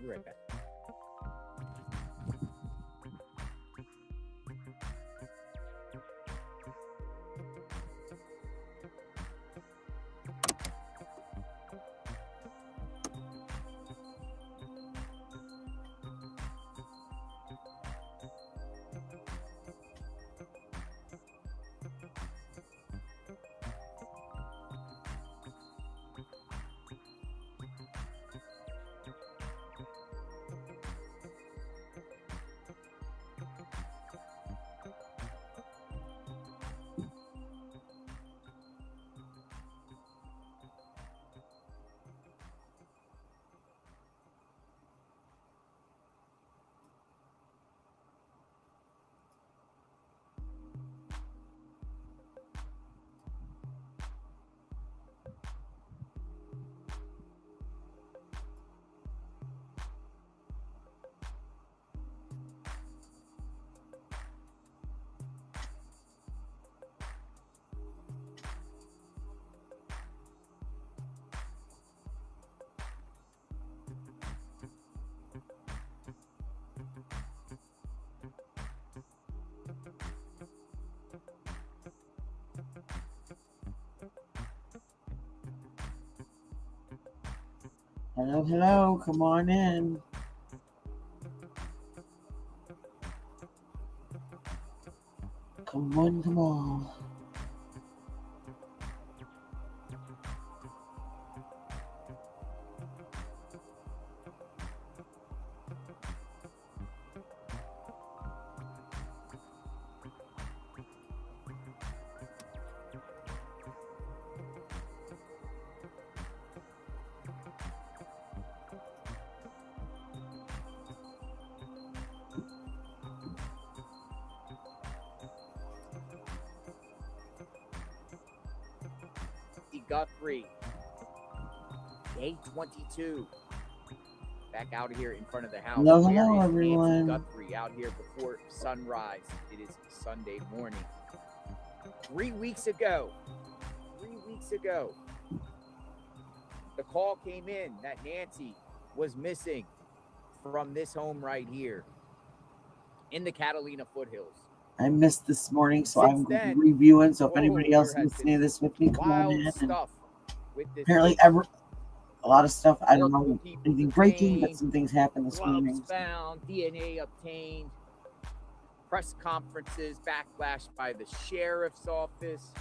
Be right back. Hello, hello. Come on in. Come on, come on. Guthrie, day 22. Back out here in front of the house. Hello, Where hello, is everyone. Nancy Guthrie out here before sunrise? It is Sunday morning. 3 weeks ago, the call came in that Nancy was missing from this home right here in the Catalina foothills. I missed this morning, so Since I'm then, reviewing. So if whoa, anybody else there has listening to been this with me, come on wild in. And stuff with this apparently, case. a lot of stuff. I don't know Multiple people anything breaking, but detained, some things happened this gloves morning. found, DNA obtained, press conferences, backlash by the sheriff's office.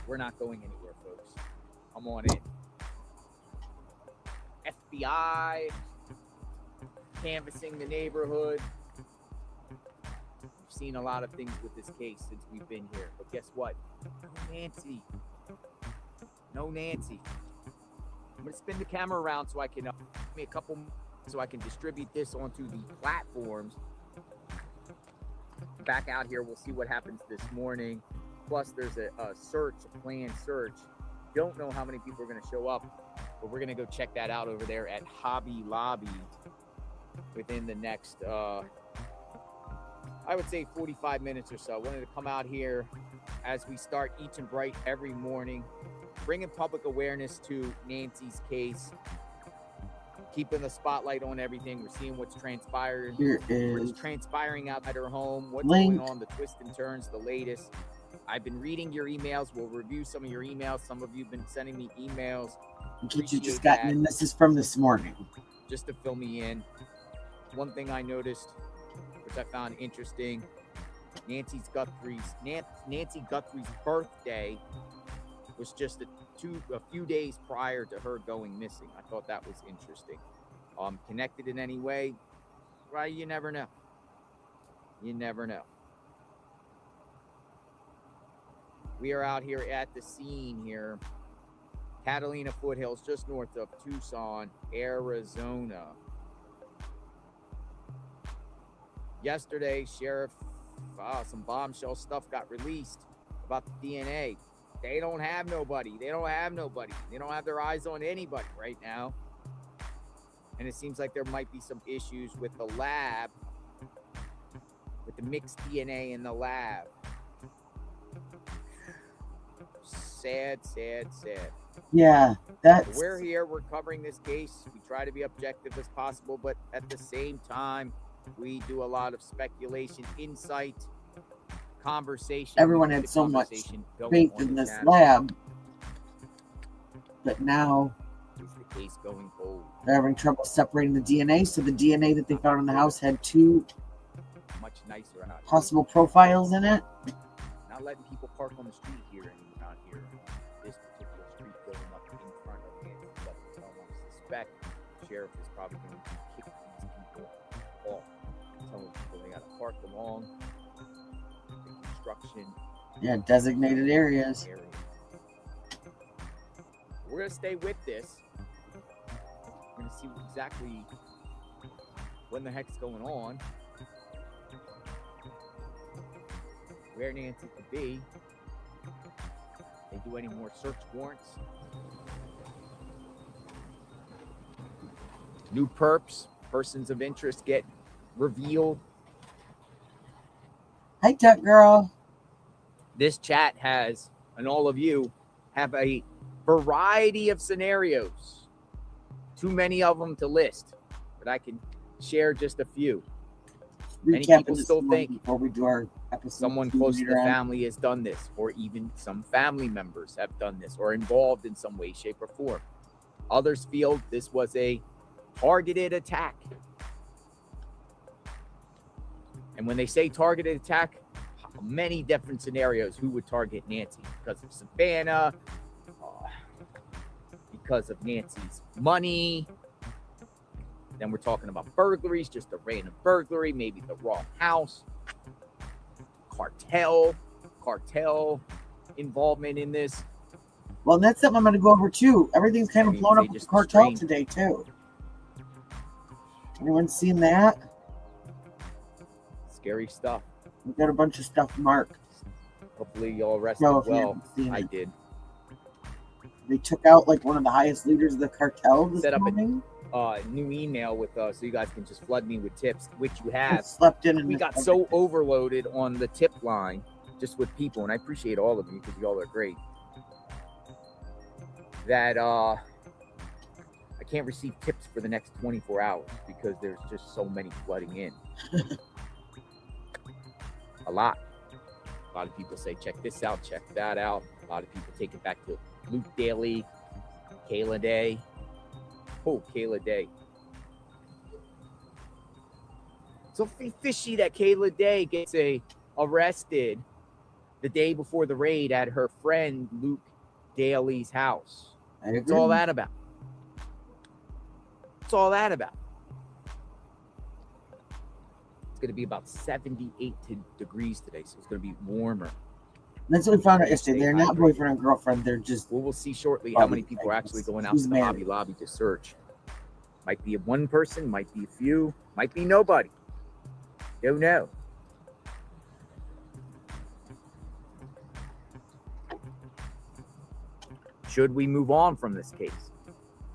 We're not going anywhere, folks. Come on in. FBI canvassing the neighborhood. We've seen a lot of things with this case since we've been here. But guess what? No Nancy. I'm going to spin the camera around so I can give me a couple so I can distribute this onto the platforms. Back out here, we'll see what happens this morning. Plus, there's a planned search. Don't know how many people are going to show up, but we're going to go check that out over there at Hobby Lobby within the next, I would say 45 minutes or so. I wanted to come out here as we start each and bright every morning, bringing public awareness to Nancy's case, keeping the spotlight on everything. We're seeing what's transpiring. What's transpiring out at her home, what's going on, the twists and turns, the latest. I've been reading your emails. We'll review some of your emails. Some of you have been sending me emails. You just gotten in. This is from this morning. Just to fill me in. One thing I noticed, which I found interesting, Nancy Guthrie's birthday was just a few days prior to her going missing. I thought that was interesting. Connected in any way? Well, you never know. You never know. We are out here at the scene here, Catalina foothills, just north of Tucson, Arizona. Yesterday, some bombshell stuff got released about the DNA. They don't have nobody. They don't have their eyes on anybody right now. And it seems like there might be some issues with the lab, with the mixed DNA in the lab. Sad. Yeah, So that's we're here, we're covering this case. We try to be objective as possible, but at the same time, we do a lot of speculation, insight, conversation. everyone We keep had the so much conversation going faith on in the this channel. lab, but now Is the case going cold? they're having trouble separating the DNA. So the DNA that they found in the house had two Much nicer out here. possible profiles in it. Not letting people park on the street here and out here. This particular street going up in front of me. But I suspect the sheriff is probably going to kick these people off. Telling people they got to park along the construction Yeah, designated areas. area. We're going to stay with this. We're going to see exactly when the heck's going on, where Nancy could be. They do any more search warrants. New perps, persons of interest get revealed. Hi, Tech Girl. This chat has, and all of you have a variety of scenarios. Too many of them to list, but I can share just a few. Many Recap people this still one think before we do our episode. someone 2 close to later the on. family has done this, or even some family members have done this, or involved in some way, shape, or form. Others feel this was a targeted attack. And when they say targeted attack, many different scenarios. Who would target Nancy? Because of Savannah, because of Nancy's money. Then we're talking about burglaries, just a random burglary, maybe the wrong house. Cartel involvement in this. Well, that's something I'm going to go over too. Everything's kind of Maybe blown they up with just the cartel restrained. today too. Anyone seen that? Scary stuff. We got a bunch of stuff marked. Hopefully y'all rested No, if you well. haven't seen I it. did. They took out like one of the highest leaders of the cartel this Set up a morning. New email with so you guys can just flood me with tips, which you I have. slept in and We missed got so everything. overloaded on the tip line just with people, and I appreciate all of you because y'all are great, that I can't receive tips for the next 24 hours because there's just so many flooding in. A lot of people say check this out, check that out. A lot of people take it back to Luke Daly, Kayla Day. Oh, Kayla Day. So fishy that Kayla Day gets arrested the day before the raid at her friend Luke Daly's house. I What's agree. all that about? What's all that about? It's going to be about 78 degrees today, so it's going to be warmer. That's what we found out yesterday. Stay They're not hydrated. boyfriend and girlfriend. They're just Well, we'll see shortly how many people are actually going out to Who's the married? Hobby Lobby to search. Might be one person, might be a few, might be nobody. Don't know. Should we move on from this case?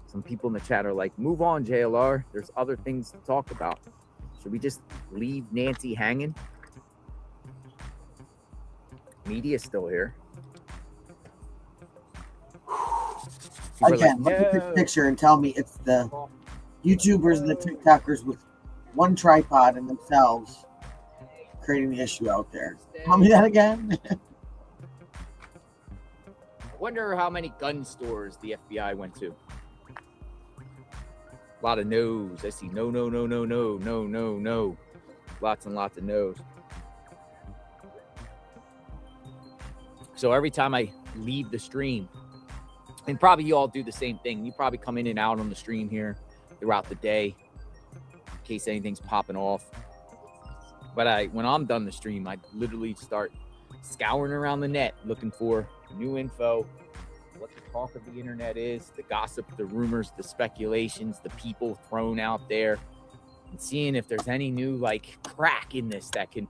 Some people in the chat are like, move on, JLR. There's other things to talk about. Should we just leave Nancy hanging? Media's still here. People are again. like, Look at this "No." picture and tell me it's the YouTubers and the TikTokers with one tripod and themselves creating the issue out there. Tell me that again. I wonder how many gun stores the FBI went to. A lot of no's. I see no. Lots and lots of no's. So every time I leave the stream, and probably you all do the same thing. You probably come in and out on the stream here throughout the day in case anything's popping off. But when I'm done the stream, I literally start scouring around the net looking for new info, what the talk of the internet is, the gossip, the rumors, the speculations, the people thrown out there, and seeing if there's any new like crack in this that can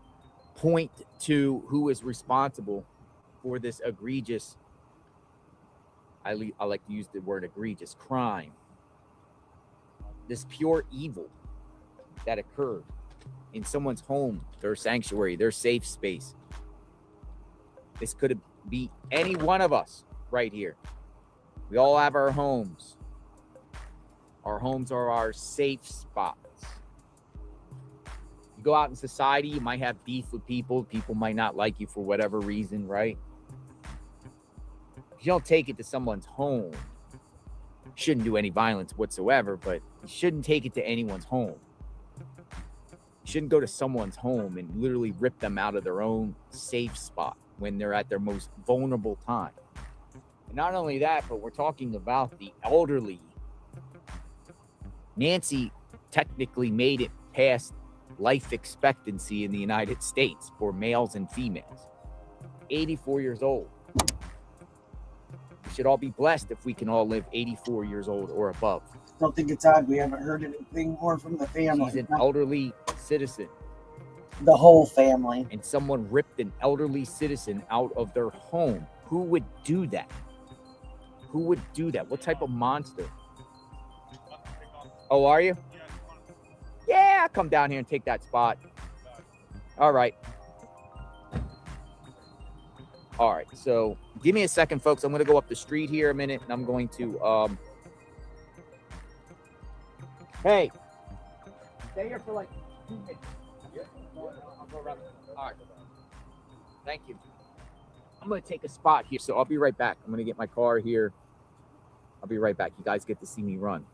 point to who is responsible for this egregious, I like to use the word egregious, crime, this pure evil that occurred in someone's home, their sanctuary, their safe space. This could be any one of us right here. We all have our homes. Our homes are our safe spots. You go out in society, you might have beef with people. People might not like you for whatever reason, right? You don't take it to someone's home. You shouldn't do any violence whatsoever, but you shouldn't take it to anyone's home. You shouldn't go to someone's home and literally rip them out of their own safe spot when they're at their most vulnerable time. And not only that, but we're talking about the elderly. Nancy technically made it past life expectancy in the United States for males and females. 84 years old. We should all be blessed if we can all live 84 years old or above. Don't think it's odd we haven't heard anything more from the family. She's an elderly citizen. The whole family. And someone ripped an elderly citizen out of their home. Who would do that? Who would do that? What type of monster? Oh, are you? Yeah, I'll come down here and take that spot. All right. All right, so give me a second, folks. I'm going to go up the street here a minute, and I'm going to... Hey, stay here for like 2 minutes. I'll go around. All right. Thank you. I'm going to take a spot here, so I'll be right back. I'm going to get my car here. I'll be right back. You guys get to see me run.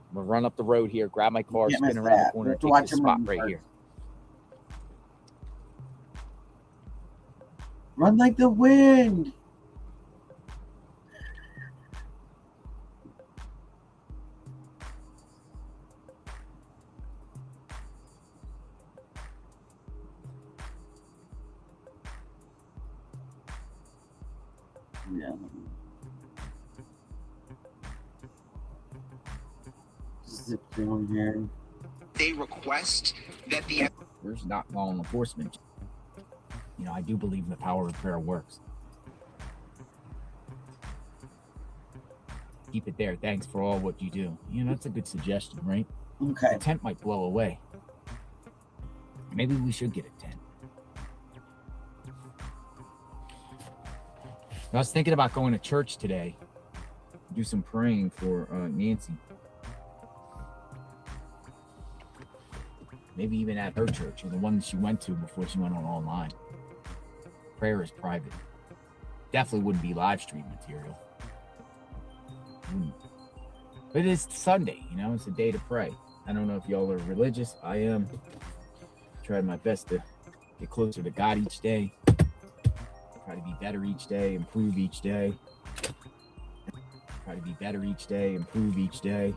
I'm going to run up the road here, grab my car, spin around the corner, and take this spot right here. Run like the wind. Yeah. Zip down here. They request that the... There's not law enforcement. You know, I do believe the power of prayer works. Keep it there. Thanks for all what you do. You know, that's a good suggestion, right? Okay. The tent might blow away. Maybe we should get a tent. I was thinking about going to church today. Do some praying for Nancy. Maybe even at her church or the one that she went to before she went on online. Prayer is private. Definitely wouldn't be live stream material. But it is Sunday, you know, it's a day to pray. I don't know if y'all are religious. I am. Trying my best to get closer to God each day. Try to be better each day, improve each day. Try to be better each day, improve each day.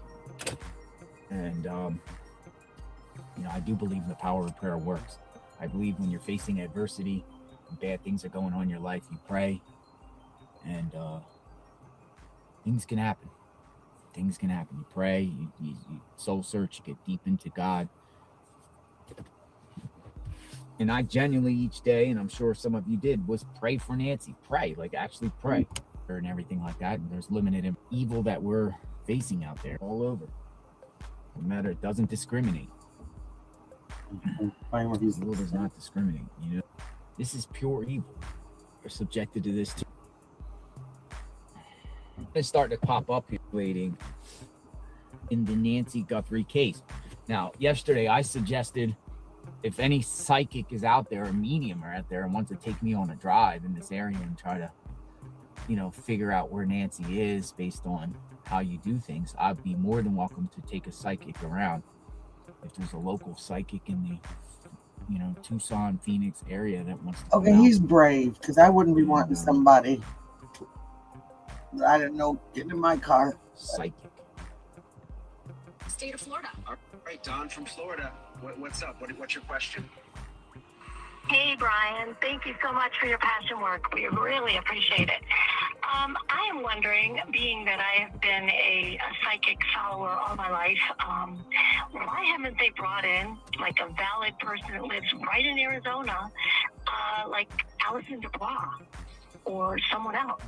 And, you know, I do believe the power of prayer works. I believe when you're facing adversity, bad things are going on in your life, you pray, and things can happen. Things can happen. You pray, you soul search, you get deep into God. And I genuinely each day, and I'm sure some of you did, was pray for Nancy. Pray, like actually pray, and everything like that. And there's limited evil that we're facing out there all over. No matter, it doesn't discriminate. Evil does not discriminate, you know. This is pure evil. We're subjected to this too. It's starting to pop up here waiting in the Nancy Guthrie case. Now, yesterday I suggested if any psychic is out there, a medium are out there and wants to take me on a drive in this area and try to, you know, figure out where Nancy is based on how you do things, I'd be more than welcome to take a psychic around. If there's a local psychic in the, you know, Tucson, Phoenix area that wants to. Okay, he's brave, because I wouldn't be wanting somebody that I didn't know getting in my car. Psychic. State of Florida. All right, Don from Florida. What's up? What's your question? Hey, Brian. Thank you so much for your passion work. We really appreciate it. I am wondering, being that I have been a psychic follower all my life, why haven't they brought in, like, a valid person that lives right in Arizona, like Alison Dubois or someone else?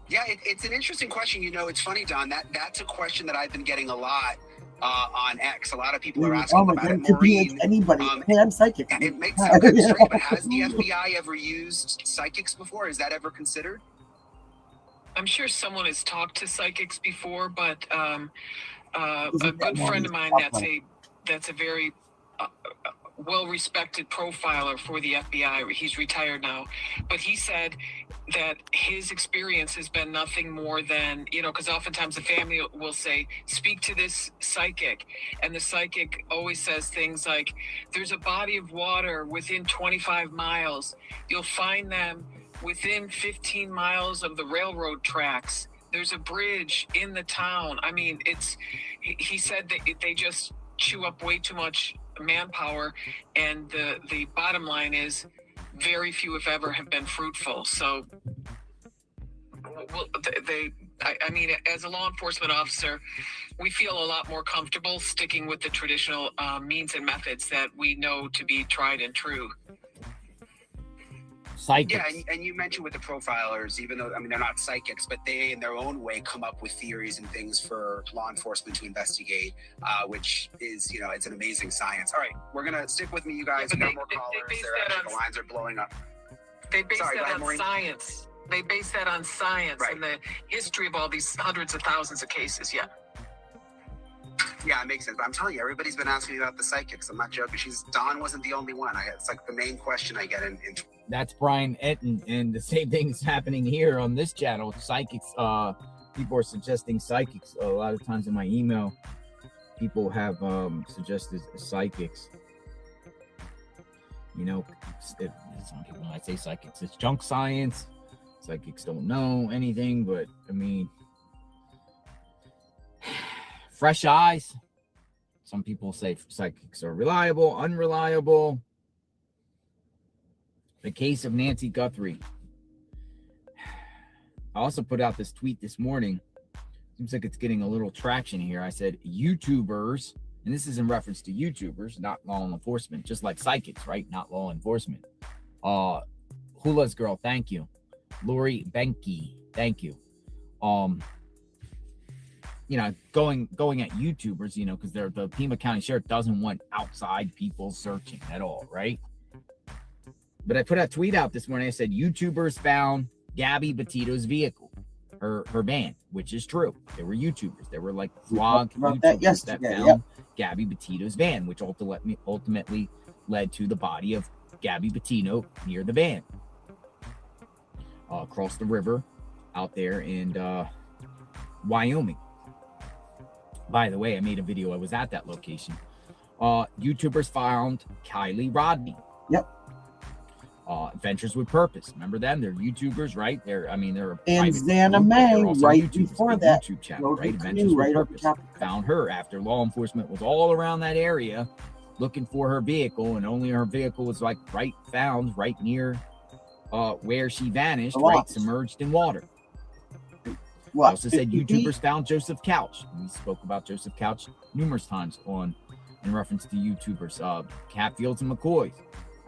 Yeah, it's an interesting question. You know, it's funny, Don. That's a question that I've been getting a lot on X. A lot of people are asking about it. Maureen, anybody. Hey, I'm psychic. It makes sense, but has the FBI ever used psychics before? Is that ever considered? I'm sure someone has talked to psychics before, but a Isn't that good one friend of of mine these that's a very well-respected profiler for the FBI. He's retired now, but he said that his experience has been nothing more than, because oftentimes the family will say, speak to this psychic, and the psychic always says things like, there's a body of water within 25 miles. You'll find them within 15 miles of the railroad tracks. There's a bridge in the town. I mean, he said that they just chew up way too much manpower, and the bottom line is very few, if ever, have been fruitful. So I mean, as a law enforcement officer, we feel a lot more comfortable sticking with the traditional means and methods that we know to be tried and true. Psychics. Yeah, and you mentioned with the profilers, even though, I mean, they're not psychics, but they, in their own way, come up with theories and things for law enforcement to investigate, which is, it's an amazing science. All right, we're going to stick with me, you guys. Yeah, No more callers. The lines are blowing up. They base that on science. They base that on science and the history of all these hundreds of thousands of cases, Yeah, it makes sense. But I'm telling you, everybody's been asking me about the psychics. I'm not joking. Dawn wasn't the only one. It's like the main question I get in That's Brian Etten, and the same thing is happening here on this channel. Psychics, people are suggesting psychics. A lot of times in my email, people have suggested psychics. Some people might say psychics, it's junk science. Psychics don't know anything, but I mean, fresh eyes. Some people say psychics are reliable, unreliable. The case of Nancy Guthrie. I also put out this tweet this morning. Seems like it's getting a little traction here. I said YouTubers, and this is in reference to YouTubers, not law enforcement, just like psychics, right? Not law enforcement. Hula's girl, thank you. Lori Benke, thank you. Going at YouTubers, because the Pima County Sheriff doesn't want outside people searching at all, right? But I put a tweet out this morning. I said YouTubers found Gabby Petito's vehicle, her van, which is true. They were YouTubers. They were like vlog YouTubers that found Gabby Petito's van, which ultimately led to the body of Gabby Petito near the van. Across the river out there in Wyoming. By the way, I made a video. I was at that location. YouTubers found Kylie Rodney. Yep. Adventures with Purpose. Remember them? They're YouTubers, right? They're and Xana May right before that YouTube channel, right? Adventures with Purpose. Found her after law enforcement was all around that area looking for her vehicle, and only her vehicle was found right near where she vanished, right, submerged in water. I also said YouTubers found Joseph Couch. We spoke about Joseph Couch numerous times in reference to YouTubers. Catfields and McCoys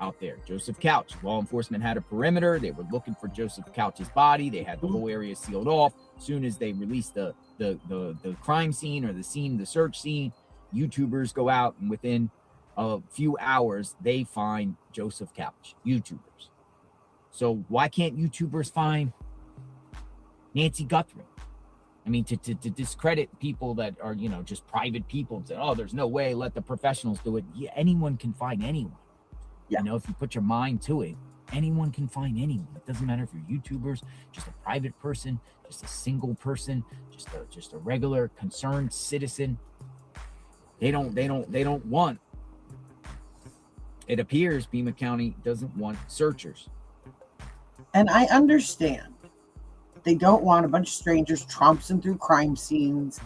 out there. Joseph Couch. Law enforcement had a perimeter. They were looking for Joseph Couch's body. They had the whole area sealed off. As soon as they released the crime scene or the search scene, YouTubers go out, and within a few hours, they find Joseph Couch. YouTubers. So why can't YouTubers find Nancy Guthrie? I mean, to discredit people that are, just private people and say, oh, there's no way, let the professionals do it. Yeah, anyone can find anyone. Yeah. If you put your mind to it, anyone can find anyone. It doesn't matter if you're YouTubers, just a private person, just a single person, just a regular concerned citizen. They don't want. It appears Pima County doesn't want searchers. And I understand. They don't want a bunch of strangers tromping through crime scenes,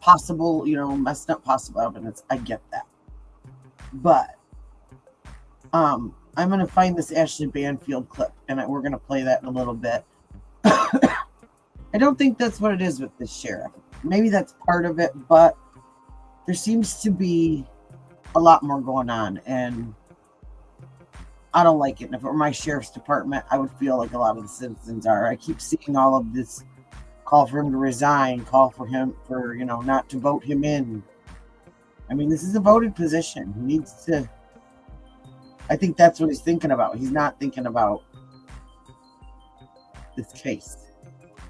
possible, messed up possible evidence. I get that. But I'm going to find this Ashley Banfield clip, and we're going to play that in a little bit. I don't think that's what it is with this sheriff. Maybe that's part of it, but there seems to be a lot more going on, and I don't like it. And if it were my sheriff's department, I would feel like a lot of the citizens are. I keep seeing all of this call for him to resign, call for him for, not to vote him in. I mean, this is a voted position. He needs to. I think that's what he's thinking about. He's not thinking about this case.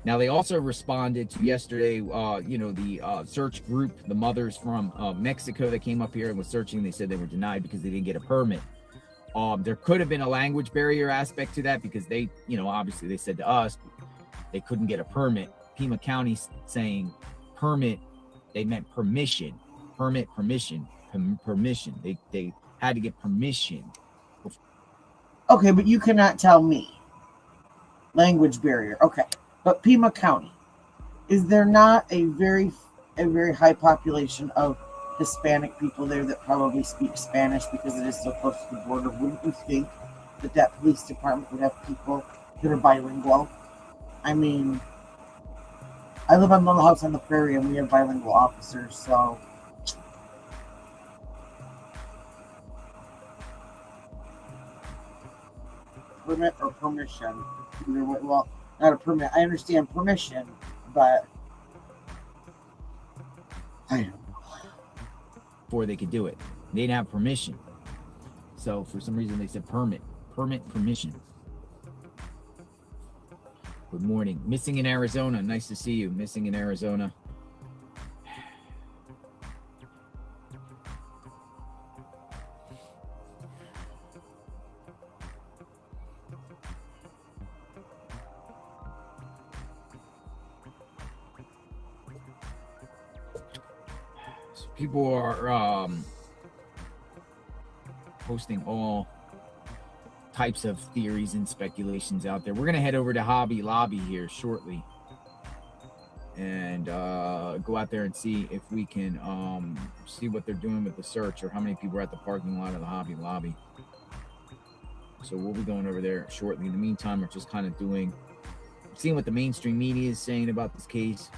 Now, they also responded to yesterday, the search group, the mothers from Mexico that came up here and was searching. They said they were denied because they didn't get a permit. There could have been a language barrier aspect to that because they, obviously they said to us they couldn't get a permit. Pima County saying permit, they meant permission. Permit, permission, permission. They had to get permission. Okay, but you cannot tell me. Language barrier. Okay. But Pima County, is there not a very high population of Hispanic people there that probably speak Spanish because it is so close to the border? Wouldn't you think that police department would have people that are bilingual? I mean, I live on a little house on the prairie and we have bilingual officers, so permit or permission. Either way, well, not a permit. I understand permission, but I don't know. Before they could do it, they didn't have permission. So for some reason they said permit, permission. Good morning. Missing in Arizona. Nice to see you. Missing in Arizona. People are posting all types of theories and speculations out there. We're going to head over to Hobby Lobby here shortly and go out there and see if we can see what they're doing with the search or how many people are at the parking lot of the Hobby Lobby. So we'll be going over there shortly. In the meantime, we're just kind of seeing what the mainstream media is saying about this case.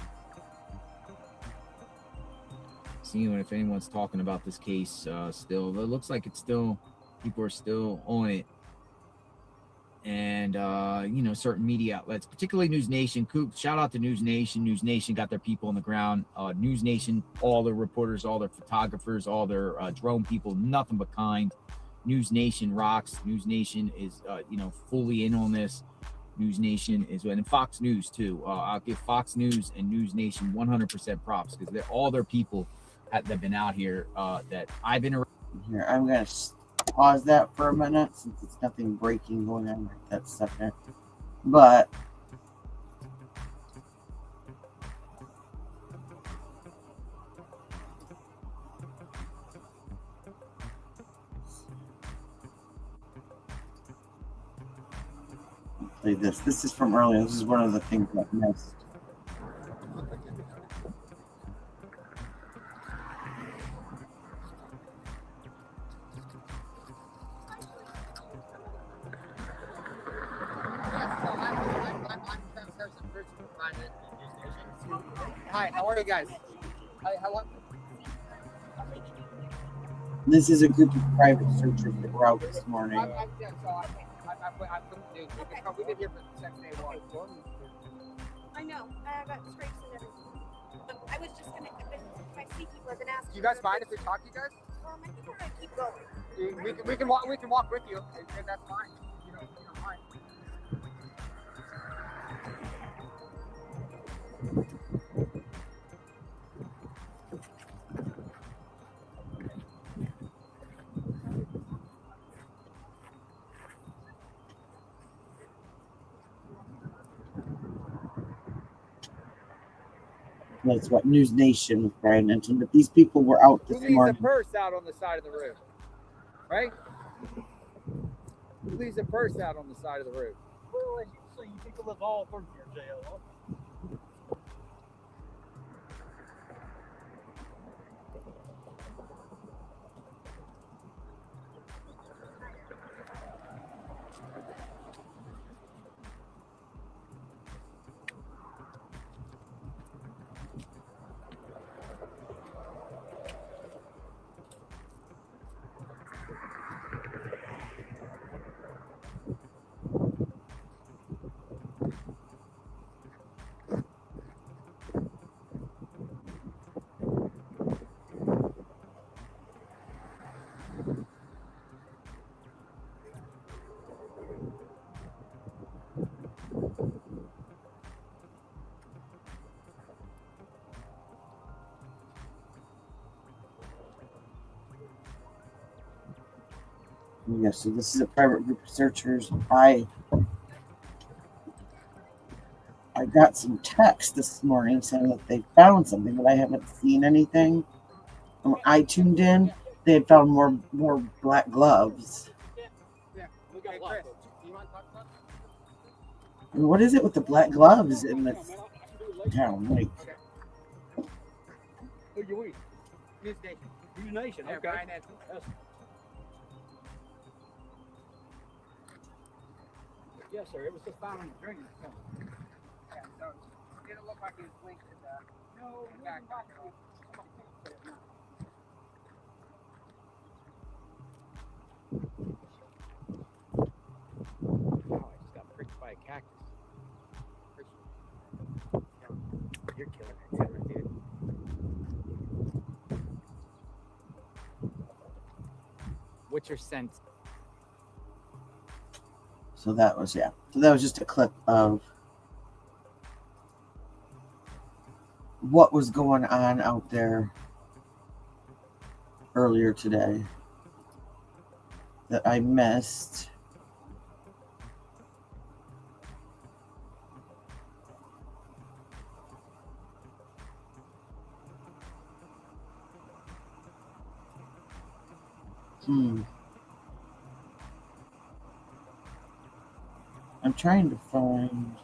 Seeing if anyone's talking about this case still. It looks like it's still, people are still on it. And, certain media outlets, particularly News Nation. Shout out to News Nation. News Nation got their people on the ground. News Nation, all their reporters, all their photographers, all their drone people, nothing but kind. News Nation rocks. News Nation is, fully in on this. News Nation is, and Fox News too. I'll give Fox News and News Nation 100% props because they're all their people that have been out here that I've been around. Here, I'm going to pause that for a minute since it's nothing breaking going on right that second. But play this. This is from earlier. This is one of the things I missed. Hi, how are you guys? Hi, how are This is a group of private searchers that were out this morning. I'm from the news. We've been here for since day one. I know. I got scrapes and everything. I was just gonna, if I see people, I'm gonna ask. Do you guys mind if we talk to you guys? I think we're gonna keep going. We can walk with you, and that's fine. You don't mind. That's what News Nation was Brian mentioned. But these people were out Who this leaves a morning. purse out on the side of the road? Right? Who leaves a purse out on the side of the road? Well, so you take a look all through your JLR. Yeah, so this is a private group of searchers. I got some text this morning saying that they found something, but I haven't seen anything. When I tuned in, they had found more black gloves. And what is it with the black gloves in this town? Like, Who you with? News Nation. News Nation. Yeah, Okay. Brian Anthony. That's- Yes, sir. It was just found in the drain. Yeah, so it didn't look like it was linked to the. No, back. Oh, I just got pricked by a cactus. You're killing it, Taylor, dude. What's your sense? so that was just a clip of what was going on out there earlier today that I missed. I'm trying to find.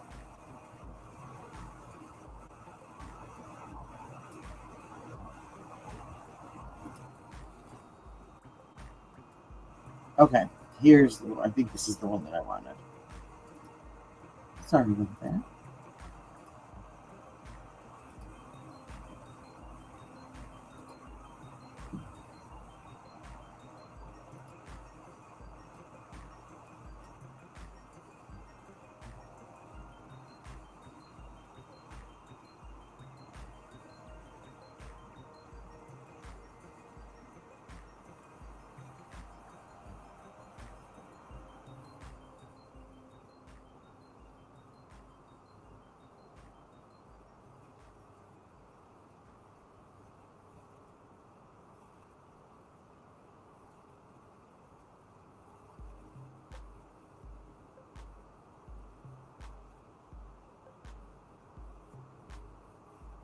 Okay, here's the one. I think this is the one that I wanted. Sorry about that.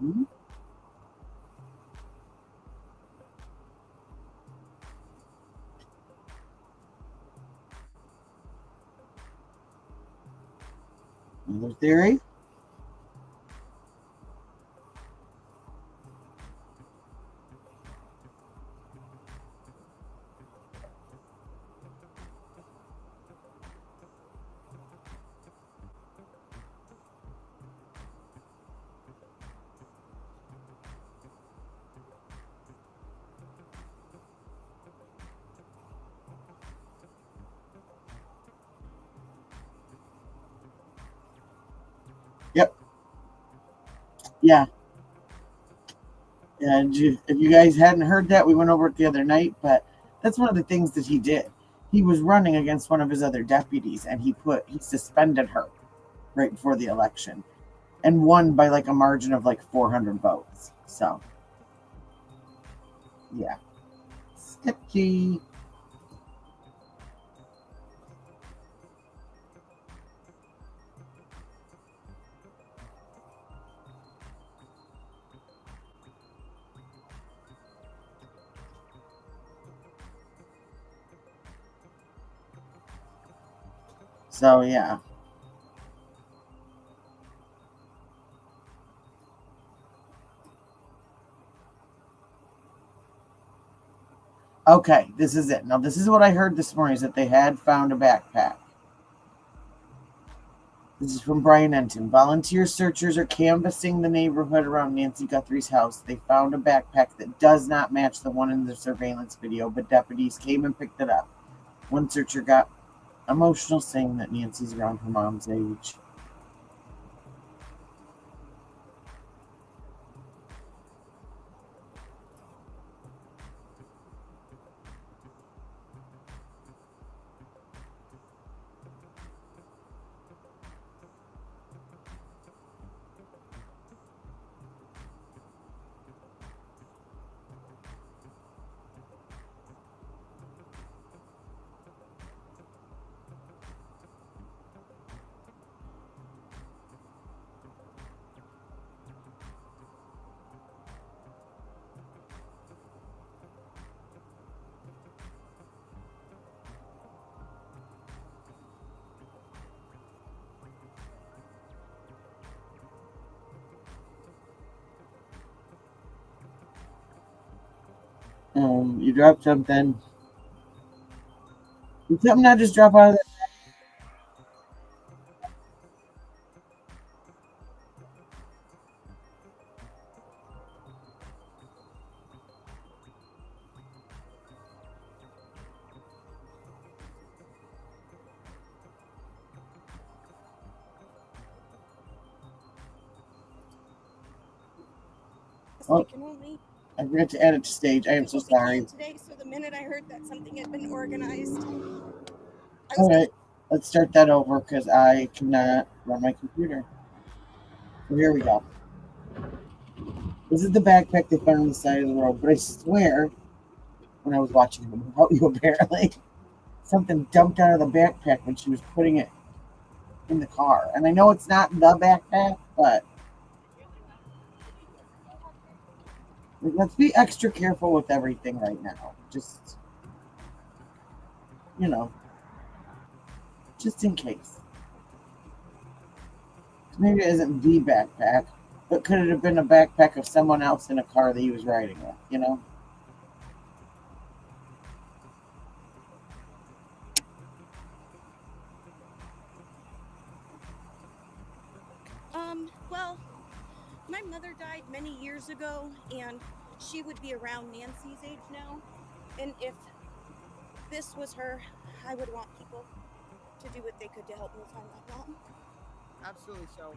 Hmm? Another theory? Yep. Yeah. And if you guys hadn't heard that, we went over it the other night, but that's one of the things that he did. He was running against one of his other deputies, and he suspended her right before the election and won by like a margin of like 400 votes. So, yeah. Sketchy. So, yeah. Okay, this is it. Now, this is what I heard this morning, is that they had found a backpack. This is from Brian Enton. Volunteer searchers are canvassing the neighborhood around Nancy Guthrie's house. They found a backpack that does not match the one in the surveillance video, but deputies came and picked it up. One searcher got emotional, saying that Nancy's around her mom's age. You dropped something. Did something not just drop out of the Oh. We can only I forgot to add it to stage. I am so do what we sorry. can today. So the minute I heard that something had been organized, I was All right, let's start that over because I cannot run my computer. So here we go. This is the backpack they found on the side of the road, but I swear, when I was watching them about you, apparently, something dumped out of the backpack when she was putting it in the car. And I know it's not the backpack, but let's be extra careful with everything right now. Just, you know, just in case. Maybe it isn't the backpack, but could it have been a backpack of someone else in a car that he was riding with, you know? well, my mother died many years ago, and she would be around Nancy's age now. And if this was her, I would want people to do what they could to help me find my mom. Absolutely. So,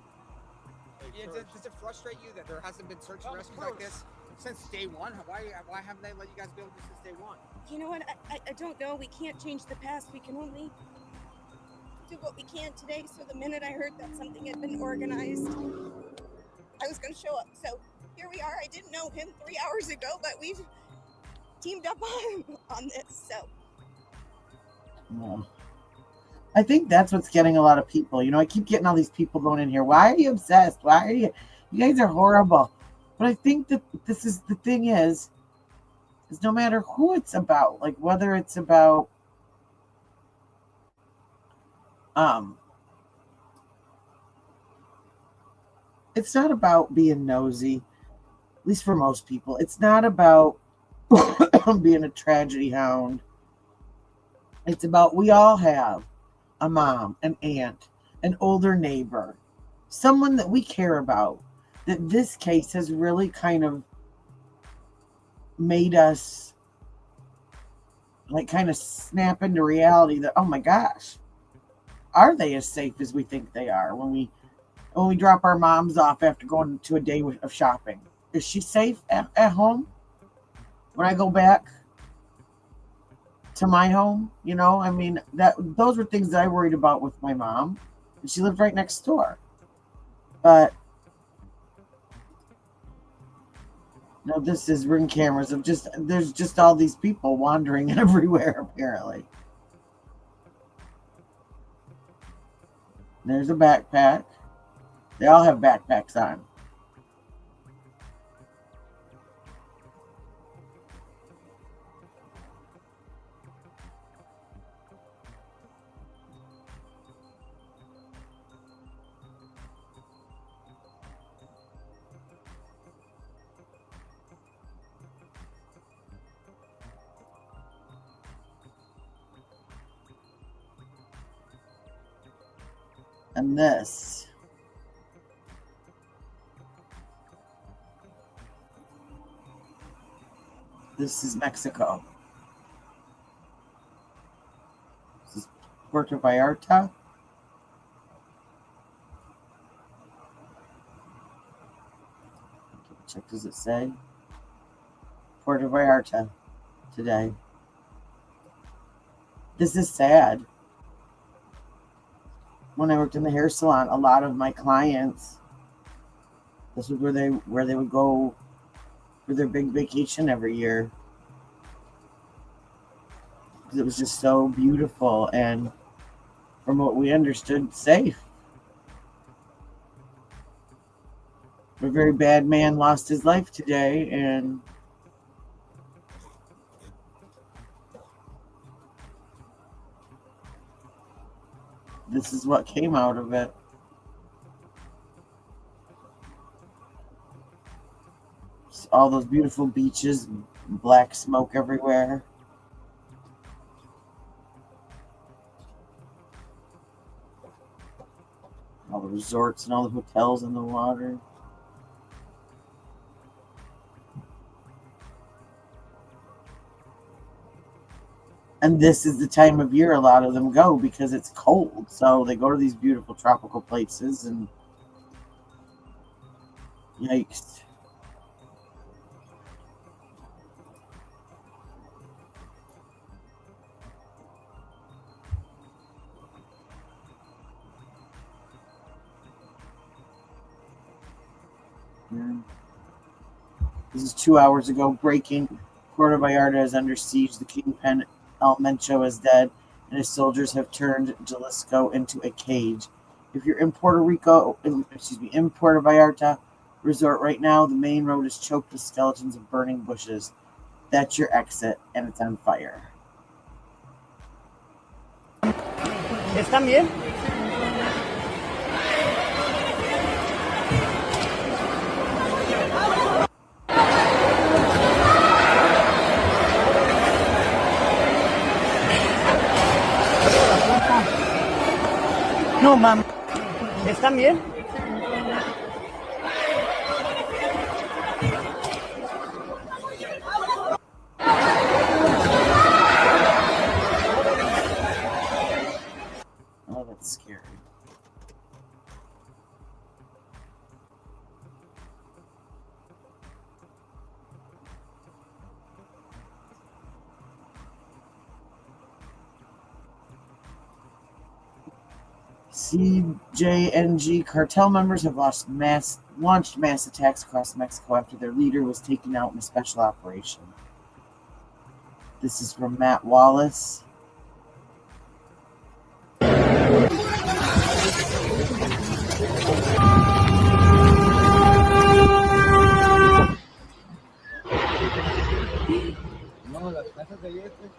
does it frustrate you that there hasn't been search and rescues like this since day one? Why haven't they let you guys be able to since day one? You know what? I don't know. We can't change the past. We can only do what we can today. So the minute I heard that something had been organized, I was going to show up. So here we are. I didn't know him 3 hours ago, but we've teamed up on this. So Yeah. I think that's what's getting a lot of people. You know, I keep getting all these people going in here. Why are you obsessed? Why are you guys are horrible. But I think that this is the thing is no matter who it's about, like whether it's about it's not about being nosy, at least for most people. It's not about being a tragedy hound. It's about we all have a mom, an aunt, an older neighbor, someone that we care about. That this case has really kind of made us like kind of snap into reality that, oh my gosh, are they as safe as we think they are when we drop our moms off after going to a day of shopping? Is she safe at home when I go back to my home? You know, I mean, those were things that I worried about with my mom, and she lived right next door. But no, this is Ring cameras of there's just all these people wandering everywhere apparently. There's a backpack. They all have backpacks on. And this is Mexico. This is Puerto Vallarta. Check, does it say? Puerto Vallarta today. This is sad. When I worked in the hair salon, a lot of my clients, this was where they would go for their big vacation every year. Because it was just so beautiful and, from what we understood, safe. A very bad man lost his life today, and this is what came out of it. All those beautiful beaches, Black smoke everywhere. All the resorts and all the hotels in the water. And this is the time of year a lot of them go because it's cold. So they go to these beautiful tropical places and yikes. This is 2 hours ago. Breaking. Puerto Vallarta is under siege. The kingpin El Mencho is dead, and his soldiers have turned Jalisco into a cage. If you're in Puerto Vallarta resort right now, the main road is choked with skeletons of burning bushes. That's your exit, and it's on fire. ¿Están bien? No, ma'am. ¿Están bien? Oh, that's scary. CJNG cartel members have launched mass attacks across Mexico after their leader was taken out in a special operation. This is from Matt Wallace. No, las casas de ayer, pues,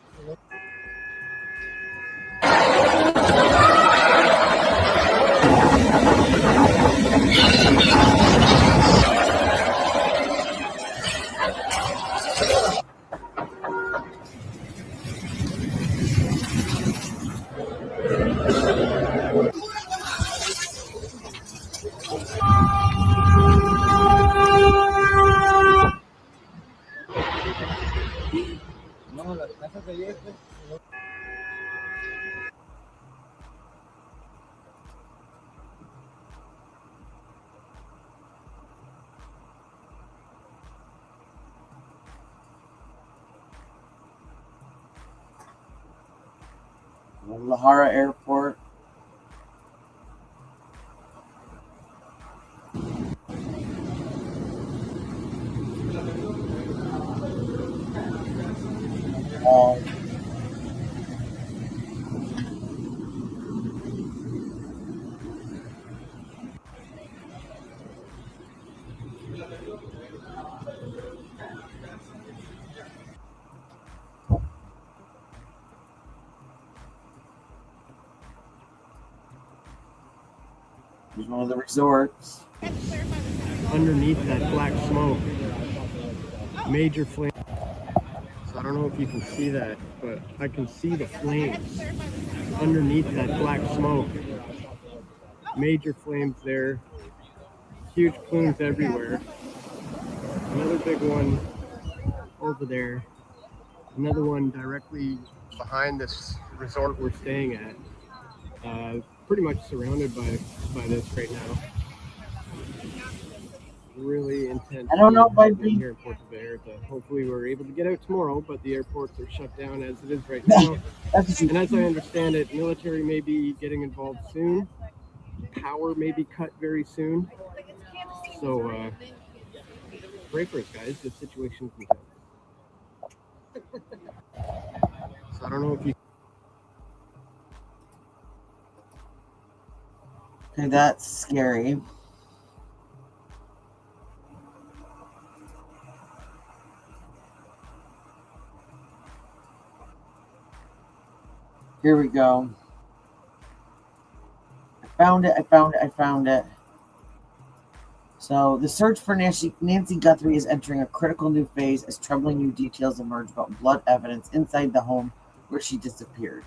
no, las casas de ayer, pues, Guadalajara Airport. Here's one of the resorts. Underneath that black smoke, major flame. So I don't know if you can see that, but I can see the flames underneath that black smoke. Major flames there, huge plumes everywhere. Another big one over there. Another one directly behind this resort we're staying at. Pretty much surrounded by this right now. Really intense. I don't know if I'd be here in Puerto Vallarta. Hopefully we're able to get out tomorrow, but the airports are shut down as it is right now. And as I understand it, military may be getting involved soon. Power may be cut very soon. So pray for us, guys. The situation's intense. So I don't know if you. Okay, that's scary. Here we go. I found it. So the search for Nancy Guthrie is entering a critical new phase as troubling new details emerge about blood evidence inside the home where she disappeared.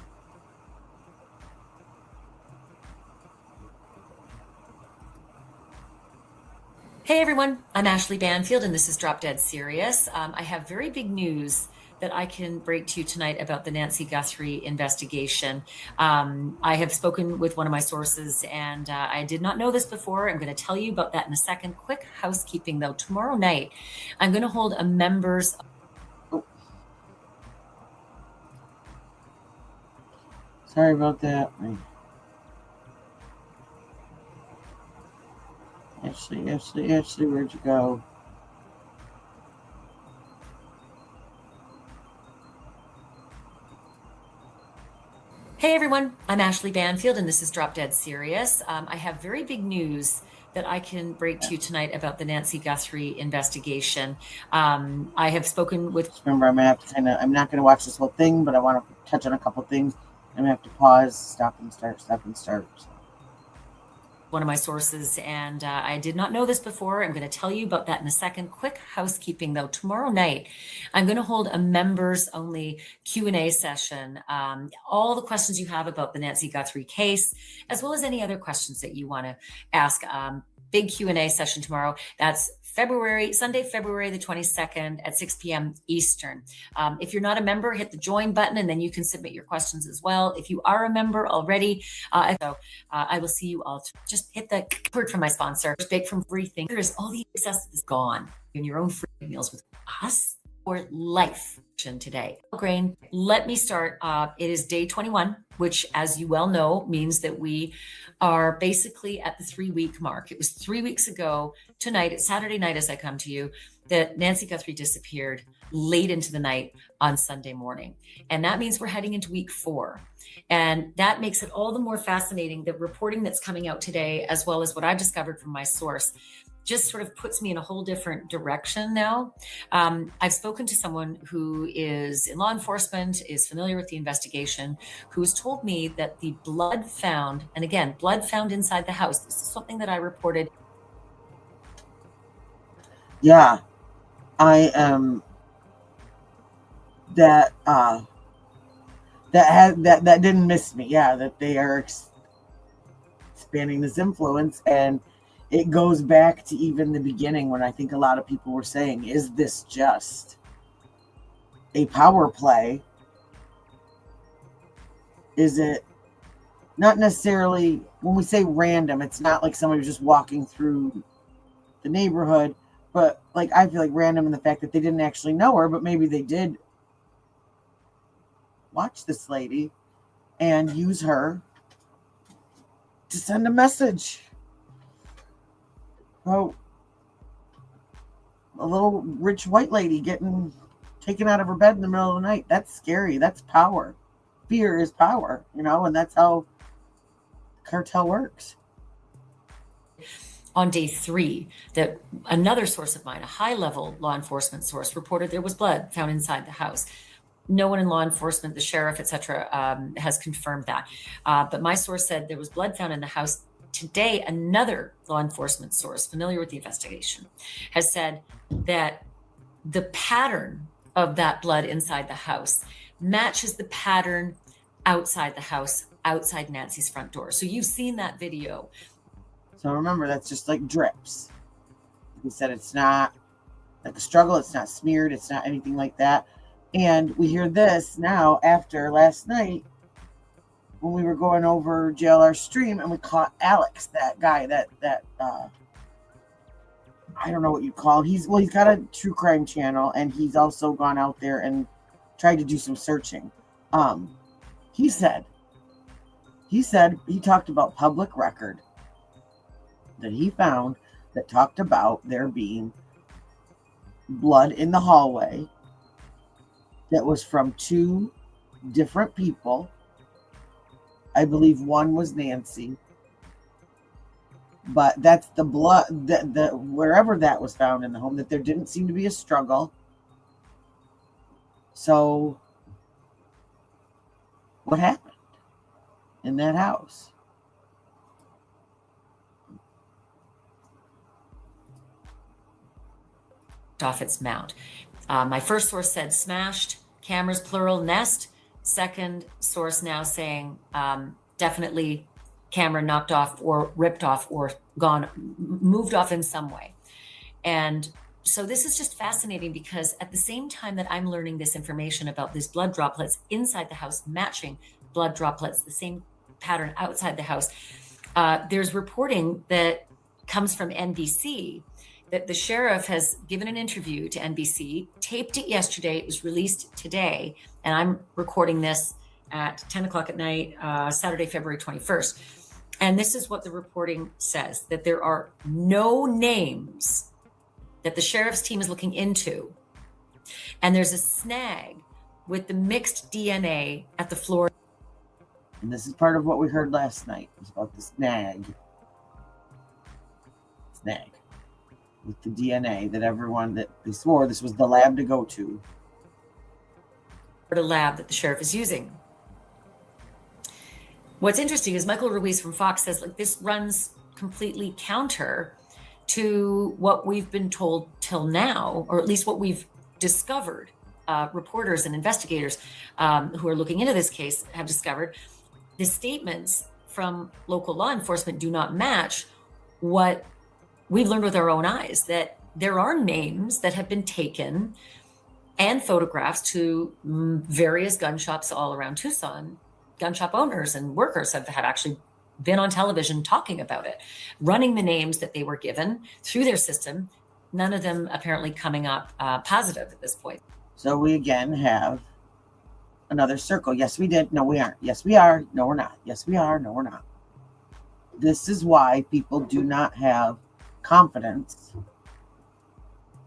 Hey everyone, I'm Ashley Banfield and this is Drop Dead Serious. I have very big news that I can break to you tonight about the Nancy Guthrie investigation. I have spoken with one of my sources and I did not know this before. I'm going to tell you about that in a second. Quick housekeeping though. Tomorrow night, I'm going to hold a members. Sorry about that. Ashley, where'd you go? Hey everyone, I'm Ashley Banfield and this is Drop Dead Serious. I have very big news that I can break to you tonight about the Nancy Guthrie investigation. I have spoken with. Remember, I'm not going to watch this whole thing, but I want to touch on a couple things. I'm going to have to pause, stop and start. One of my sources, and I did not know this before. I'm going to tell you about that in a second. Quick housekeeping though. Tomorrow night, I'm going to hold a members only Q&A session. All the questions you have about the Nancy Guthrie case, as well as any other questions that you want to ask. Big Q&A session tomorrow. That's Sunday, February the 22nd at 6 p.m. Eastern. If you're not a member, hit the join button and then you can submit your questions as well. If you are a member already, I will see you all. Just hit the word from my sponsor. Bake from everything. There's all the excess is gone in your own free meals with us for life today. Grain. Let me start. It is day 21, which, as you well know, means that we are basically at the 3-week mark. It was 3 weeks ago tonight, it's Saturday night as I come to you, that Nancy Guthrie disappeared late into the night on Sunday morning. And that means we're heading into week 4. And that makes it all the more fascinating. The reporting that's coming out today, as well as what I've discovered from my source, just sort of puts me in a whole different direction now. I've spoken to someone who is in law enforcement, is familiar with the investigation, who has told me that the blood found, and again, blood found inside the house. This is something that I reported. Yeah, I am. That didn't miss me. Yeah, that they are expanding this influence, and it goes back to even the beginning when I think a lot of people were saying, is this just a power play? Is it not necessarily, when we say random, it's not like somebody was just walking through the neighborhood, but like I feel like random in the fact that they didn't actually know her, but maybe they did watch this lady and use her to send a message. Oh, a little rich white lady getting taken out of her bed in the middle of the night. That's scary. That's power. Fear is power, and that's how cartel works. On day 3, that another source of mine, a high-level law enforcement source, reported there was blood found inside the house. No one in law enforcement, the sheriff, etc., has confirmed that. But my source said there was blood found in the house. Today, another law enforcement source familiar with the investigation has said that the pattern of that blood inside the house matches the pattern outside the house, outside Nancy's front door. So you've seen that video. So remember, that's just like drips. He said it's not like a struggle. It's not smeared. It's not anything like that. And we hear this now after last night when we were going over JLR stream and we caught Alex, that guy, that I don't know what you call him. He's got a true crime channel, and he's also gone out there and tried to do some searching. He said he talked about public record that he found that talked about there being blood in the hallway that was from 2 different people. I believe one was Nancy, but that's the blood that wherever that was found in the home, that there didn't seem to be a struggle. So what happened in that house? off its mount. My first source said smashed, cameras plural, nest. Second source now saying definitely camera knocked off or ripped off or gone, moved off in some way. And so this is just fascinating because at the same time that I'm learning this information about these blood droplets inside the house matching blood droplets, the same pattern outside the house, there's reporting that comes from NBC that the sheriff has given an interview to NBC, taped it yesterday, it was released today, and I'm recording this at 10 o'clock at night, Saturday, February 21st. And this is what the reporting says, that there are no names that the sheriff's team is looking into. And there's a snag with the mixed DNA at the floor. And this is part of what we heard last night. It was about the snag with the DNA that everyone, that they swore this was the lab to go to. The lab that the sheriff is using. What's interesting is Michael Ruiz from Fox says, like, this runs completely counter to what we've been told till now, or at least what we've discovered. Reporters and investigators who are looking into this case have discovered the statements from local law enforcement do not match what we've learned with our own eyes, that there are names that have been taken and photographs to various gun shops all around Tucson. Gun shop owners and workers have actually been on television talking about it, running the names that they were given through their system, none of them apparently coming up positive at this point. So we again have another circle. Yes, we did. No, we aren't. Yes, we are. No, we're not. Yes, we are. No, we're not. This is why people do not have confidence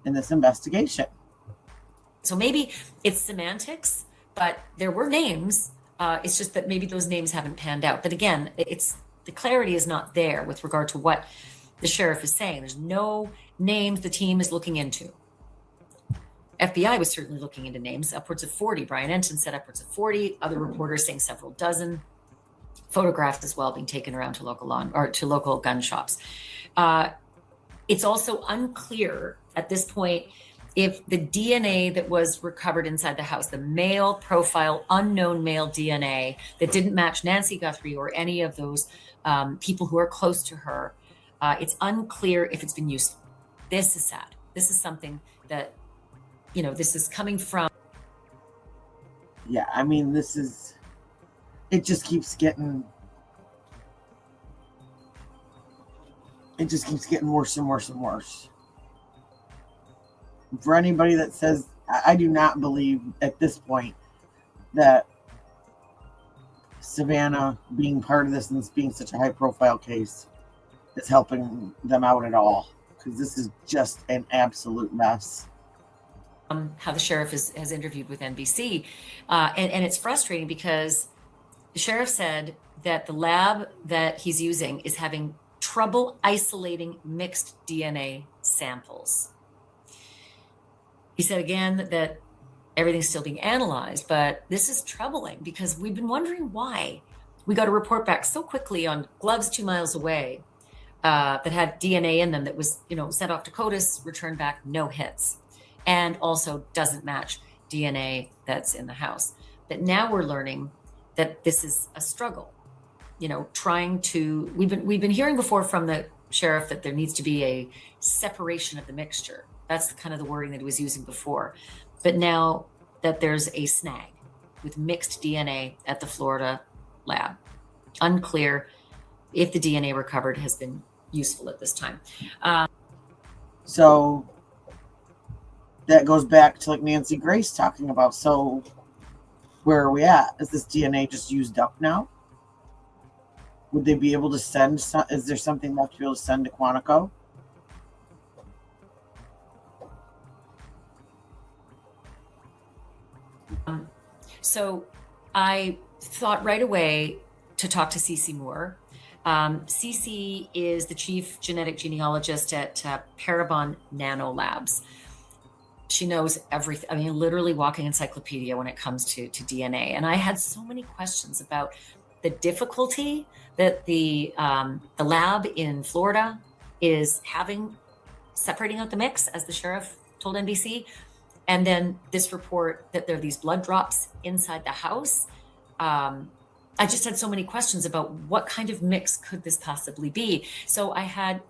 in this investigation. So maybe it's semantics, but there were names. It's just that maybe those names haven't panned out. But again, it's the clarity is not there with regard to what the sheriff is saying. There's no names the team is looking into. FBI was certainly looking into names, upwards of 40. Brian Enton said upwards of 40. Other reporters saying several dozen. Photographs as well being taken around to local gun shops. It's also unclear at this point if the DNA that was recovered inside the house, the male profile, unknown male DNA that didn't match Nancy Guthrie or any of those people who are close to her, it's unclear if it's been used. This is sad. This is something that, this is coming from. Yeah, I mean, it just keeps getting worse and worse and worse. For anybody that says, I do not believe at this point that Savannah being part of this and this being such a high profile case is helping them out at all, because this is just an absolute mess. How the sheriff has interviewed with NBC. And it's frustrating because the sheriff said that the lab that he's using is having trouble isolating mixed DNA samples. He said again that everything's still being analyzed, but this is troubling because we've been wondering why. We got a report back so quickly on gloves 2 miles away that had DNA in them that was, sent off to CODIS, returned back, no hits, and also doesn't match DNA that's in the house. But now we're learning that this is a struggle. We've been hearing before from the sheriff that there needs to be a separation of the mixture. That's kind of the wording that he was using before. But now that there's a snag with mixed DNA at the Florida lab, unclear if the DNA recovered has been useful at this time. So that goes back to like Nancy Grace talking about. So where are we at? Is this DNA just used up now? Would they be able to send? Is there something left to be able to send to Quantico? So I thought right away to talk to Cece Moore. Cece is the chief genetic genealogist at Parabon Nano Labs. She knows everything. I mean, literally walking encyclopedia when it comes to DNA. And I had so many questions about the difficulty that the lab in Florida is having separating out the mix, as the sheriff told NBC. And then this report that there are these blood drops inside the house. I just had so many questions about what kind of mix could this possibly be. So I had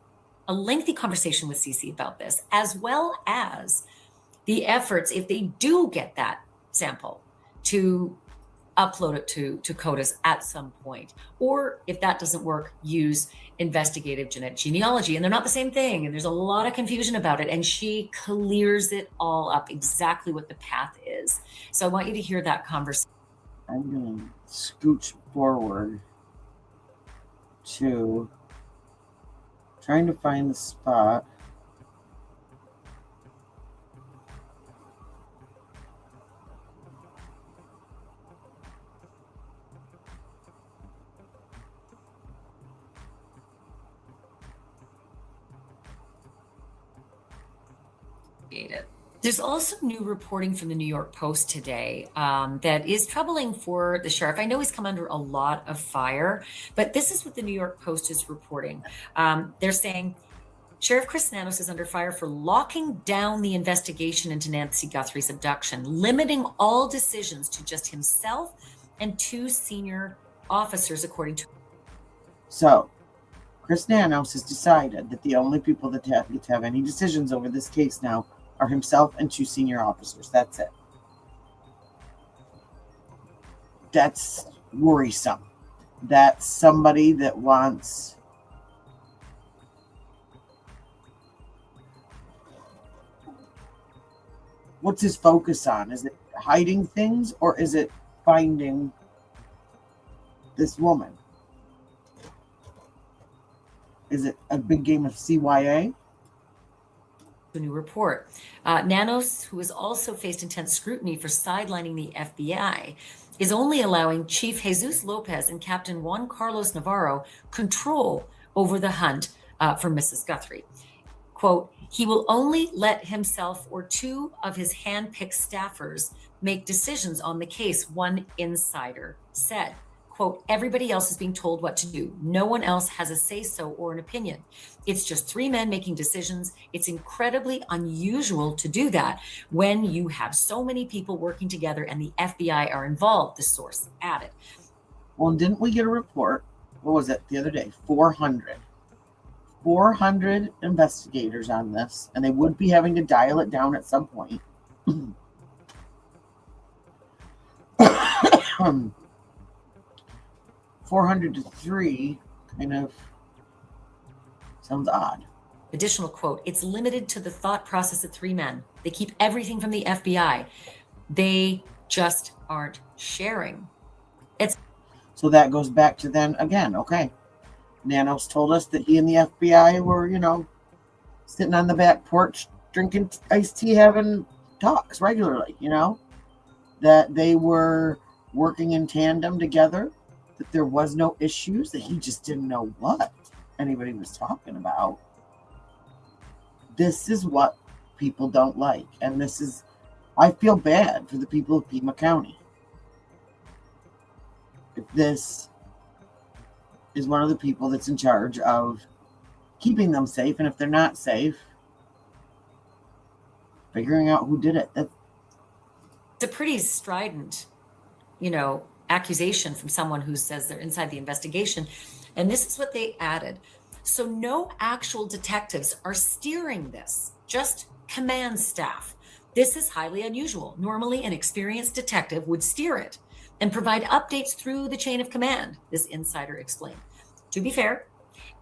a lengthy conversation with Cece about this, as well as the efforts, if they do get that sample, to upload it to CODIS at some point. Or if that doesn't work, use investigative genetic genealogy. And they're not the same thing. And there's a lot of confusion about it. And she clears it all up, exactly what the path is. So I want you to hear that conversation. I'm going to scooch forward to trying to find the spot. There's also new reporting from the New York Post today that is troubling for the sheriff. I know he's come under a lot of fire, but this is what the New York Post is reporting. They're saying Sheriff Chris Nanos is under fire for locking down the investigation into Nancy Guthrie's abduction, limiting all decisions to just himself and 2 senior officers, according to. So, Chris Nanos has decided that the only people that get to have any decisions over this case now are himself and 2 senior officers. That's it. That's worrisome. That's somebody that wants what's his focus on? Is it hiding things or is it finding this woman? Is it a big game of CYA? A new report. Nanos, who has also faced intense scrutiny for sidelining the FBI, is only allowing Chief Jesus Lopez and Captain Juan Carlos Navarro control over the hunt for Mrs. Guthrie. Quote, he will only let himself or 2 of his hand-picked staffers make decisions on the case, one insider said. Quote, everybody else is being told what to do. No one else has a say-so or an opinion. It's just 3 men making decisions. It's incredibly unusual to do that when you have so many people working together and the FBI are involved, the source added. Well, didn't we get a report? What was it the other day? 400 investigators on this, and they would be having to dial it down at some point. 400 to 3 kind of sounds odd. Additional quote, it's limited to the thought process of 3 men. They keep everything from the FBI. They just aren't sharing. So that goes back to then again, okay. Nanos told us that he and the FBI were, sitting on the back porch, drinking iced tea, having talks regularly, that they were working in tandem together, that there was no issues, that he just didn't know what anybody was talking about. This is what people don't like. And I feel bad for the people of Pima County. If this is one of the people that's in charge of keeping them safe, and if they're not safe, figuring out who did it. It's a pretty strident, accusation from someone who says they're inside the investigation. And this is what they added. So no actual detectives are steering this, just command staff. This is highly unusual. Normally, an experienced detective would steer it and provide updates through the chain of command, this insider explained. To be fair,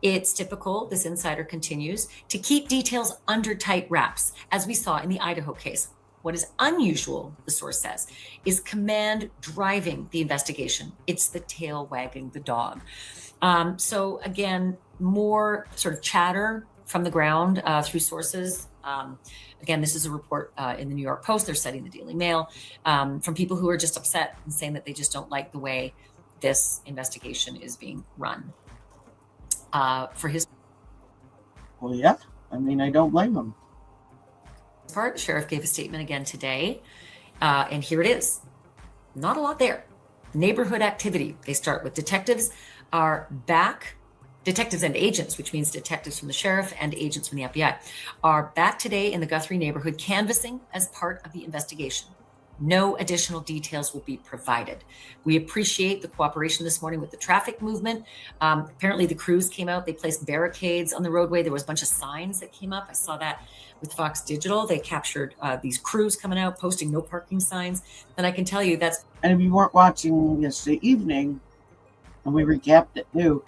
it's typical, this insider continues, to keep details under tight wraps, as we saw in the Idaho case. What is unusual, the source says, is command driving the investigation. It's the tail wagging the dog. So again, more sort of chatter from the ground through sources. Again, this is a report in the New York Post. They're citing the Daily Mail from people who are just upset and saying that they just don't like the way this investigation is being run. For his well, yeah. I mean, I don't blame them. Part, the sheriff gave a statement again today, and here it is. Not a lot there. Neighborhood activity. They start with detectives are back detectives and agents, which means detectives from the sheriff and agents from the FBI, are back today in the Guthrie neighborhood canvassing as part of the investigation. No additional details will be provided. We appreciate the cooperation this morning with the traffic movement. Apparently the crews came out, they placed barricades on the roadway. There was a bunch of signs that came up. I saw that with Fox Digital. They captured these crews coming out, posting no parking signs. And I can tell you that's... And if you weren't watching yesterday evening, and we recapped it too,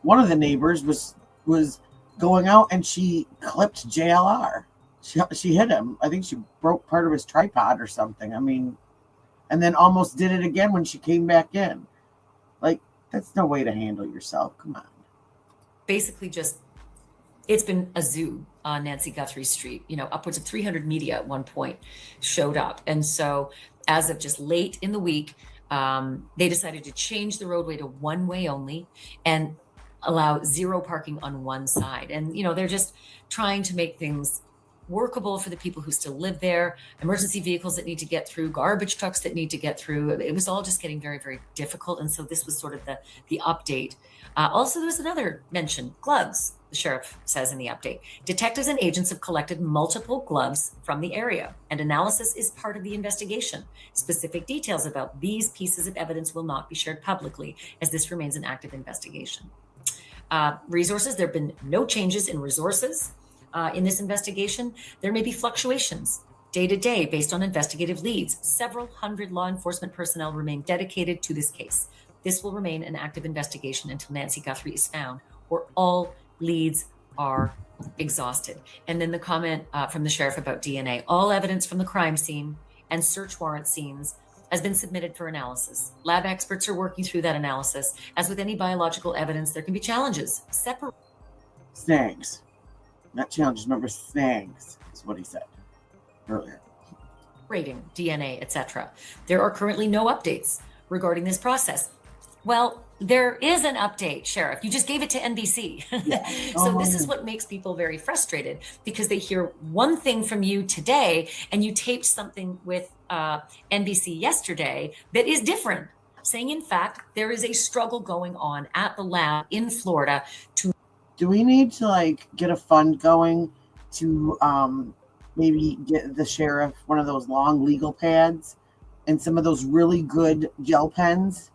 one of the neighbors was going out and she clipped JLR. She hit him. I think she broke part of his tripod or something. I mean, and then almost did it again when she came back in. Like, that's no way to handle yourself. Come on. Basically just, it's been a zoo on Nancy Guthrie Street. You know, upwards of 300 media at one point showed up. And so as of just late in the week, they decided to change the roadway to one way only and allow zero parking on one side. And, you know, they're just trying to make things workable for the people who still live there, emergency vehicles that need to get through, garbage trucks that need to get through. It was all just getting very, very difficult. And so this was sort of the update. Also, there was another mention, gloves, the sheriff says in the update. Detectives and agents have collected multiple gloves from the area, and analysis is part of the investigation. Specific details about these pieces of evidence will not be shared publicly, as this remains an active investigation. Resources, there have been no changes in resources. In this investigation, there may be fluctuations day to day based on investigative leads. Several hundred law enforcement personnel remain dedicated to this case. This will remain an active investigation until Nancy Guthrie is found, or all leads are exhausted. And then the comment from the sheriff about DNA. All evidence from the crime scene and search warrant scenes has been submitted for analysis. Lab experts are working through that analysis. As with any biological evidence, there can be challenges. Snags. Not challenges, remember, snags is what he said earlier. Rating, DNA, etc. There are currently no updates regarding this process. Well, there is an update, Sheriff. You just gave it to NBC. Yeah. So this is what makes people very frustrated, because they hear one thing from you today and you taped something with NBC yesterday that is different, saying, in fact, there is a struggle going on at the lab in Florida to... Do we need to get a fund going to maybe get the sheriff one of those long legal pads and some of those really good gel pens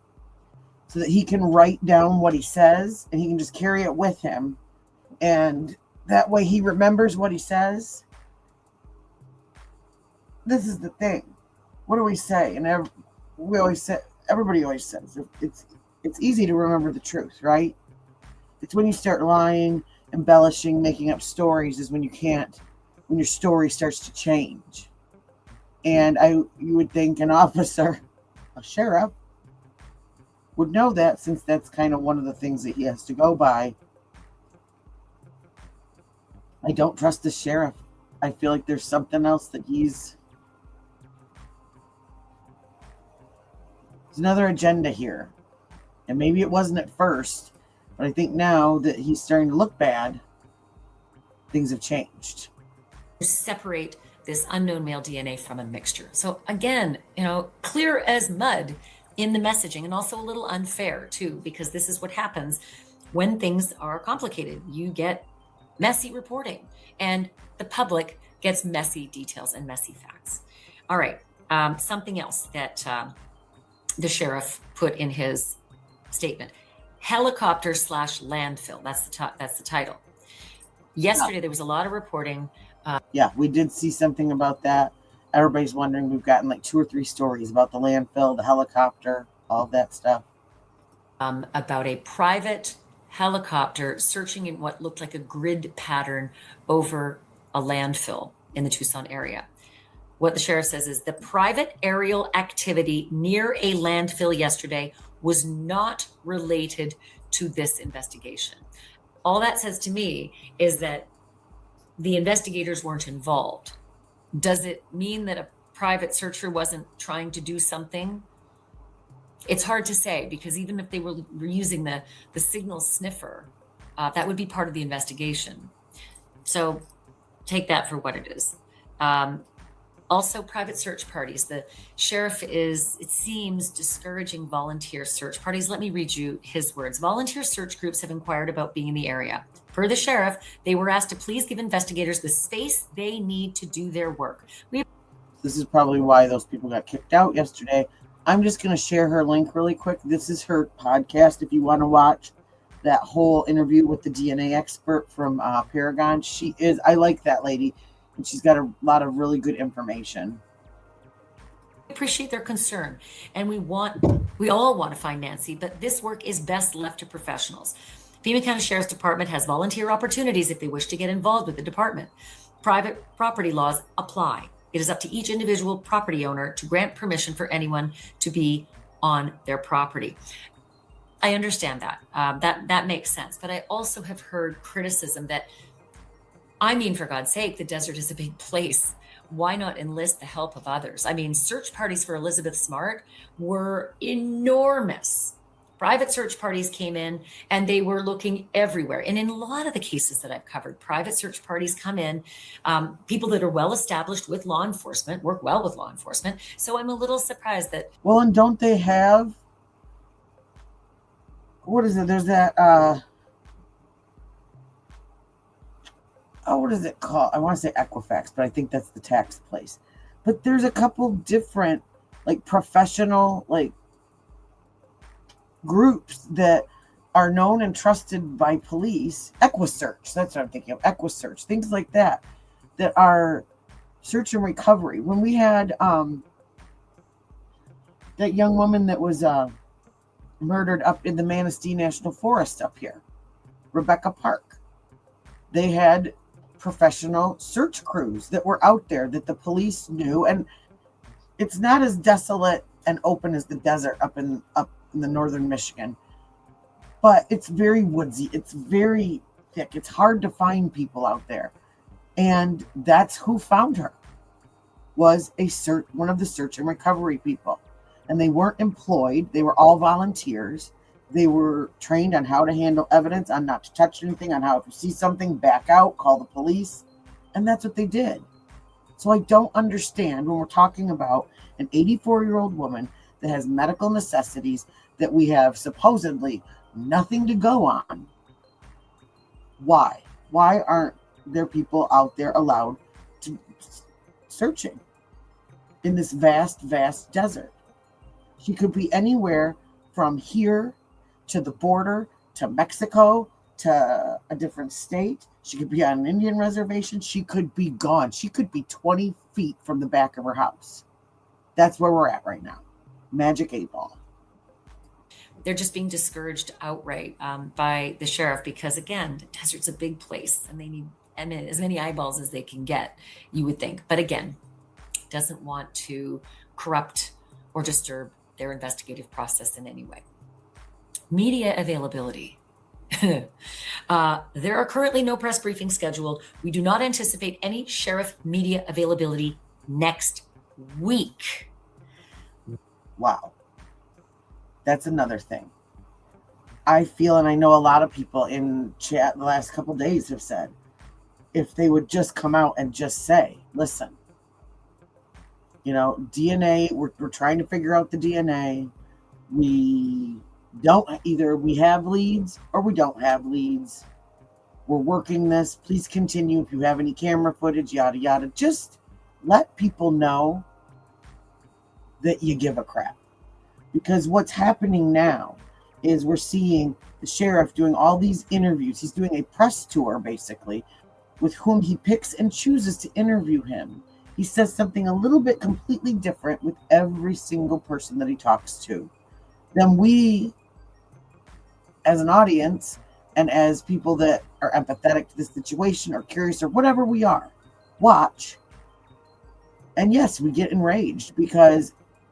so that he can write down what he says and he can just carry it with him, and that way he remembers what he says? This is the thing. What do we say? And we always say, everybody always says it's easy to remember the truth, right? It's when you start lying, embellishing, making up stories is when you can't, when your story starts to change. And you would think an officer, a sheriff, would know that, since that's kind of one of the things that he has to go by. I don't trust the sheriff. I feel like there's something else that there's another agenda here. And maybe it wasn't at first, but I think now that he's starting to look bad, things have changed. Separate this unknown male DNA from a mixture. So again, clear as mud in the messaging, and also a little unfair too, because this is what happens when things are complicated. You get messy reporting, and the public gets messy details and messy facts. All right, something else that the sheriff put in his statement: helicopter / landfill. That's the title. Yesterday, there was a lot of reporting. Yeah, we did see something about that. Everybody's wondering. We've gotten 2 or 3 stories about the landfill, the helicopter, all of that stuff. About a private helicopter searching in what looked like a grid pattern over a landfill in the Tucson area. What the sheriff says is the private aerial activity near a landfill yesterday was not related to this investigation. All that says to me is that the investigators weren't involved. Does it mean that a private searcher wasn't trying to do something? It's hard to say, because even if they were using the signal sniffer, that would be part of the investigation. So take that for what it is. Also, private search parties. The sheriff is, it seems, discouraging volunteer search parties. Let me read you his words. Volunteer search groups have inquired about being in the area. Per the sheriff, they were asked to please give investigators the space they need to do their work. This is probably why those people got kicked out yesterday. I'm just going to share her link really quick. This is her podcast. If you want to watch that whole interview with the DNA expert from Paragon, I like that lady, and she's got a lot of really good information. Appreciate their concern, and we all want to find Nancy, but this work is best left to professionals. Pima County Sheriff's Department has volunteer opportunities if they wish to get involved with the department. Private property laws apply. It is up to each individual property owner to grant permission for anyone to be on their property. I understand that. That makes sense. But I also have heard criticism that, I mean, for God's sake, the desert is a big place. Why not enlist the help of others? I mean, search parties for Elizabeth Smart were enormous. Private search parties came in and they were looking everywhere. And in a lot of the cases that I've covered, private search parties come in, people that are well established with law enforcement, work well with law enforcement. So I'm a little surprised that. Well, and don't they have, what is it? There's that, what is it called? I want to say Equifax, but I think that's the tax place. But there's a couple different, like, professional, like, groups that are known and trusted by police. EquiSearch, that's what I'm thinking of. EquiSearch, things like that are search and recovery. When we had that young woman that was murdered up in the Manistee National Forest up here, Rebecca Park, they had professional search crews that were out there that the police knew. And it's not as desolate and open as the desert up in the northern Michigan, but it's very woodsy. It's very thick. It's hard to find people out there. And that's who found her, was one of the search and recovery people. And they weren't employed. They were all volunteers. They were trained on how to handle evidence, on not to touch anything, on how if you see something, back out, call the police. And that's what they did. So I don't understand when we're talking about an 84-year-old woman that has medical necessities that we have supposedly nothing to go on. Why? Why aren't there people out there allowed to searching in this vast, vast desert? She could be anywhere from here to the border, to Mexico, to a different state. She could be on an Indian reservation. She could be gone. She could be 20 feet from the back of her house. That's where we're at right now. Magic 8 Ball. They're just being discouraged outright by the sheriff because, again, the desert's a big place and they need as many eyeballs as they can get, you would think. But again, doesn't want to corrupt or disturb their investigative process in any way. Media availability. There are currently no press briefings scheduled. We do not anticipate any sheriff media availability next week. Wow. That's another thing. I feel, and I know a lot of people in chat the last couple of days have said, if they would just come out and just say, listen, DNA, we're trying to figure out the DNA. We have leads or we don't have leads. We're working this. Please continue. If you have any camera footage, yada, yada, just let people know that you give a crap. Because what's happening now is we're seeing the sheriff doing all these interviews. He's doing a press tour, basically, with whom he picks and chooses to interview him. He says something a little bit completely different with every single person that he talks to. Then we, as an audience, and as people that are empathetic to the situation or curious or whatever we are, watch. And yes, we get enraged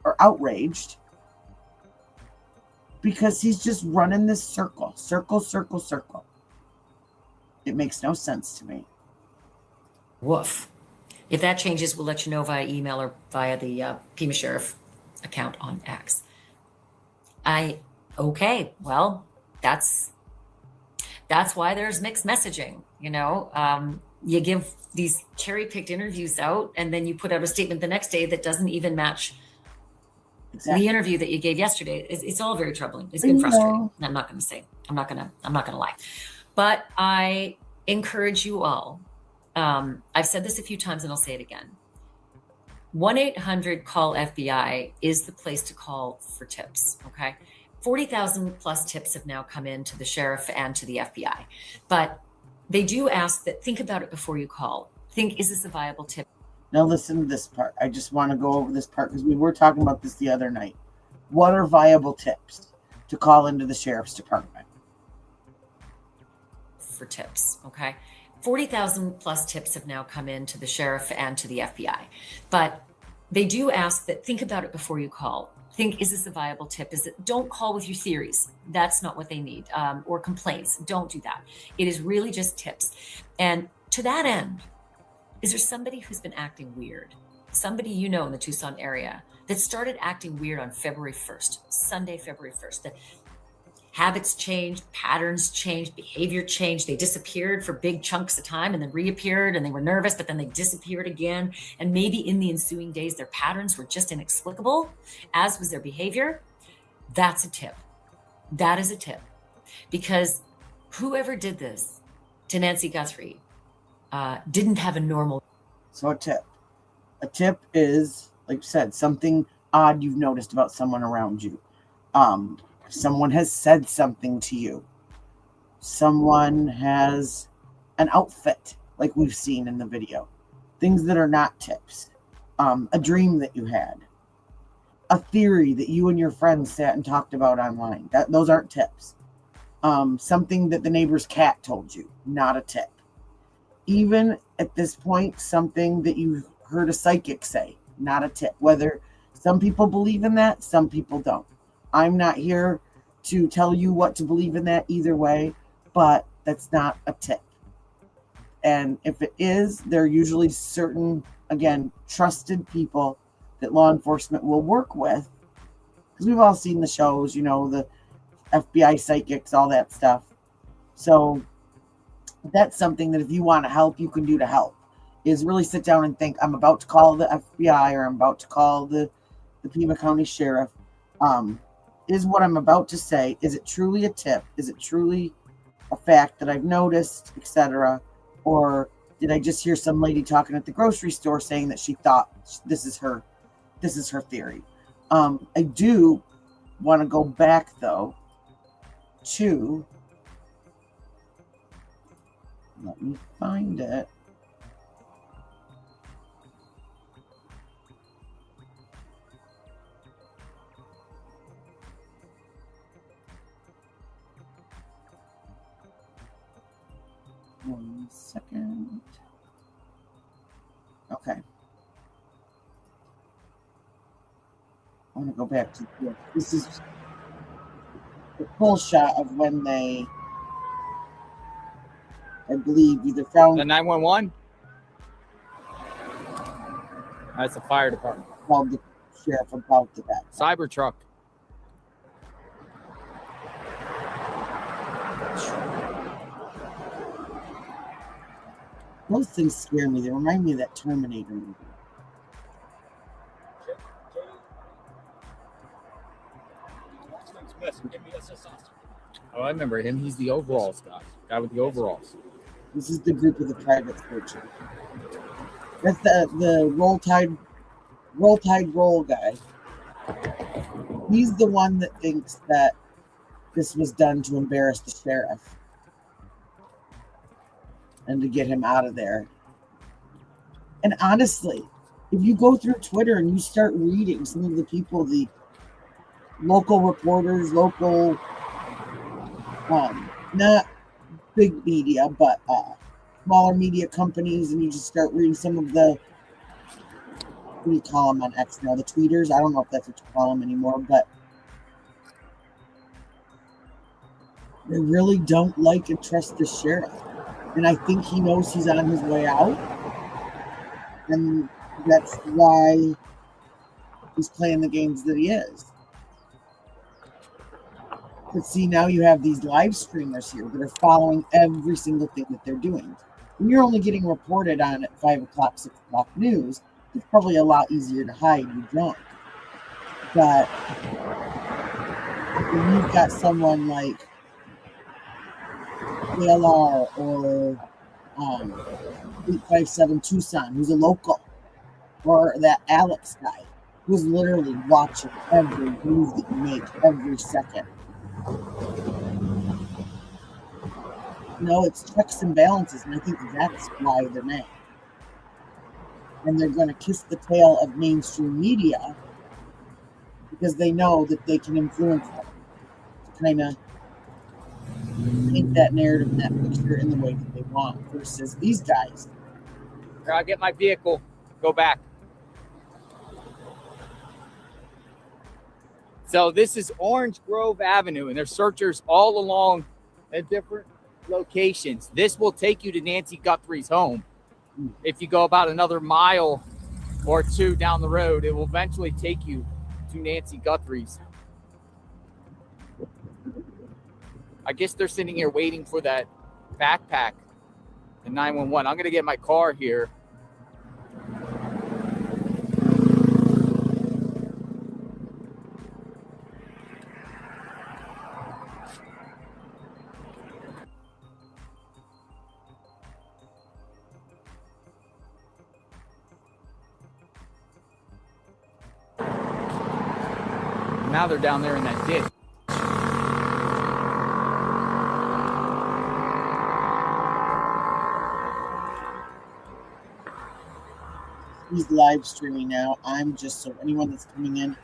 or outraged, because he's just running this circle. It makes no sense to me. Woof. If that changes, we'll let you know via email or via the Pima Sheriff account on X. Okay, well, that's why there's mixed messaging. you give these cherry-picked interviews out, and then you put out a statement the next day that doesn't even match the interview that you gave yesterday. It's all very troubling. It's been frustrating. I'm not going to lie, but I encourage you all. I've said this a few times and I'll say it again. 1-800-CALL-FBI is the place to call for tips. Okay. 40,000 plus tips have now come in to the sheriff and to the FBI, but they do ask that think about it before you call. Think, is this a viable tip? Now listen to this part. I just want to go over this part because we were talking about this the other night. What are viable tips to call into the sheriff's department? For tips, okay? 40,000 plus tips have now come in to the sheriff and to the FBI, but they do ask that think about it before you call. Think, is this a viable tip? Don't call with your theories. That's not what they need, or complaints. Don't do that. It is really just tips. And to that end, is there somebody who's been acting weird? Somebody you know in the Tucson area that started acting weird on February 1st, Sunday, February 1st. The habits changed, patterns changed, behavior changed. They disappeared for big chunks of time and then reappeared, and they were nervous, but then they disappeared again. And maybe in the ensuing days, their patterns were just inexplicable, as was their behavior. That's a tip. That is a tip. Because whoever did this to Nancy Guthrie didn't have a normal. So a tip. A tip is, like you said, something odd you've noticed about someone around you. Someone has said something to you. Someone has an outfit, like we've seen in the video. Things that are not tips. A dream that you had. A theory that you and your friends sat and talked about online. Those aren't tips. Something that the neighbor's cat told you. Not a tip. Even at this point, something that you heard a psychic say. Not a tip. Whether some people believe in that, some people don't. I'm not here to tell you what to believe in that either way, but that's not a tip. And if it is, there are usually certain, again, trusted people that law enforcement will work with. Because we've all seen the shows, you know, the FBI psychics, all that stuff. So that's something that if you want to help, you can do to help. Is really sit down and think, I'm about to call the FBI or I'm about to call the Pima County Sheriff. Is what I'm about to say, is it truly a tip? Is it truly a fact that I've noticed, etc.? Or did I just hear some lady talking at the grocery store saying that she thought this is her theory? I do want to go back though to, let me find it. One second. Okay. I want to go back to this. Is the full shot of when they, I believe, either found the 911. That's the fire department. Called the sheriff about the back. Cybertruck. Those things scare me. They remind me of that Terminator movie. Oh, I remember him. He's the overalls guy with the overalls. This is the group of the private searcher. That's the roll tide roll guy. He's the one that thinks that this was done to embarrass the sheriff and to get him out of there. And honestly, if you go through Twitter and you start reading some of the people, the local reporters, local, not big media, but smaller media companies, and you just start reading some of the, what do you call them on X now, the tweeters? I don't know if that's what you call them anymore, but they really don't like and trust the sheriff. And I think he knows he's on his way out. And that's why he's playing the games that he is. But see, now you have these live streamers here that are following every single thing that they're doing. When you're only getting reported on at 5 o'clock, 6 o'clock news, it's probably a lot easier to hide your junk. But when you've got someone like JLR or 857 Tucson, who's a local, or that Alex guy, who's literally watching every move that you make every second. It's checks and balances, and I think that's why they're mad. And they're going to kiss the tail of mainstream media because they know that they can influence them to kind of paint that narrative and that picture in the way that they want versus these guys. Here, I'll get my vehicle. Go back. So this is Orange Grove Avenue, and there's searchers all along at different locations. This will take you to Nancy Guthrie's home. If you go about another mile or two down the road, it will eventually take you to Nancy Guthrie's. I guess they're sitting here waiting for that backpack, the 911. I'm going to get my car here. Now they're down there in that ditch. He's live streaming now. I'm just, so anyone that's coming in,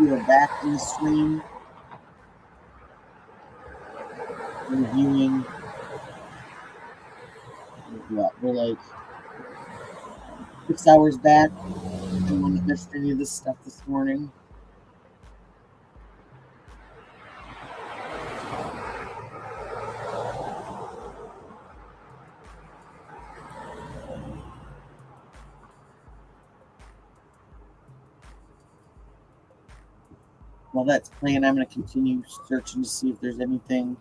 we are back in the stream. Reviewing. We're like 6 hours back. Anyone that missed any of this stuff this morning. While that's playing, I'm going to continue searching to see if there's anything.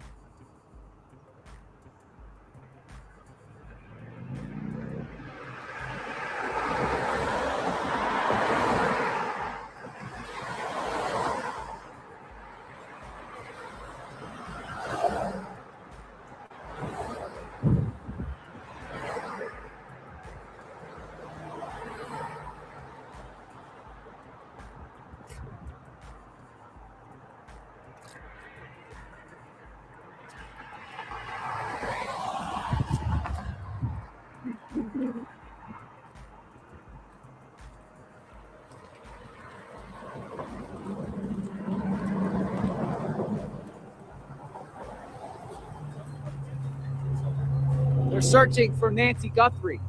They're searching for Nancy Guthrie.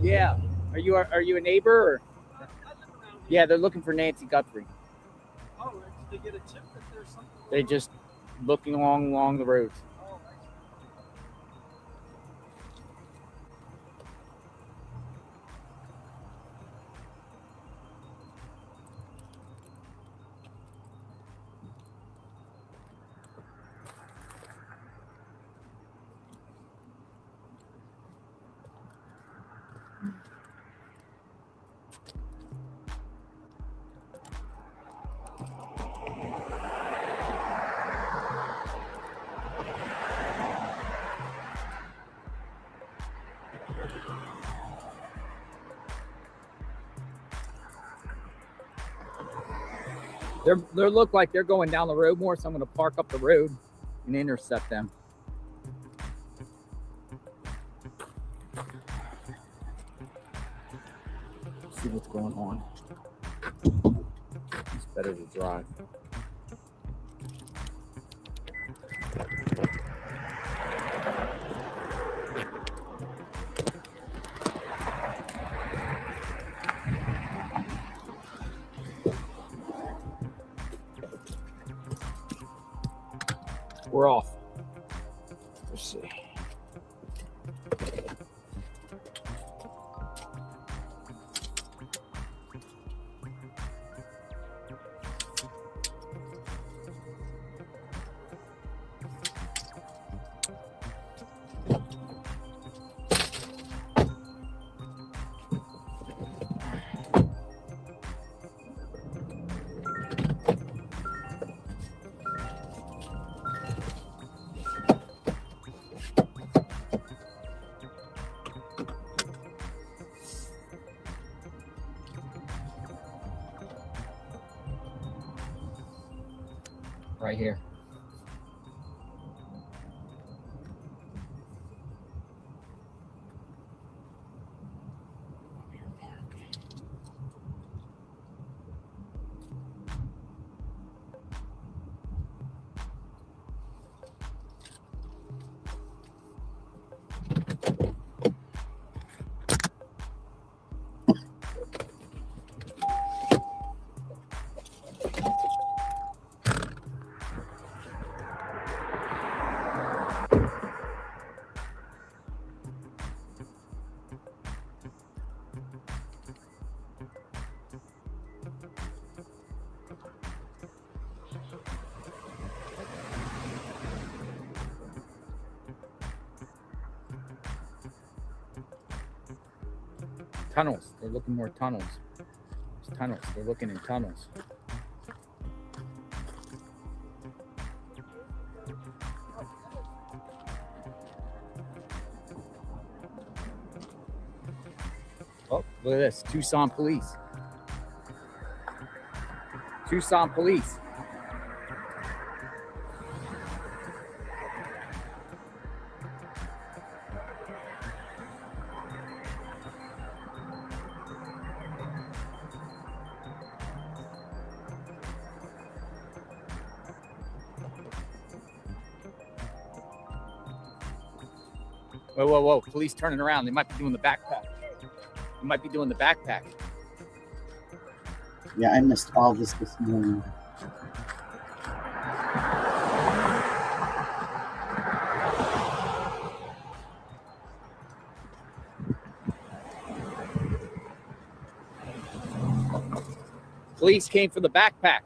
Yeah. Are you a neighbor? Or? Yeah, they're looking for Nancy Guthrie. Oh, did they get a tip that there's something? They're just looking along the roads. They look like they're going down the road more, so I'm going to park up the road and intercept them. See what's going on. It's better to drive. We're off. Let's see. Right here. Tunnels. They're looking more tunnels. There's tunnels. They're looking in tunnels. Oh, look at this. Tucson police. Tucson police. Whoa, whoa, whoa. Police turning around. They might be doing the backpack. They might be doing the backpack. Yeah, I missed all this morning. Police came for the backpack.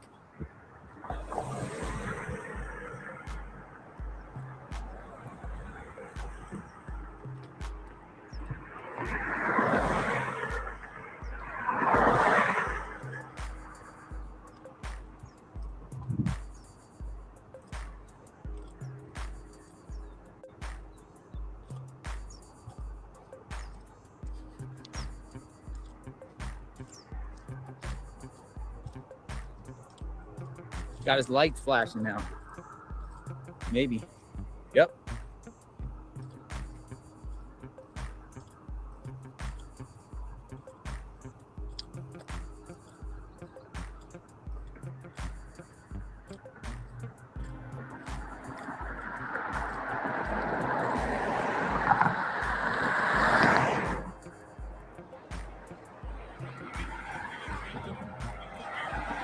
Got his lights flashing now. Maybe. Yep.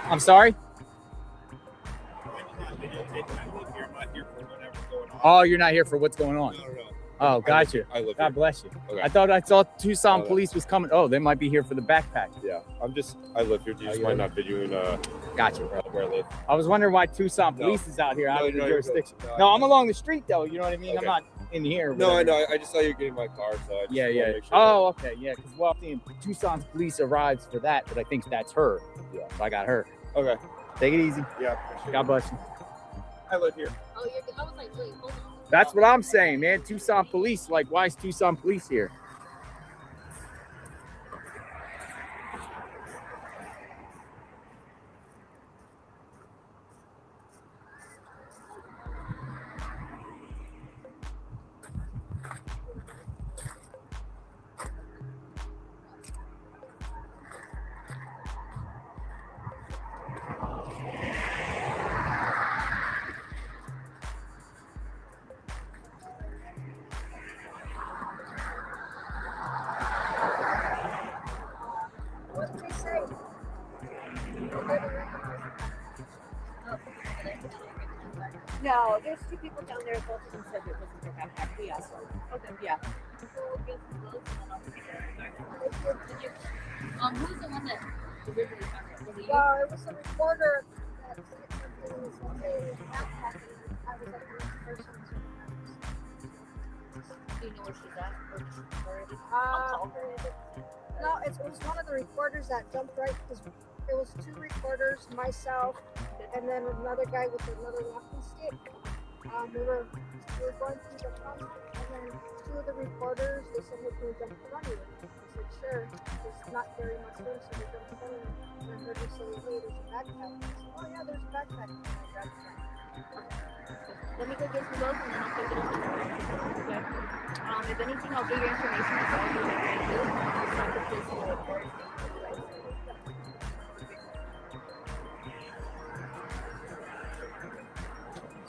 I'm sorry? Oh, you're not here for what's going on? No. Oh, gotcha. I live God here. bless you. Okay. I thought I saw Tucson Oh, police was coming. Oh, they might be here for the backpack. Yeah, I live here. You just might not be doing Gotcha, bro. where I live. I was wondering why Tucson No. police is out here out No, of the no, you're good. jurisdiction. No, No, I- I'm along the street though. You know what I mean? I'm Okay. not in here. or No, I whatever. know. I just saw you getting my car, so I just Yeah, wanna yeah. make sure Oh, okay, yeah. Because well, Tucson's police arrives for that, but I think that's her. Yeah. So I got her. that- Okay. Take it easy. Yeah. Appreciate God it. bless you. I live here. Oh, I was like, wait, hold on. That's what I'm saying, man. Tucson police. Like, why is Tucson police here? What did they say? No, there's two people down there. Both of them said it wasn't their backpack. We asked them. Okay, yeah. Who's the one that originally found it? Was it you? It was the reporter that said something was on the backpack. I was like the person to Do you know where she's at? Or is she already? I'll call her. no, it was one of the reporters that jumped right because it was two reporters, myself, and then another guy with another walking stick. We were going through the front, and then two of the reporters, they said, "Hey, can we jump the runway?" I said, "Sure." There's not very much room, so we jumped the runway. And I heard her say, "Hey, there's a backpack." I said, "Oh yeah, there's a backpack." And I grabbed it. Let me go get some loads and then I'll take it up to the okay? If anything, I'll get your information as well. So I can place in the report.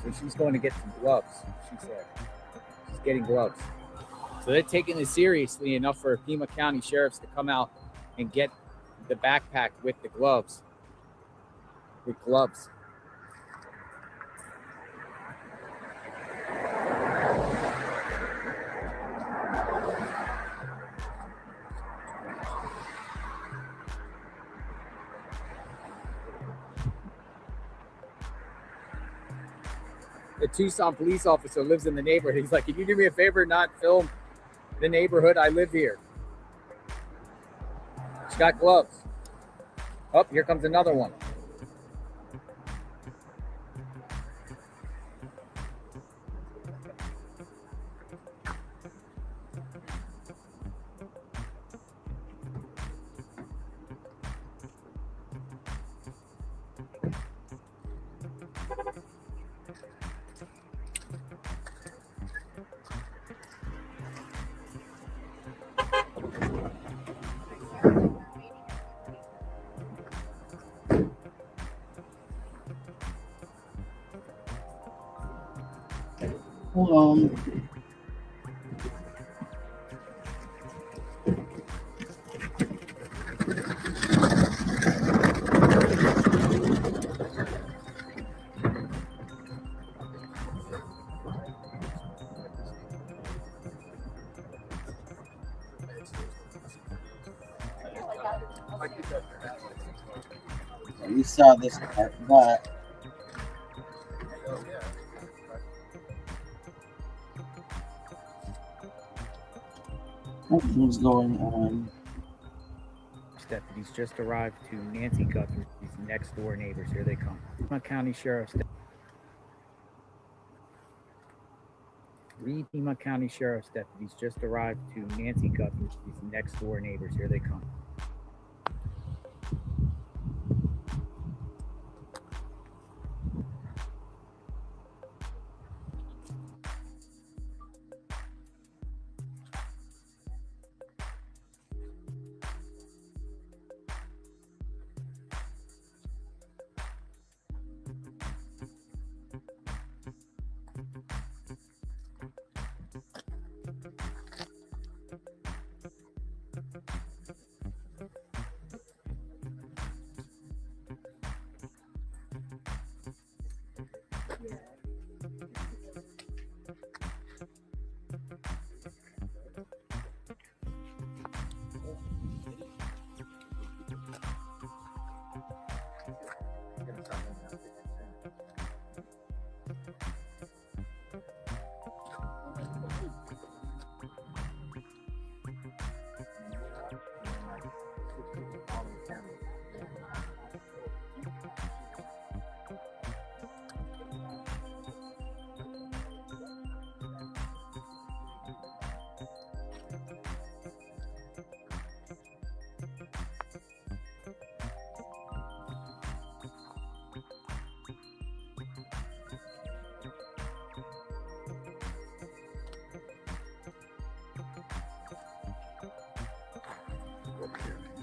So she's going to get some gloves, she said. She's getting gloves. So they're taking this seriously enough for Pima County sheriffs to come out and get the backpack with the gloves. With gloves. The Tucson police officer lives in the neighborhood. He's like, can you do me a favor and not film the neighborhood? I live here. She's got gloves. Oh, here comes another one. Hold on. We saw this part, but what's going on? Deputies just arrived to Nancy Guthrie's next door neighbors. Here they come. Pima County Sheriff's. Three Pima County Sheriff's deputies just arrived to Nancy Guthrie's next door neighbors. Here they come.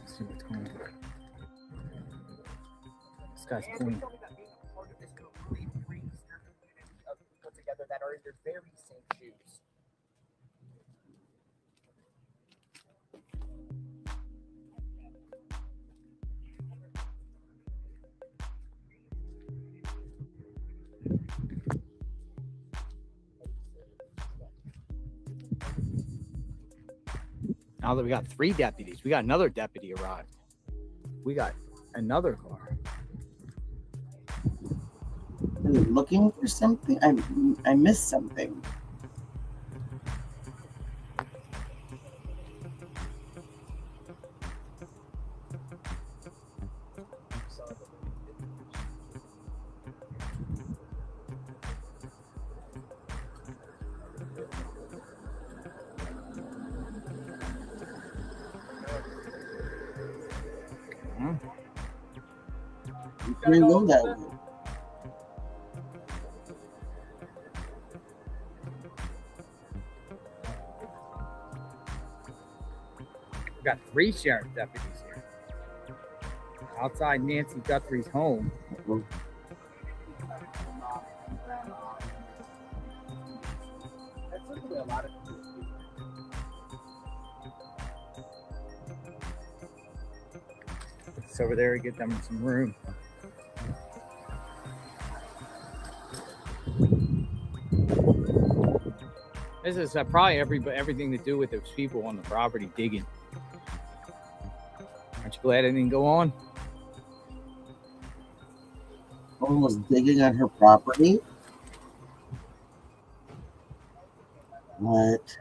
See what's going on. This guy's pointing. Put together that are in their very same shoes. Now that we got three deputies, we got another deputy arrived. We got another car. Are they looking for something? I missed something. You can't go that way. We got 3 sheriff deputies here outside Nancy Guthrie's home. It's over there to get them some room. This is probably everything to do with those people on the property digging. Aren't you glad I didn't go on? Someone was digging on her property. What?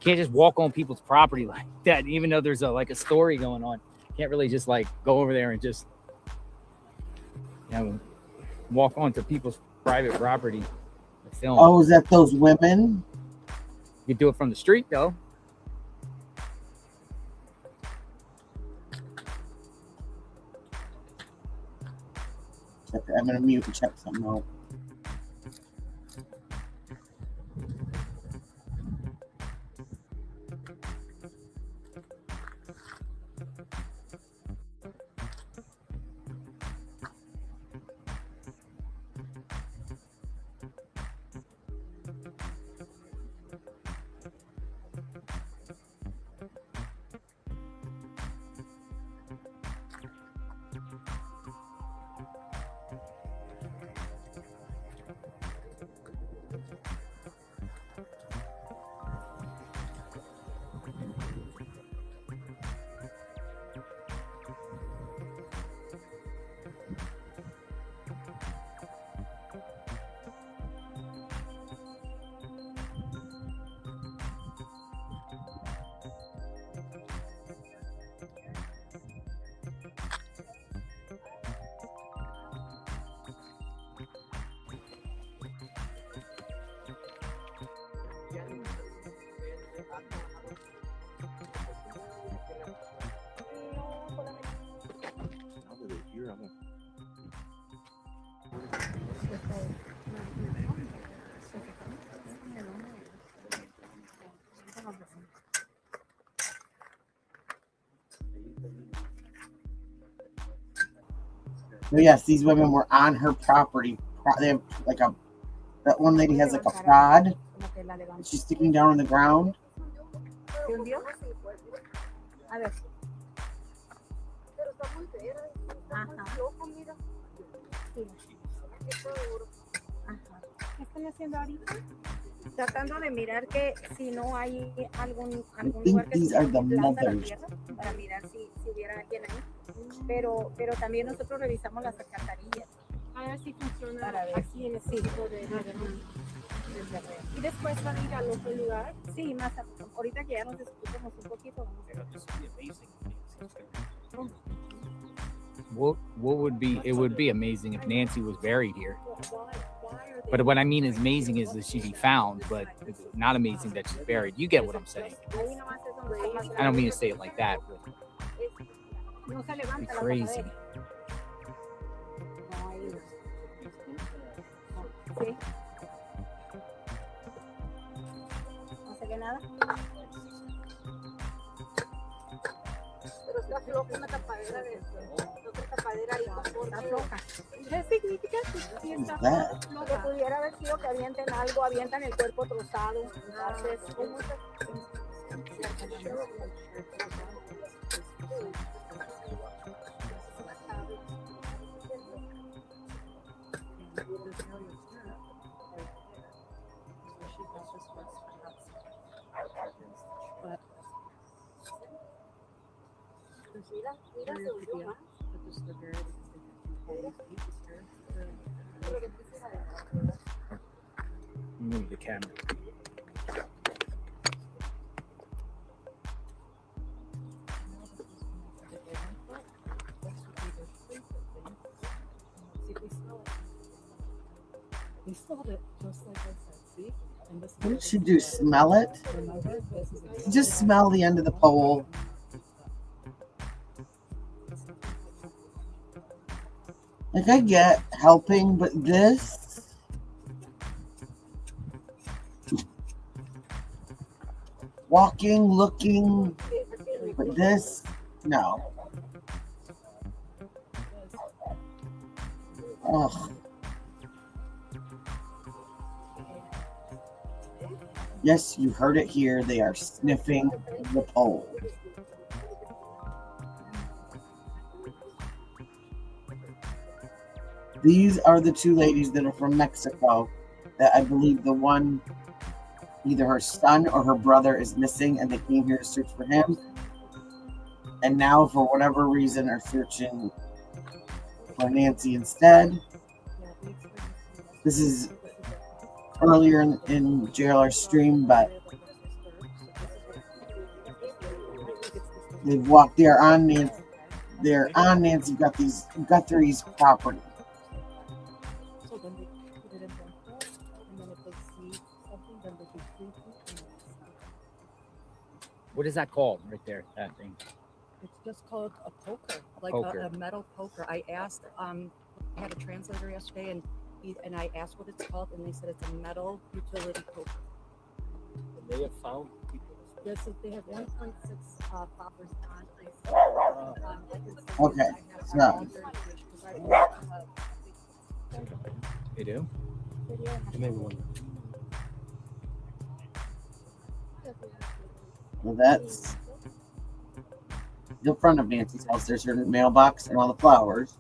Can't just walk on people's property like that, even though there's a story going on. Can't really just like go over there and just, walk onto people's private property. Film. Oh, is that those women? You do it from the street though. I'm gonna mute and check something out. So yes, these women were on her property. They have like that one lady has like a prod. She's sticking down on the ground. ¿Qué están haciendo ahorita? Tratando de mirar que si no hay algún lugar que se planta la tierra para mirar si hubiera alguien ahí. Pero también nosotros revisamos las alcantarillas. A ver si funciona para ver aquí en este tipo de ¿Y después van a ir al otro lugar? Sí, más ahorita que ya nos discutimos un poquito. What would be? It would be amazing if Nancy was buried here. But what I mean is amazing is that she be found, but it's not amazing that she's buried. You get what I'm saying. I don't mean to say it like that, but it'd be crazy. ¿No se ve nada? Pero está floja una tapadera otra tapadera ahí está floja. ¿Qué significa? Sí, está floja. Que pudiera haber sido que avientan el cuerpo trozado. Entonces, Move the camera. What did she do? Smell it? Just smell the end of the pole. Like, I get helping, but this. walking, looking, but this, no. Ugh. Yes, you heard it here. They are sniffing the pole. These are the two ladies that are from Mexico that I believe the one, either her son or her brother is missing, and they came here to search for him. And now, for whatever reason, are searching for Nancy instead. This is earlier in JLR stream, but they've walked there on Nancy. They're on Nancy Guthrie's property. What is that called right there? That thing. It's just called a poker, like Poker. a metal poker. I asked, I had a translator yesterday, and I asked what it's called, and they said it's a metal utility poker. They have found people. Yes, they have 1.6 poppers on. Okay, so They do? well, that's the front of Nancy's house. There's her mailbox and all the flowers.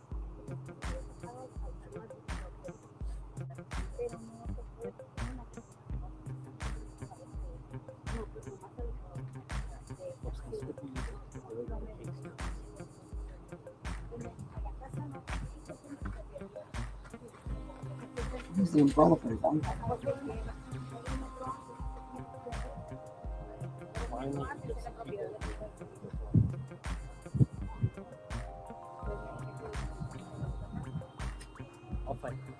Where's the umbrella for his own? I'll find it.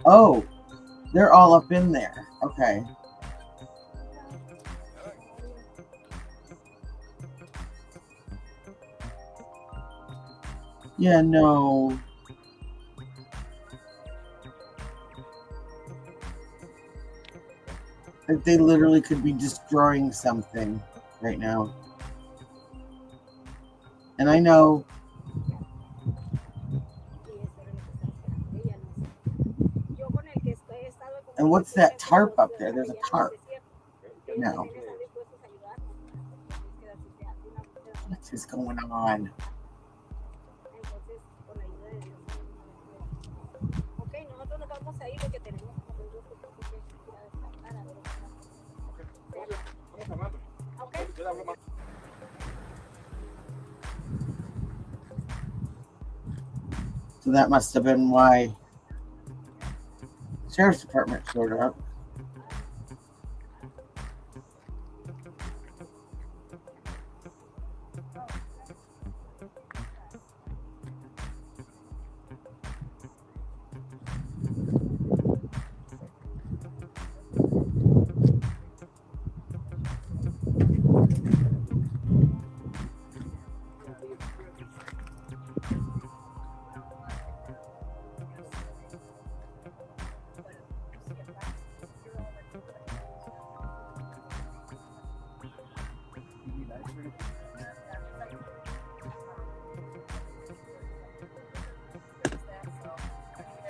Oh, they're all up in there. Okay. Yeah, no. Like they literally could be destroying something right now. And I know. And what's that tarp up there? There's a tarp. No. What is going on? So that must have been why the sheriff's department showed up.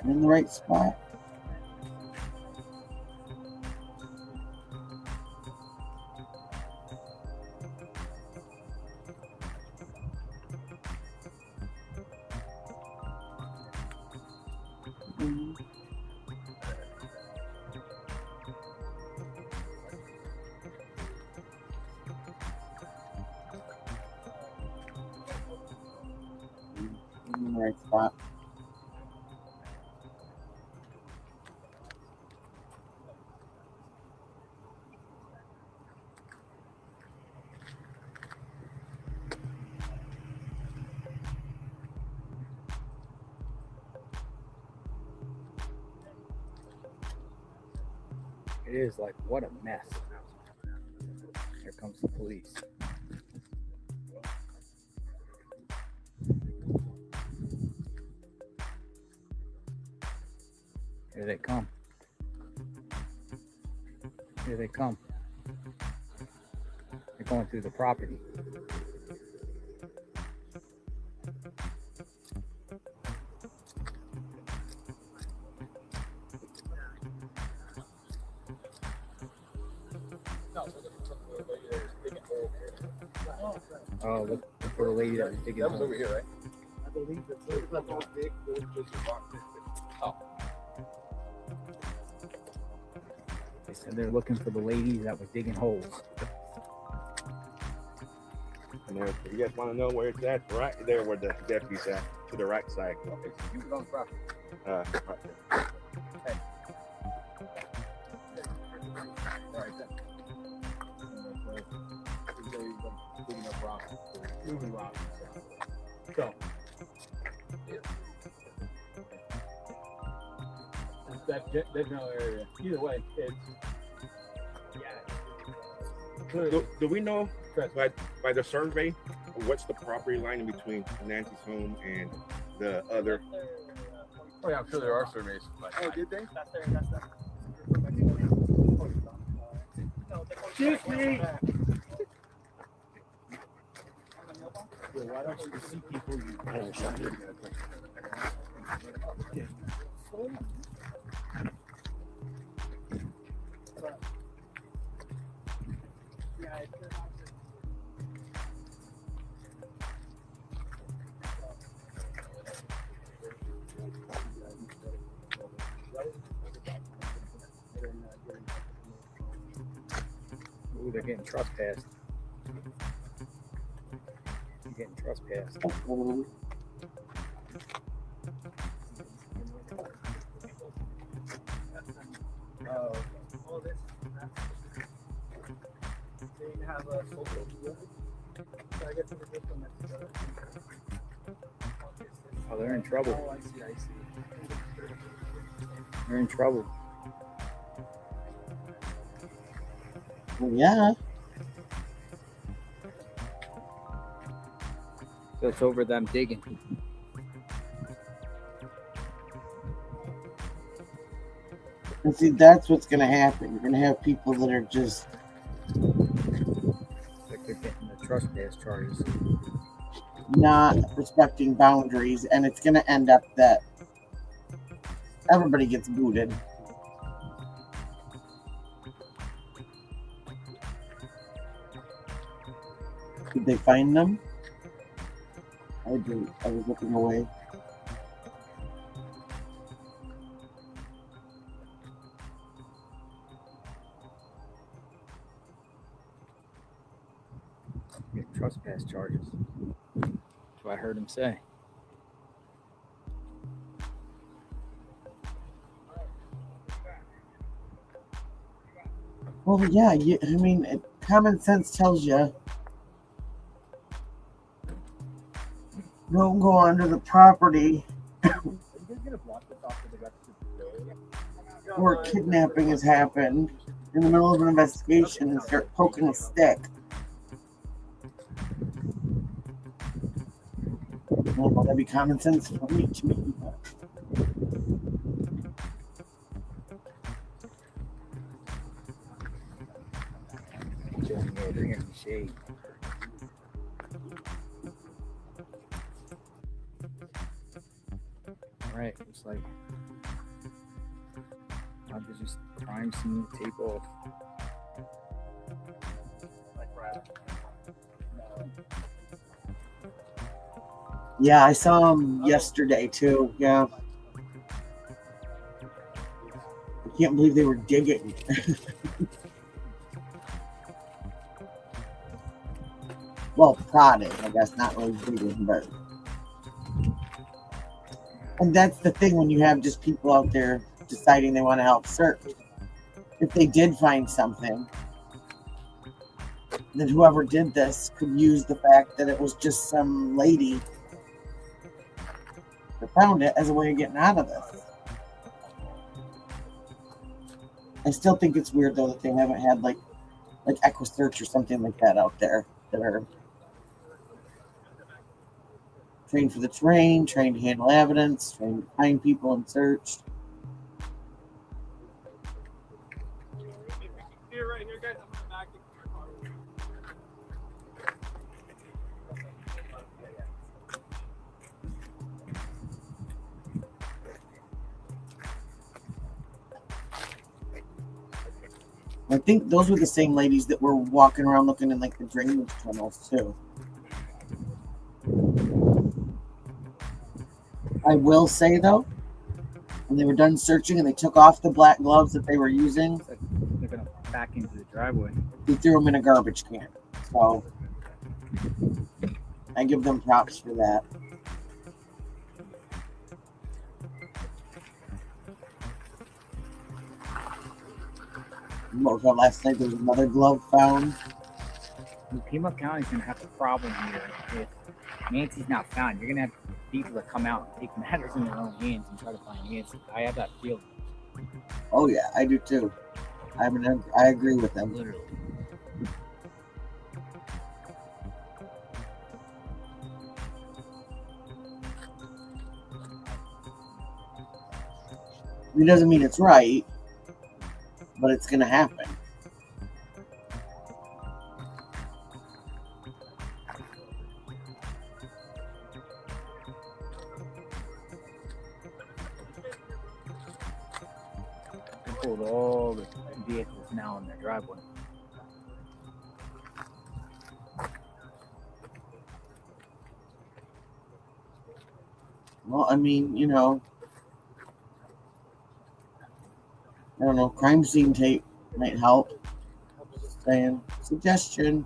In the right spot. In the right spot. It is like, what a mess. Here comes the police. Here they come. Here they come. They're going through the property. Oh, look for the lady that was digging. That was holes. over here, right? I believe it's Oh. They said they're looking for the lady that was digging holes. And there, if you guys want to know where it's at, right there where the deputy's at, to the right side. Okay, so you was on the property. Right there. Hey. Right there. Digging up rocks, moving rocks. So, yeah. That general area. Either way, it's Do we know by the survey what's the property line in between Nancy's home and the other? Oh yeah, I'm sure there are surveys. Oh, did they? That's there. Excuse me. Why don't you see people you Ooh, they're getting trespassed. They're getting trespassed. Oh, they're in trouble. I see. They're in trouble. Well, yeah. So it's over them digging. And see, that's what's going to happen. You're going to have people that are just Like they're getting the trespass charges. not respecting boundaries, and it's going to end up that everybody gets booted. Did they find them? I did. I was looking away. Getting trespass charges. That's what I heard him say. Well, yeah. I mean, common sense tells you don't go under the property where kidnapping has happened in the middle of an investigation and start poking a stick. Well, that'd be common sense for me to me. Yeah, they're getting shade. Right, it's like how does this crime scene take off? Yeah, I saw him yesterday too. Yeah. I can't believe they were digging. Well, prodding, I guess, not really digging, but. And that's the thing when you have just people out there deciding they want to help search. If they did find something, then whoever did this could use the fact that it was just some lady that found it as a way of getting out of this. I still think it's weird though that they haven't had like EquiSearch or something like that out there that are trained for the terrain, trained to handle evidence, trained to find people and search. I think those were the same ladies that were walking around looking in like the drainage tunnels too. I will say though, when they were done searching and they took off the black gloves that they were using, They're gonna back into the driveway. they threw them in a garbage can. So I give them props for that. What was that last night? There was another glove found. Pima County's gonna have a problem here if Nancy's not found. You're gonna have people that come out and take matters in their own hands and try to find Nancy. I have that feeling. Oh yeah, I do too. I agree with them. Literally. It doesn't mean it's right, but it's gonna happen. They pulled all the vehicles now in their driveway. Well, I mean, you know, I don't know, crime scene tape might help. Just saying. Suggestion.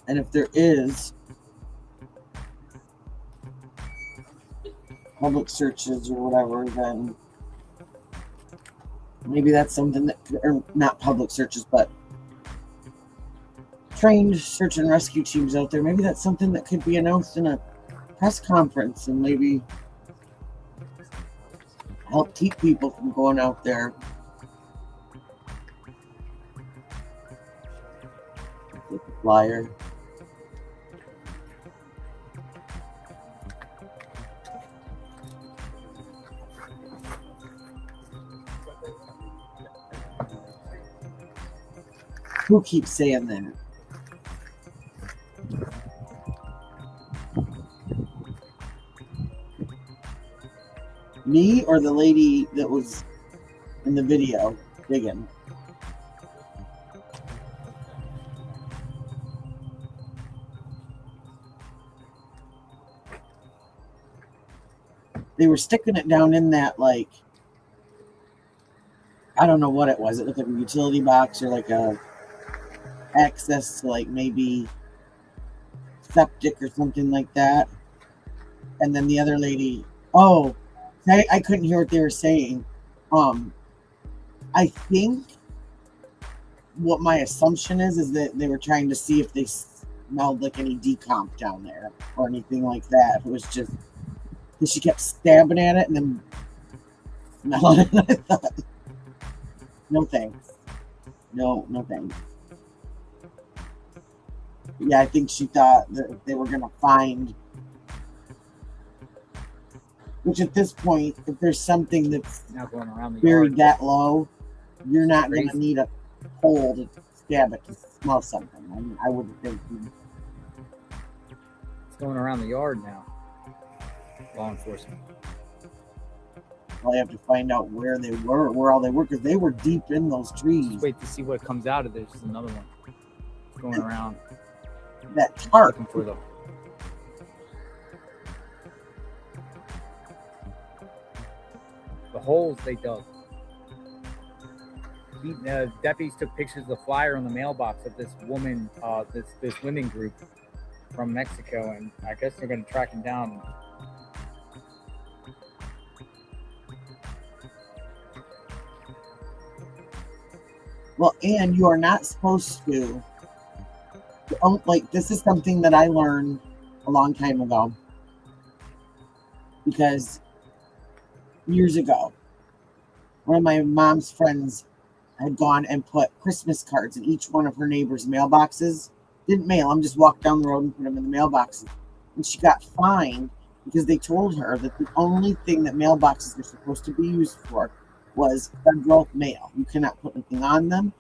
And if there is public searches or whatever, then maybe that's something that, or not public searches, but trained search and rescue teams out there. Maybe that's something that could be announced in a press conference and maybe help keep people from going out there. With the flyer. Who keeps saying that? Me or the lady that was in the video digging? They were sticking it down in that, like, I don't know what it was. It looked like a utility box or like a access to like maybe septic or something like that. And then the other lady, I couldn't hear what they were saying. I think what my assumption is that they were trying to see if they smelled like any decomp down there or anything like that. It was just because she kept stabbing at it and then smelling it. I thought, no thanks. No thanks. Yeah, I think she thought that they were going to find, which at this point, if there's something that's Now going around the buried yard. that low, you're not going to need a hole to stab it to smell something. I mean, I wouldn't think. It's going around the yard now. Law enforcement. Well, I have to find out where all they were, because they were deep in those trees. Just wait to see what comes out of this. There's another one. It's going around. That tarp. Looking for the holes they dug. Deputies took pictures of the flyer on the mailbox of this woman, this women group from Mexico, and I guess they're going to track him down. Well, and you are not supposed to, like, this is something that I learned a long time ago. Because years ago, one of my mom's friends had gone and put Christmas cards in each one of her neighbors' mailboxes. Didn't mail them, just walked down the road and put them in the mailboxes. And she got fined because they told her that the only thing that mailboxes are supposed to be used for was federal mail. You cannot put anything on them.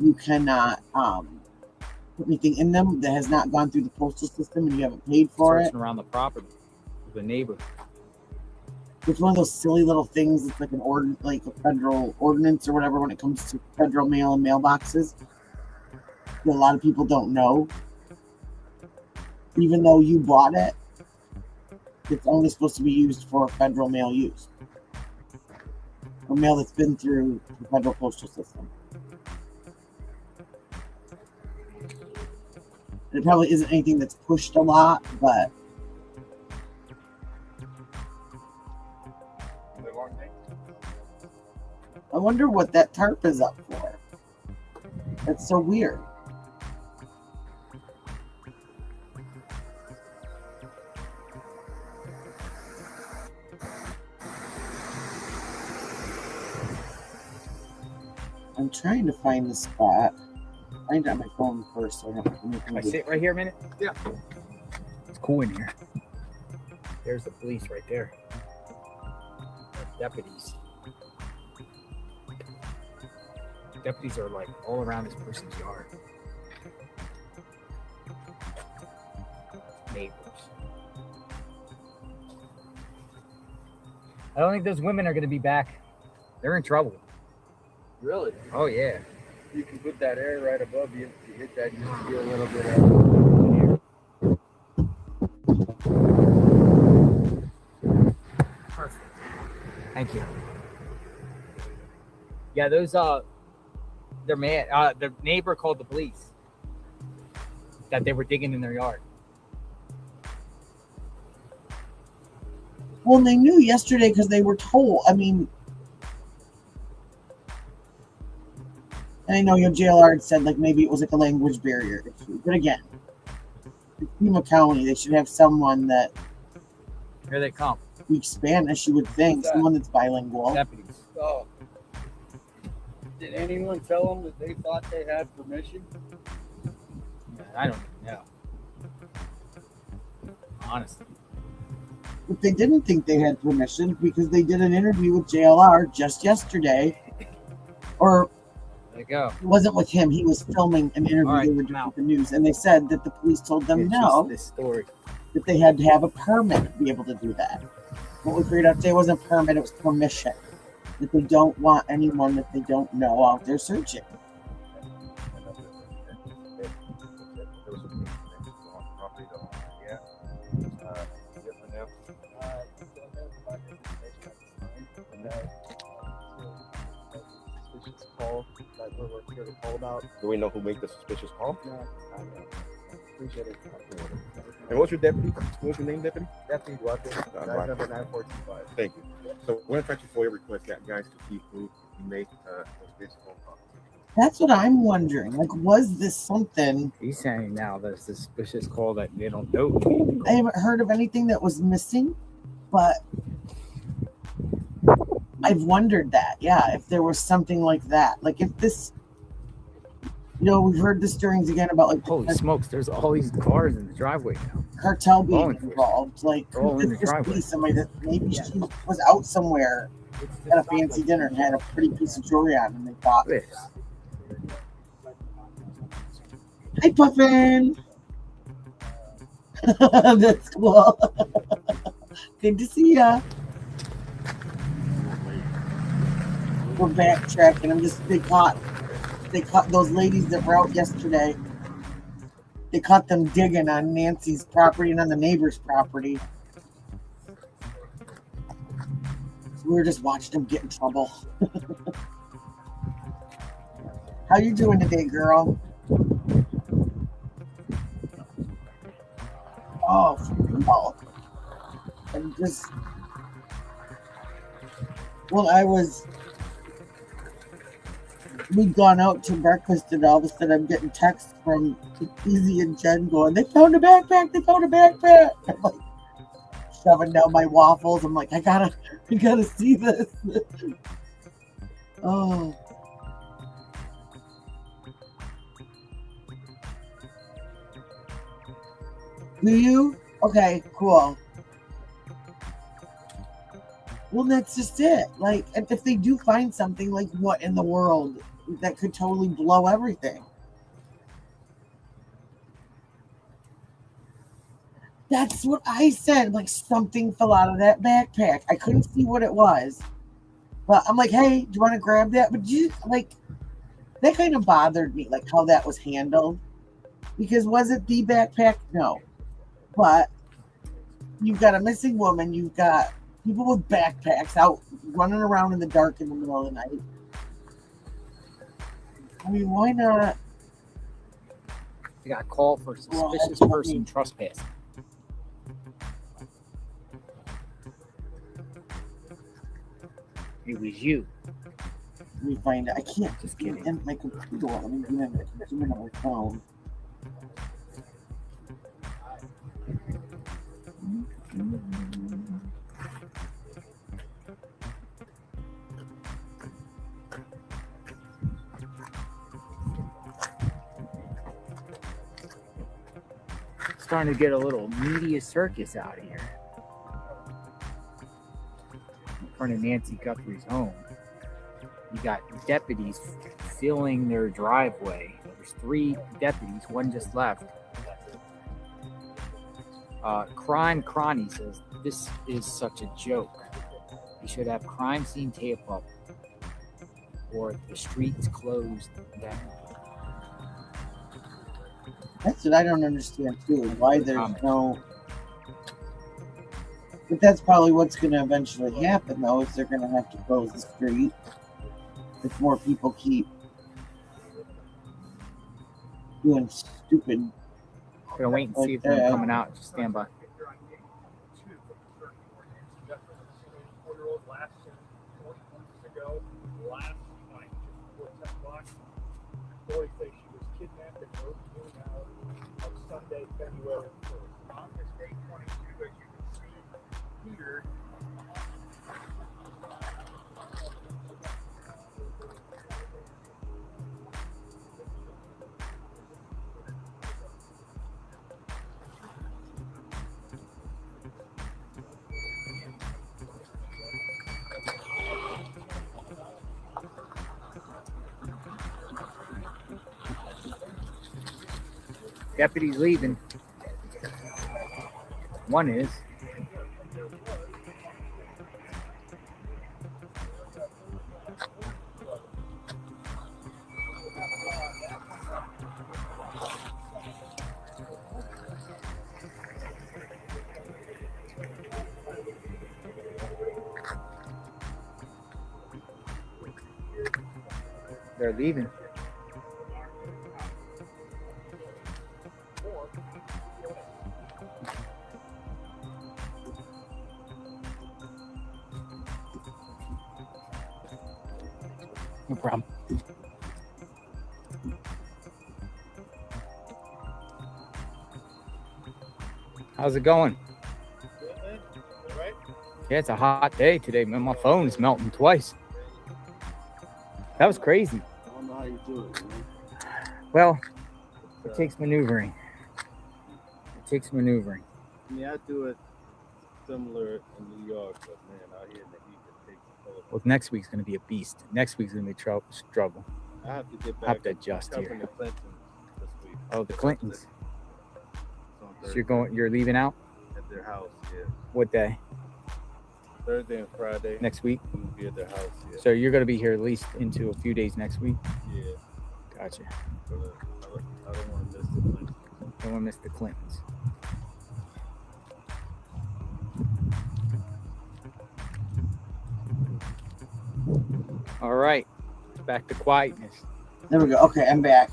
You cannot put anything in them that has not gone through the postal system and you haven't paid for Searching it. around the property, the neighbor. It's one of those silly little things. It's like like a federal ordinance or whatever when it comes to federal mail and mailboxes. A lot of people don't know. Even though you bought it, it's only supposed to be used for federal mail use. Or mail that's been through the federal postal system. And it probably isn't anything that's pushed a lot, but I wonder what that tarp is up for. That's so weird. I'm trying to find the spot. Find it on my phone first. So I don't have to Can I sit right here a minute? Yeah. It's cool in here. There's the police right there. Deputies. Deputies are like all around this person's yard. Neighbors. I don't think those women are going to be back. They're in trouble. Really? Oh, yeah. You can put that air right above you. If you hit that, you just feel a little bit of Perfect. Thank you. Yeah, those they're mad. The neighbor called the police that they were digging in their yard. Well, and they knew yesterday because they were told. I mean, and I know JLR had said like maybe it was like a language barrier issue, but again, it's Pima County. They should have someone that Here they come. speaks Spanish. You would think someone that's bilingual. Deputies. Oh. Did anyone tell them that they thought they had permission? I don't even know. Honestly. But they didn't think they had permission because they did an interview with JLR just yesterday, or There you go. it wasn't with him. He was filming an interview All right, they were doing with the news, and they said that the police told them It's no, just this story. that they had to have a permit to be able to do that. What we figured out today wasn't a permit; it was permission. That they don't want anyone that they don't know out there searching. Call that we're here to call about. Do we know who made the suspicious call? No, I know. Appreciate it. And what's your deputy? What's your name, deputy? Deputy Guthrie. Guys number 9425. Thank you. So we're going to try to FOIA request that guys to see who made this phone call. That's what I'm wondering. Like, was this something? He's saying now there's a suspicious call that they don't know. I haven't heard of anything that was missing, but I've wondered that. Yeah, if there was something like that. Like, if this, we've heard the stirrings again about like Holy smokes, there's all these cars in the driveway now. cartel being Law involved. Like, They're all in the could this driveway. be somebody that maybe she was out somewhere at a fancy dinner and had a pretty piece of jewelry on, and they thought, This. "Hi, Puffin." That's cool. Good to see ya. We're backtracking. They caught those ladies that were out yesterday. They caught them digging on Nancy's property and on the neighbor's property. So we were just watching them get in trouble. How you doing today, girl? Oh, for real. And just we'd gone out to breakfast and all of a sudden I'm getting texts from Easy and Jen going, they found a backpack. I'm like shoving down my waffles. I'm like, I gotta see this. Oh, Do you? Okay, cool. Well, that's just it. Like, if they do find something, like, what in the world? That could totally blow everything. That's what I said. Like, something fell out of that backpack. I couldn't see what it was. But I'm like, hey, do you want to grab that? But that kind of bothered me, like how that was handled. Because was it the backpack? No. But you've got a missing woman. You've got people with backpacks out running around in the dark in the middle of the night. I mean, why not? They got a call for suspicious person trespassing. It was you. Let me find it. I can't just get in my computer. Let me do it. I'm doing it on my phone. Starting to get a little media circus out here in front of Nancy Guthrie's home. You got deputies filling their driveway. There's 3 deputies, one just left. Crime Cronny says, this is such a joke. You should have crime scene tape up or the streets closed down. That's what I don't understand too. Why there's no. But that's probably what's going to eventually happen, though, is they're going to have to close the street if more people keep doing stupid. We're gonna wait and see if they're coming out. Just stand by. Authorities say she was kidnapped and murdered on Sunday, February 1st. On this day 22, as you can see here, Deputies leaving. One is. They're leaving. No problem. How's it going? Yeah, it's a hot day today, man. My phone is melting twice. That was crazy. I don't know how you do it, man. Well, it takes maneuvering. It takes maneuvering. I mean, I do it similar in New York, but man, out here in the heat, it takes a toll. Well, next week's going to be a beast. Next week's going to be struggle. I have to get back. I have to adjust covering here. the Clintons this week. Oh, the Clintons. So So you're leaving out? at their house, yeah. What day? Thursday and Friday. Next week? We'll be at their house, yeah. So you're going to be here at least into a few days next week? Yeah. Gotcha. But, I don't want to miss the Clintons. Don't want to miss the Clintons. All right. Back to quietness. There we go. Okay, I'm back.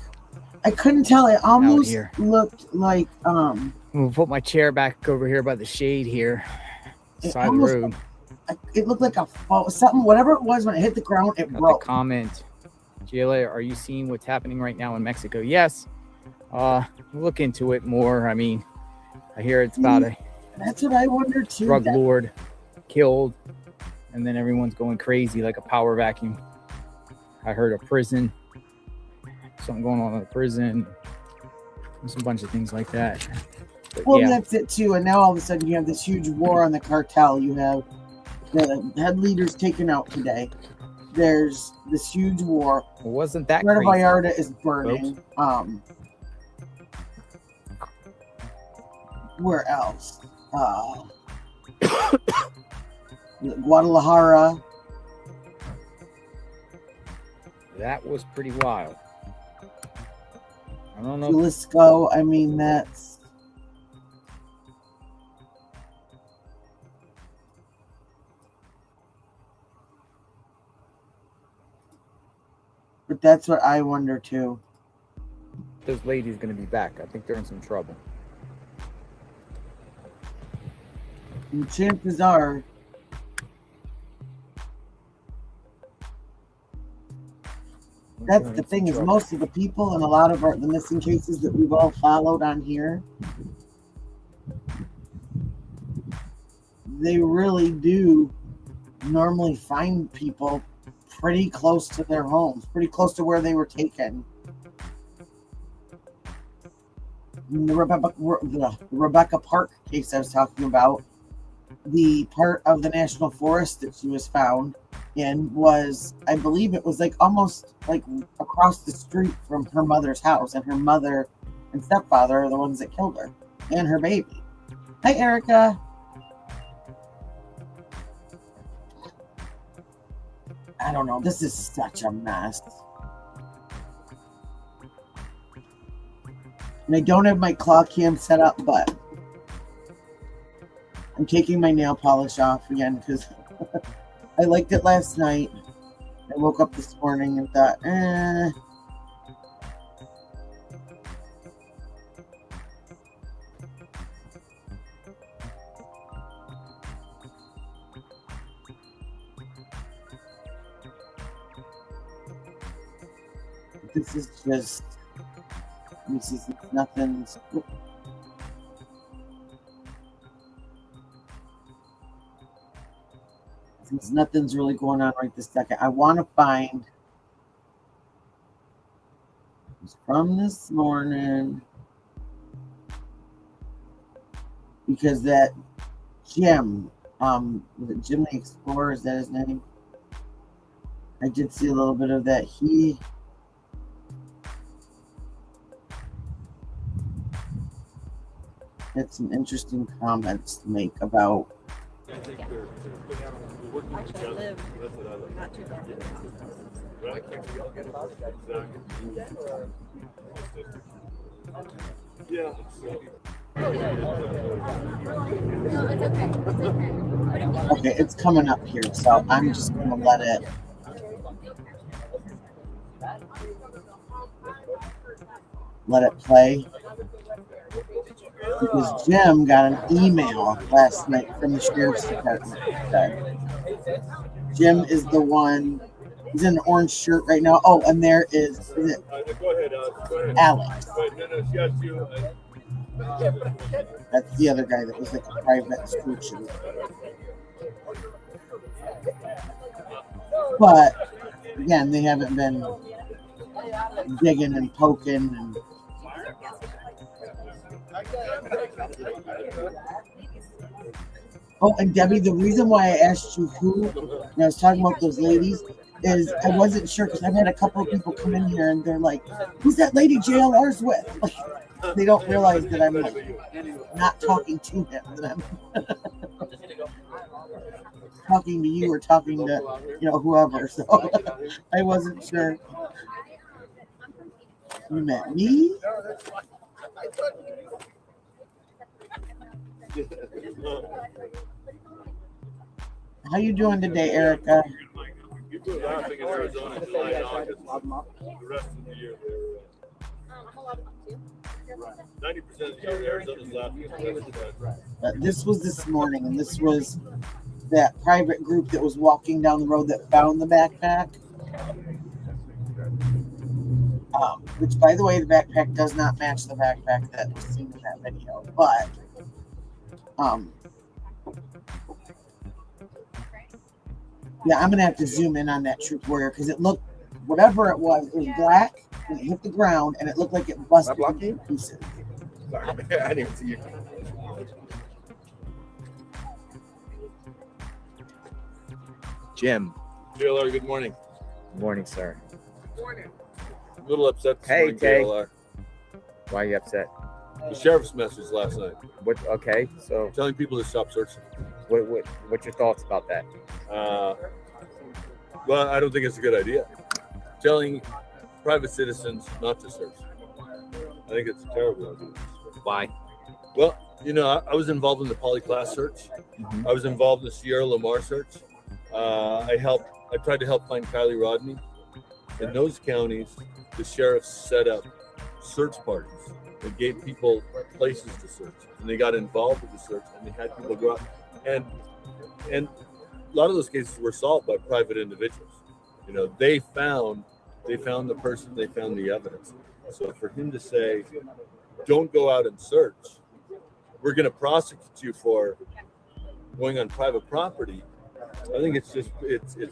I couldn't tell. It almost here. looked like I'm gonna put my chair back over here by the shade here. Side of the road. It looked like something, whatever it was when it hit the ground, it Got broke. the comment. JLR, are you seeing what's happening right now in Mexico? Yes. Look into it more. I mean, I hear it's about a That's what I wondered too. drug lord killed, and then everyone's going crazy like a power vacuum. I heard a prison, something going on in the prison. There's a bunch of things like that. But Well, yeah, that's it too. And now all of a sudden you have this huge war on the cartel. You have the head leaders taken out today. There's this huge war. it wasn't that Puerto crazy. Vallarta is burning. Where else? Guadalajara. That was pretty wild. I don't know. Jalisco. I mean, that's. But that's what I wonder too. This lady's going to be back. I think they're in some trouble. And chances are. That's the thing is most of the people and a lot of the missing cases that we've all followed on here, they really do normally find people pretty close to their homes, pretty close to where they were taken. The Rebecca Park case I was talking about, the part of the national forest that she was found in was, I believe it was like almost like across the street from her mother's house, and her mother and stepfather are the ones that killed her and her baby. Hi, Erica. I don't know. This is such a mess. And I don't have my claw cam set up, but I'm taking my nail polish off again because I liked it last night. I woke up this morning and thought, this is just, this is nothing's. Since nothing's really going on right this second, I want to find. It's from this morning because that Jim, was it Jim the Explorer? Is that his name? I did see a little bit of that. He had some interesting comments to make about. Okay, it's coming up here, so I'm just gonna let it. Let it play. Because Jim got an email last night from the sheriff's department. Jim is the one. He's in an orange shirt right now. Oh, and there is it Alex? That's the other guy that was like a private school shooter. But again, they haven't been digging and poking and. Oh, and Debbie, the reason why I asked you who, when I was talking about those ladies, is I wasn't sure because I've had a couple of people come in here and they're like, "Who's that lady JLR's with?" Like, they don't realize that I'm like not talking to him, that I'm talking to you or talking to whoever. So I wasn't sure. You met me? How you doing today, Erica? The rest of the year, 90% of the year, Arizona's laughing. This was this morning, and this was that private group that was walking down the road that found the backpack. Which, by the way, the backpack does not match the backpack that was seen in that video. But, yeah, I'm going to have to zoom in on that Truth Warrior because it looked, whatever it was black and it hit the ground and it looked like it busted into pieces. Sorry, I didn't see you. Jim. JLR, good morning. Good morning, sir. A little upset this Hey, morning, Tay. JLR. Why are you upset? The sheriff's message last night. What? Okay, so Telling people to stop searching. what's your thoughts about that? Well, I don't think it's a good idea. Telling private citizens not to search. I think it's a terrible idea. Why? Well, you know, I was involved in the polyclass search. Mhm. I was involved in the Sierra Lamar search. I tried to help find Kylie Rodney. In those counties, the sheriffs set up search parties. They gave people places to search, and they got involved with the search, and they had people go out. And a lot of those cases were solved by private individuals. You know, they found the person, they found the evidence. So for him to say, "Don't go out and search," we're going to prosecute you for going on private property. I think it's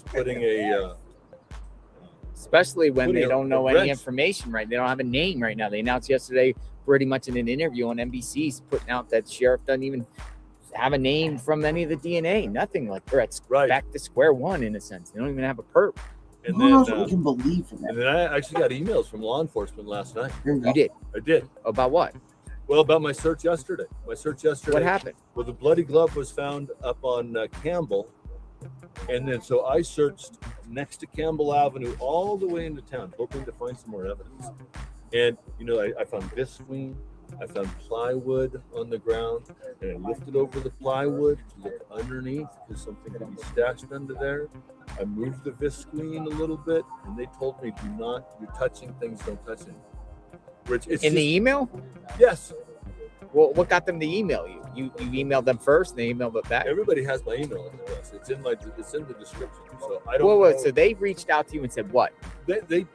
putting a Especially when putting they a- don't know a any wrench. information, right? They don't have a name right now. They announced yesterday, pretty much in an interview on NBC, putting out that sheriff doesn't even have a name from any of the DNA. Nothing. Like they're back to square one in a sense. They don't even have a perp. And Who then, knows what we can believe in that? and then I actually got emails from law enforcement last night. You did? I did. About what? Well, about my search yesterday. What happened? Well, the bloody glove was found up on Campbell. And then so I searched next to Campbell Avenue all the way into town, hoping to find some more evidence. And, you know, I found visqueen. I found plywood on the ground. And I lifted over the plywood to look underneath because something could be stashed under there. I moved the visqueen a little bit, and they told me, you're touching things, don't touch anything. Which it's In the email? Yes. Well, what got them to email you? You emailed them first, and they emailed it back. Everybody has my email address. It's in the description. So I don't know. Wait, so they reached out to you and said what? They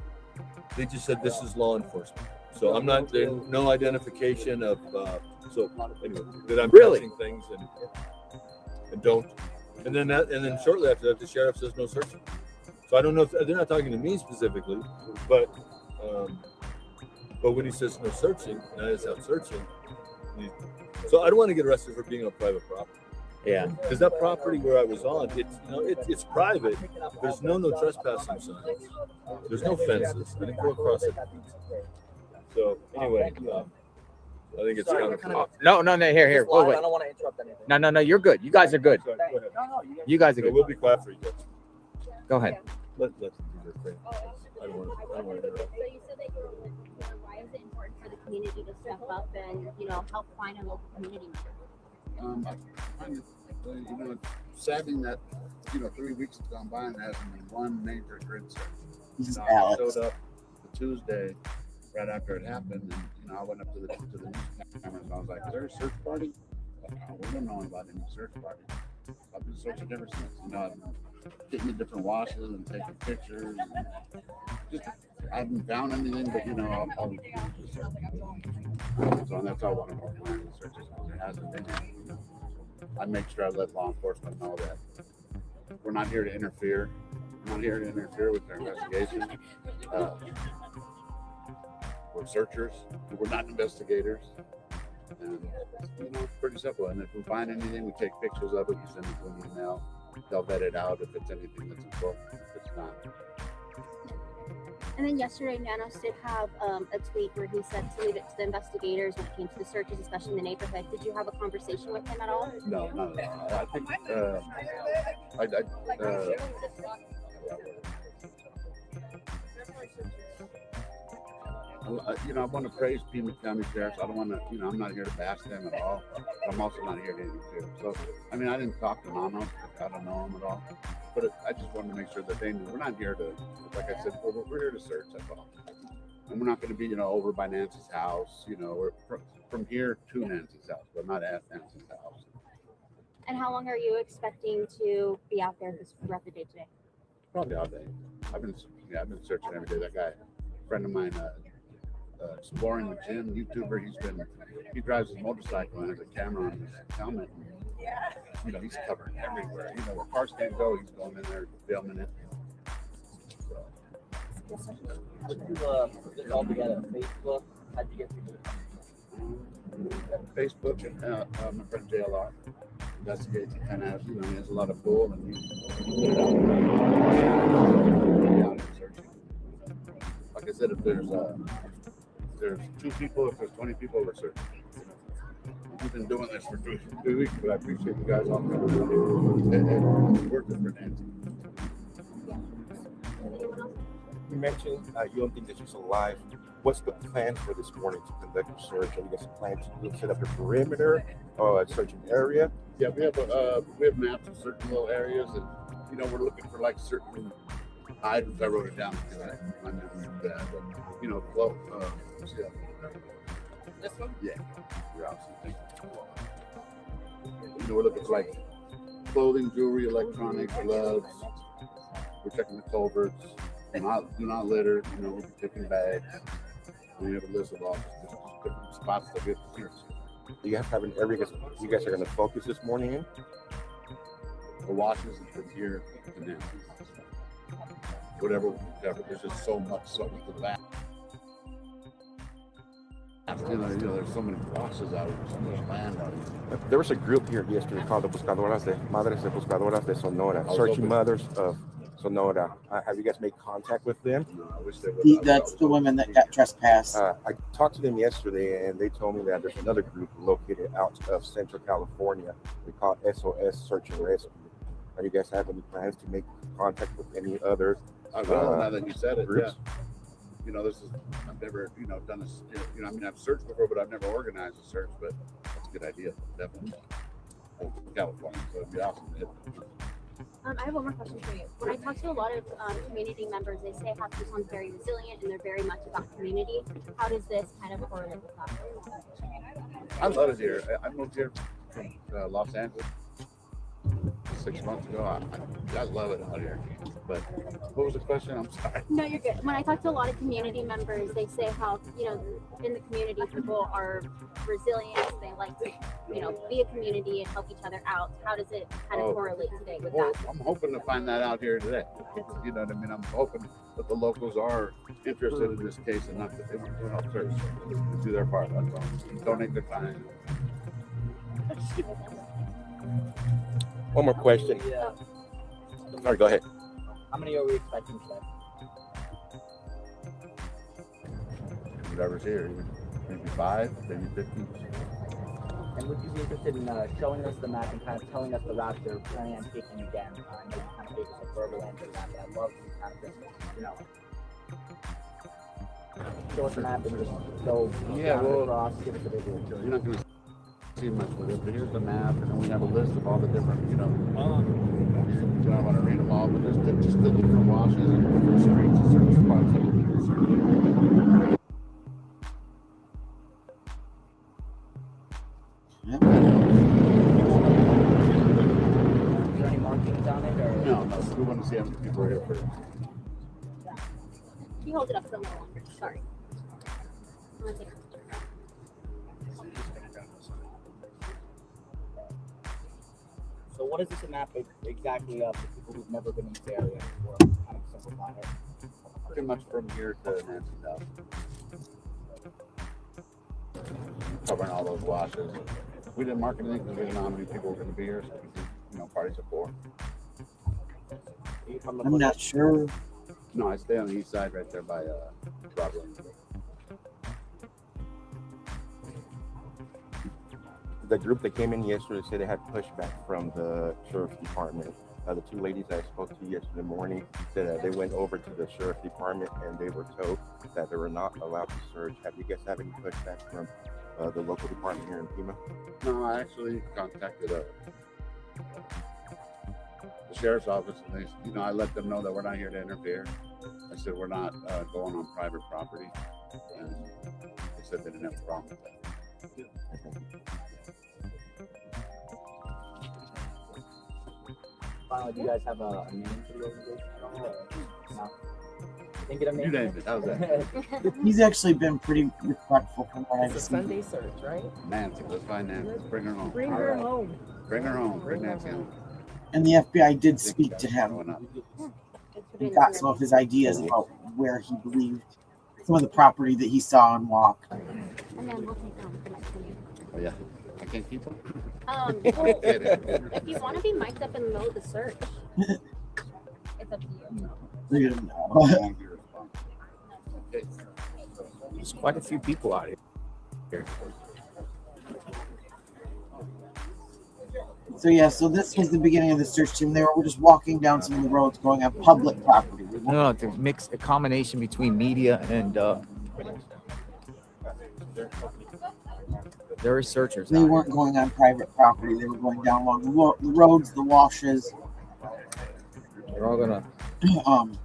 just said this is law enforcement. So I'm not there. No identification of. So anyway, that I'm Really? touching things and don't. And then shortly after that, the sheriff says no searching. So I don't know if they're not talking to me specifically, but when he says no searching, and I just out searching. So I don't want to get arrested for being on private property. Yeah. Because that property where I was on, it's private. There's no trespassing signs. There's no fences. I didn't go across it. So anyway, I think it's kind of No, here. Wait. I don't want to interrupt anything. No, you're good. You guys are good. Go ahead. You guys are So good. we'll be quiet for you guys. Go ahead. Let's do their thing. I don't want to interrupt. So you said that why is it important for the community to step up and, help find a local community member? I find it, it's saddening that, 3 weeks have gone by and there hasn't been one major grid search. This is I Alex. showed up the Tuesday right after it happened, and I went up to the news cameras and I was like, "Is there a search party?" We don't know about any search party. I've been searching ever since. I'm getting the different washes and taking pictures. And I haven't found anything, but I'll so that's all I want to know behind the searches. There hasn't been any. I make sure I let law enforcement know that we're not here to interfere. We're not here to interfere with their investigation. We're searchers. We're not investigators. And it's pretty simple. And if we find anything, we take pictures of it. We send it to an email. They'll vet it out if it's anything that's important. If it's not. And then yesterday, Nanos did have a tweet where he said to leave it to the investigators when it came to the searches, especially in the neighborhood. Did you have a conversation with him at all? No, not at all. I think I want to praise Pima County Sheriff's. I don't want to, I'm not here to bash them at all. But I'm also not here to interfere. So, I didn't talk to Nanos. I don't know him at all. But I just wanted to make sure that they knew we're not here to, like I said, we're here to search. That's all. And we're not going to be, over by Nancy's house. We're from here to Nancy's house, but not at Nancy's house. And how long are you expecting to be out there throughout the day today? Probably all day. I've been searching every day. That guy, a friend of mine, exploring the gym YouTuber. He drives his motorcycle and has a camera on his helmet. And, he's covering everywhere. Where cars can't go, he's going in there filming it. Did you put this all together? Facebook? How'd you get Facebook and my friend JLR investigates. He kind of has, he has a lot of pull and he put it out. there's 2 people, if there's 20 people, we're searching. We've been doing this for 2 weeks, but I appreciate you guys all coming and working for Nancy. You mentioned you don't think that she's alive. What's the plan for this morning to conduct your search? Are you guys planning to set up a perimeter or a searching area? Yeah, we have maps of certain little areas, and we're looking for like certain items. I wrote it down because I mentioned that. This one? Yeah, you're awesome. We're looking for like clothing, jewelry, electronics, gloves. We're checking the culverts. Do not litter. We'll be taking bags. We have a list of all different spots that we have to search. Do you have an area you guys are going to focus this morning in? The washes from here to Nancy. Whatever. There's just so much to that. There's so many washes out here, so much land out here. There was a group here yesterday called the Madres de Buscadoras de Sonora, Searching Mothers of Sonora. Have you guys made contact with them? No, I wish they would. That's the women that got trespassed. I talked to them yesterday, and they told me that there's another group located out of Central California. They call it SOS Search and Rescue. Are you guys have any plans to make contact with any other? I will. Now that you said it, groups? Yeah. I've never, done this. I've searched before, but I've never organized a search. But that's a good idea, definitely. California, so it'd be awesome. I have one more question for you. When I talk to a lot of community members, they say how Tucson's very resilient and they're very much about community. How does this kind of correlate with that? I love it here. I moved here from Los Angeles 6 months ago. I love it out here. But what was the question? I'm sorry. No, you're good. When I talk to a lot of community members, they say how, in the community, people are resilient. They like to, be a community and help each other out. How does it kind of correlate today with that? I'm hoping to find that out here today. You know what I mean? I'm hoping that the locals are interested in this case enough that they want to help search to do their part. That's all. Donate their time. One more question. Sorry, go ahead. How many are we expecting today? Whatever's here, maybe 5, maybe 15. And would you be interested in showing us the map and kind of telling us the route they're planning on taking again? I know you kind of gave us a verbal answer to that, but I'd love to kind of show us the map and just go down across, give us a visual. You're not going to see much with it, but here's the map, and then we have a list of all the different, I don't want to read them all, but there's just the different washes and different streets and certain spots that we can search. Is there any markings on it? Or? No, we want to see how many people are here first. Can you hold it up for a little longer? Sorry. I'm gonna take a picture. So what is this a map exactly of the people who've never been in this area before? Kind of simplify it. Pretty much from here to Nancy South. Covering all those washes. We didn't mark anything because we didn't know how many people were going to be here, so we did, parties of 4. I'm not sure. No, I stay on the east side right there by Broadway. The group that came in yesterday said they had pushback from the sheriff's department. The 2 ladies I spoke to yesterday morning said that they went over to the sheriff's department and they were told that they were not allowed to search. Have you guys had any pushback from the local department here in Pima? No, I actually contacted the sheriff's office, and they, I let them know that we're not here to interfere. I said we're not going on private property, and they said they didn't have a problem with that. Finally, do you guys have a name for the organization at all? No. Didn't get a name. You named it. How's that? He's actually been pretty respectful from what I've It's a seen. Sunday search, right? Nancy, let's find Nancy. Bring her home. Bring her home. Bring her home. Bring Nancy home. And the FBI did speak to him. He got some of his ideas about where he believed some of the property that he saw and walked. And then we'll take them for next week. Oh, yeah. I can't keep them. Well, if you want to be mic'd up in the middle of the search, it's up to you. No. Okay. There's quite a few people out here. So yeah, so this was the beginning of the search team. They were just walking down some of the roads going on public property. No, it's a combination between media and there are searchers. They weren't going on private property. They were going down along the roads, the washes. They're all gonna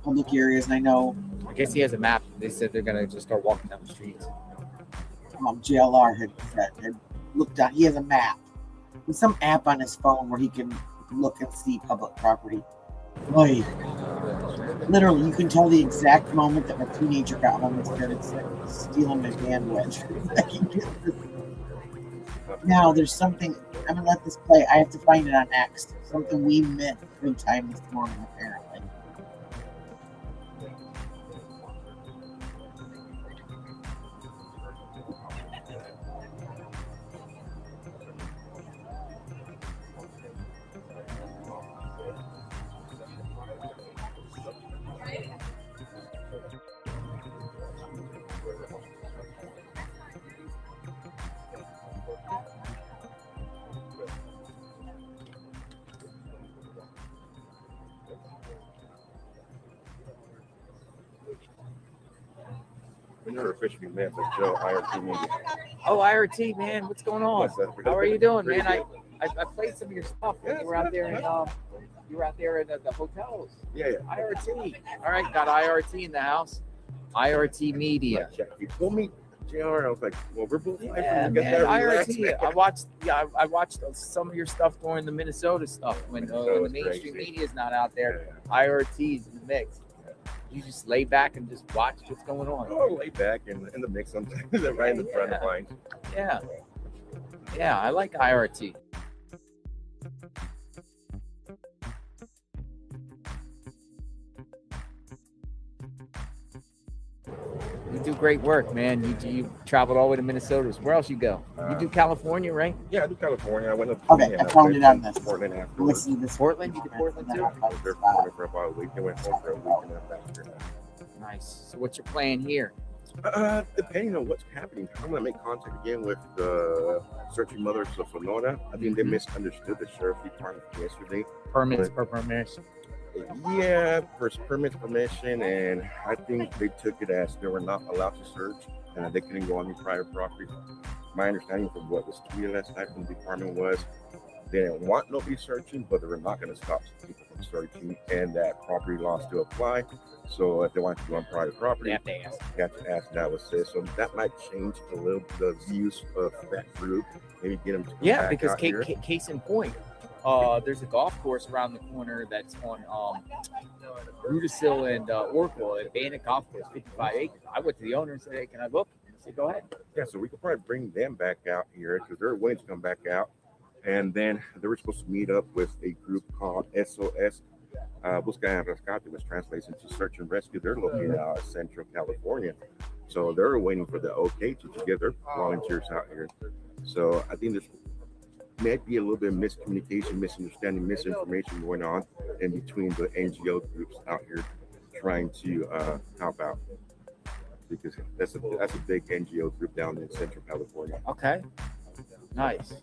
public areas. And I know. I guess he has a map. They said they're gonna just start walking down the streets. JLR had looked down. He has a map. There's some app on his phone where he can look and see public property. Boy, literally, you can tell the exact moment that my teenager got home and started stealing my bandwidth. Now, there's something. I'm gonna let this play. I have to find it on X. Something we missed big time this morning, apparently. We never officially met, but Joe, IRT media. Oh, IRT, man, what's going on? How are you doing, man? Pretty I played some of your stuff when you were out there in the hotels. Yeah. IRT. All right, got IRT in the house. IRT Media. You told me JLR, I was like, well, we're both live Yeah, from the man, IRT. I watched some of your stuff during the Minnesota stuff when the mainstream media is not out there. IRT is in the mix. You just lay back and just watch what's going on. Oh, lay back and in the mix sometimes. They're right in the front of line. Yeah, I like IRT. You do great work, man. You traveled all the way to Minnesota. Where else you go? You do California, right? Yeah, I do California. I went up to I found it on this. Portland afterwards. Portland? You did Portland too? I was there for about a week. I went home for a week and then back here. Nice. So what's your plan here? Depending on what's happening, I'm gonna make contact again with the searching mothers of Sonora. I think they misunderstood the sheriff's department yesterday. Permits per permission. Yeah, first permits, permission, and I think they took it as they were not allowed to search and they couldn't go on any private property. My understanding from what was tweeted last night from the department was they didn't want nobody searching, but they were not going to stop people from searching, and that property laws still apply. So if they want to go on private property, they have to ask. That was it. So that might change a little the views of that group. Maybe get them to come back because out here. Case in point, there's a golf course around the corner that's on Rudisill and Oracle, an abandoned golf course, 55 acres. I went to the owner and said, "Hey, can I look?" And he said, "Go ahead." Yeah, so we could probably bring them back out here because they're waiting to come back out. And then they were supposed to meet up with a group called SOS. Busca y Rescate, which translates into search and rescue. They're located out in Central California. So they're waiting for the okay to get their volunteers out here. So I think there's might be a little bit of miscommunication, misunderstanding, misinformation going on in between the NGO groups out here trying to help out. Because that's a big NGO group down in Central California. Okay. Nice.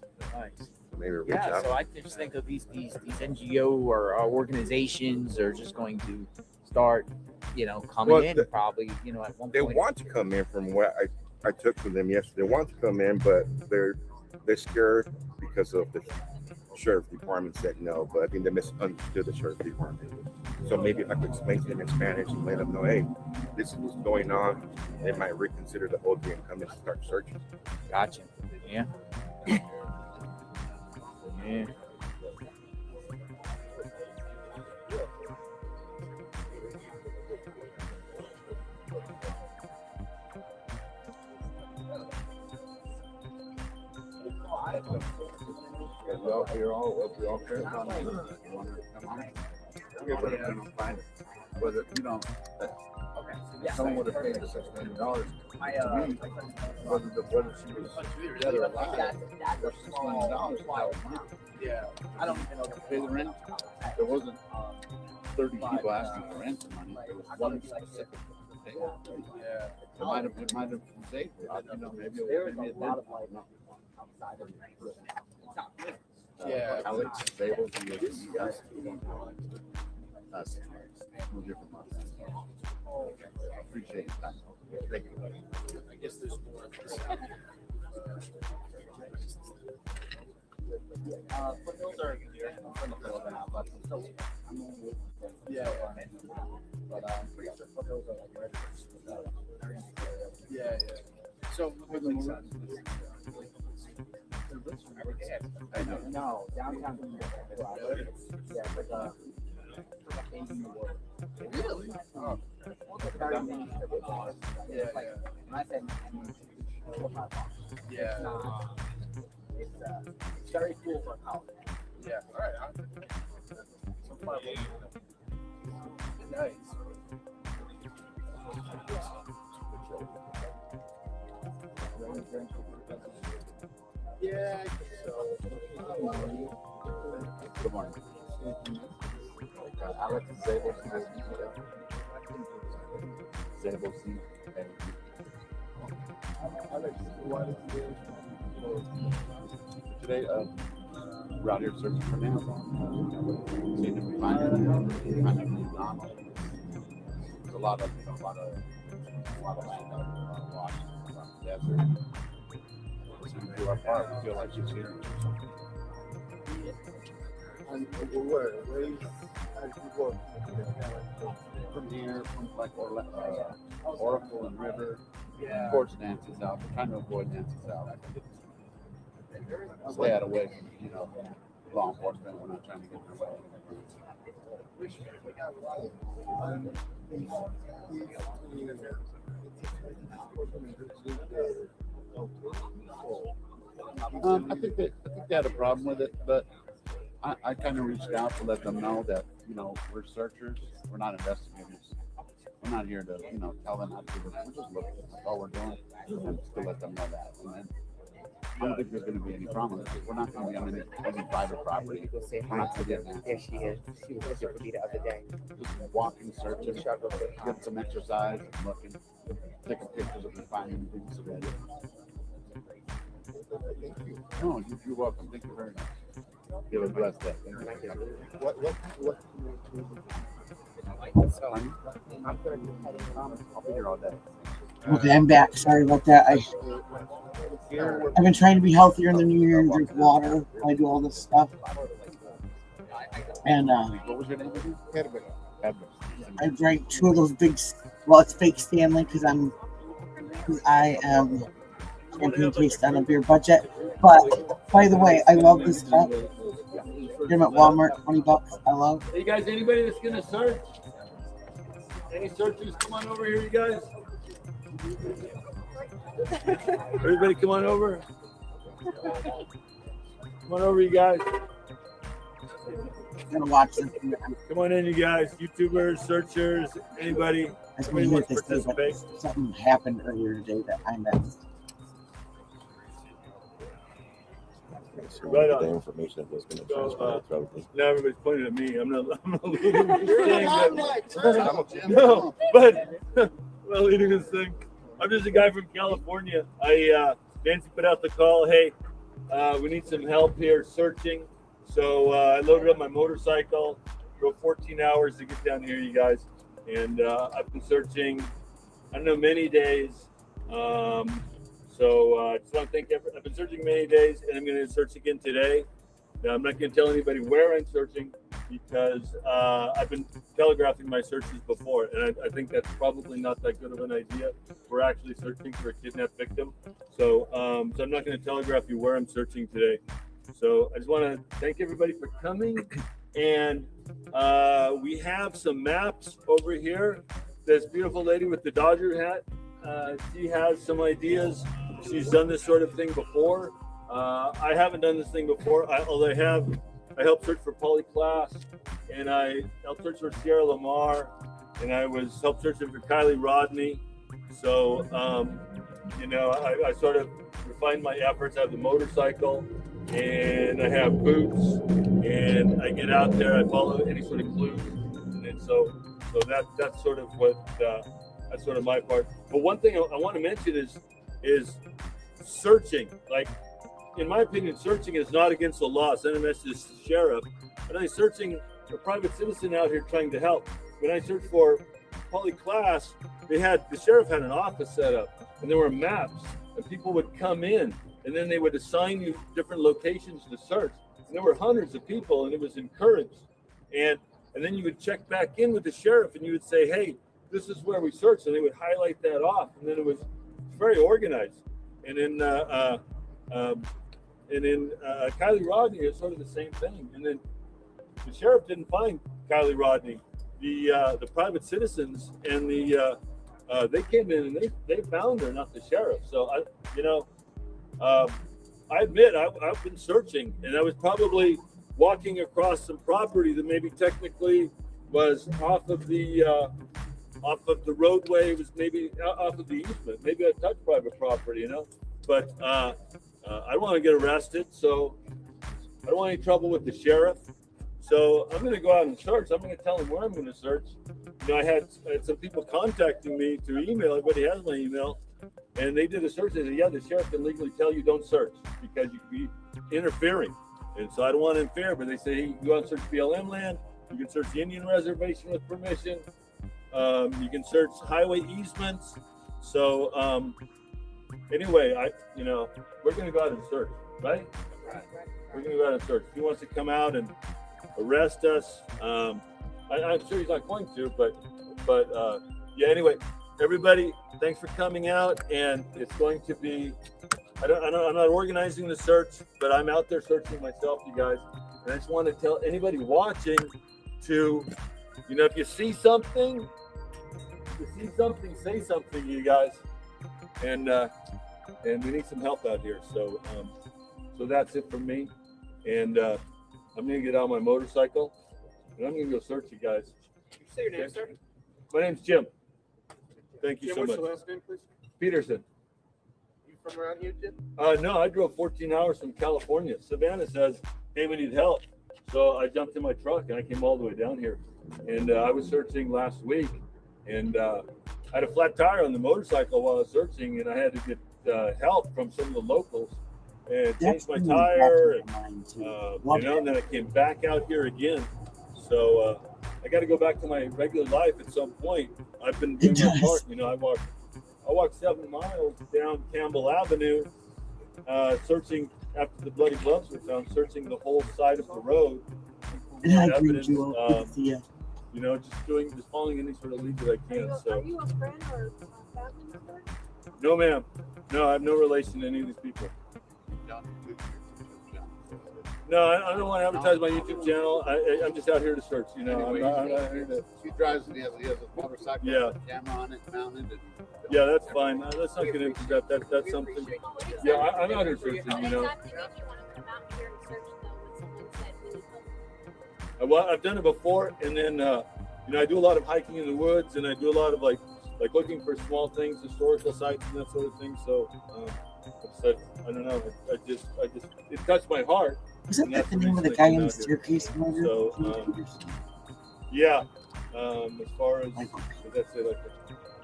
Maybe so I just think of these NGO or organizations are just going to start, coming in probably, at one point. They want to come in from what I took from them yesterday. They want to come in, but they're scared because of the sheriff's department said no. But I think they misunderstood the sheriff's department. So maybe if I could explain to them in Spanish and let them know, hey, this is what's going on, they might reconsider the whole thing and come in and start searching. Gotcha. Yeah. Yeah. We all care about it. You want to come on? Whether someone would have paid us $6 million to me, whether she was dead or alive, there's $6 million. Yeah, I don't even know to pay the rent. There wasn't 30 people asking for rent money. There was one specific Yeah. It might have saved it. You know, maybe it There is maybe a it lot did. of light outside of it. Yeah. Alex Zabel, you guys. Us. No different ones. Appreciate it. Thank you. I guess there's more of this. Foothills are here. Foothills are not, but still. Yeah. But I'm pretty sure foothills are like right. Yeah. So look like I know. No, downtown. Yeah, but really? Oh. Yeah. It's very cool for college. Yeah. All right. So far, nice. Yeah, I think so. Good morning. Alex Zabel, nice to meet you. Zabel, C. Today, we're out here searching for nails on. Seeing if we find anything. Find anything on. There's a lot of land out in Washington, desert. So we do our part. We feel like she's here. And where you work? From here, from like Oracle and River, towards Nancy South. We're trying to avoid Nancy South. Stay out of way from, law enforcement. We're not trying to get in their way. I think they had a problem with it, but I kind of reached out to let them know that, we're searchers, we're not investigators. We're not here to, tell them how to do it. We're just looking. That's all we're doing. And just to let them know that. And then I don't think there's going to be any problem. We're not going to be on any private property. We're not going to get that. There she is. She was looking for me the other day. Just walking, searching, get some exercise, and looking, taking pictures if we find anything today. No, you're welcome. Thank you very much. You have a blessed day. What? So I'm going to be heading I'll be here all day. Okay, I'm back. Sorry about that. I've been trying to be healthier in the new year and drink water. I do all this stuff. And what was your name again? I drank 2 of those big. Well, it's fake Stanley because I am champagne taste on a beer budget. But by the way, I love this cup. Get them at Walmart, $20. I love. Hey guys, anybody that's gonna search? Any searchers? Come on over here, you guys. Everybody, come on over. Come on over, you guys. I'm gonna watch this. Come on in, you guys. YouTubers, searchers, anybody. Anybody wants to participate? Something happened earlier today that I missed. Right on. The information that was going to transpire throughout this. Now everybody's pointing at me. I'm not leading this thing. No, but I'm not leading this thing. I'm just a guy from California. Nancy put out the call. Hey, we need some help here searching. So I loaded up my motorcycle, drove 14 hours to get down here, you guys. And I've been searching, I don't know, many days. So I just want to thank everyone. I've been searching many days, and I'm going to search again today. Now, I'm not going to tell anybody where I'm searching because I've been telegraphing my searches before, and I think that's probably not that good of an idea. We're actually searching for a kidnapped victim. So I'm not going to telegraph you where I'm searching today. So I just want to thank everybody for coming. And we have some maps over here. This beautiful lady with the Dodger hat, she has some ideas. She's done this sort of thing before. I haven't done this thing before. I helped search for Polyclass, and I helped search for Sierra Lamar, and I was helped searching for Kylie Rodney. So, I sort of refined my efforts. I have the motorcycle, and I have boots, and I get out there. I follow any sort of clues, and so that's sort of what That's sort of my part. But one thing I want to mention is searching. Like, in my opinion, searching is not against the law. Send a message to the sheriff. But I'm searching a private citizen out here trying to help. When I searched for poly class, the sheriff had an office set up, and there were maps, and people would come in, and then they would assign you different locations to search. And there were hundreds of people, and it was encouraged. And then you would check back in with the sheriff, and you would say, hey, this is where we searched, and they would highlight that off, and then it was very organized. And then Kylie Rodney is sort of the same thing. And then the sheriff didn't find Kylie Rodney. The private citizens and they came in and they found her, not the sheriff. So I admit I've been searching, and I was probably walking across some property that maybe technically was off of the roadway, was maybe off of the easement. Maybe I touched private property, But I don't want to get arrested, so I don't want any trouble with the sheriff. So I'm going to go out and search. I'm going to tell him where I'm going to search. I had some people contacting me through email. Everybody has my email. And they did a search. They said, yeah, the sheriff can legally tell you don't search because you could be interfering. And so I don't want to interfere, but they say, hey, you can go out and search BLM land. You can search the Indian reservation with permission. You can search highway easements. So anyway, we're going to go out and search, right? We're going to go out and search. If he wants to come out and arrest us, I'm sure he's not going to, but yeah, anyway, everybody, thanks for coming out. And it's going to be, I'm not organizing the search, but I'm out there searching myself, you guys. And I just want to tell anybody watching to, if you see something, say something, you guys. And we need some help out here. So that's it from me. And I'm gonna get on my motorcycle and I'm gonna go search you guys. You say your name, sir? My name's Jim. Thank you Jim, so what's much. your last name, please? Peterson. You from around here, Jim? No, I drove 14 hours from California. Savannah says, hey, we need help. So I jumped in my truck and I came all the way down here. And I was searching last week, and I had a flat tire on the motorcycle while I was searching, and I had to get help from some of the locals and changed my tire. And then I came back out here again. So I got to go back to my regular life at some point. I've been doing my part. I walked 7 miles down Campbell Avenue, searching after the bloody gloves were found, searching the whole side of the road. Evidence, just following any sort of lead that I can. Are you a friend or a family member? No, ma'am. No, I have no relation to any of these people. No, I don't want to advertise my YouTube channel. I'm just out here to search. I'm not here to. He drives and he has a motorcycle with a camera on it, mounted. Yeah, that's fine. Let's not get into that. That's something. Yeah, I'm out here searching. Well, I've done it before, and then I do a lot of hiking in the woods, and I do a lot of like looking for small things, historical sites, and that sort of thing. So I don't know. I just it touched my heart. Isn't that the name of the guy in the staircase? So yeah. As far as that's it. Like that.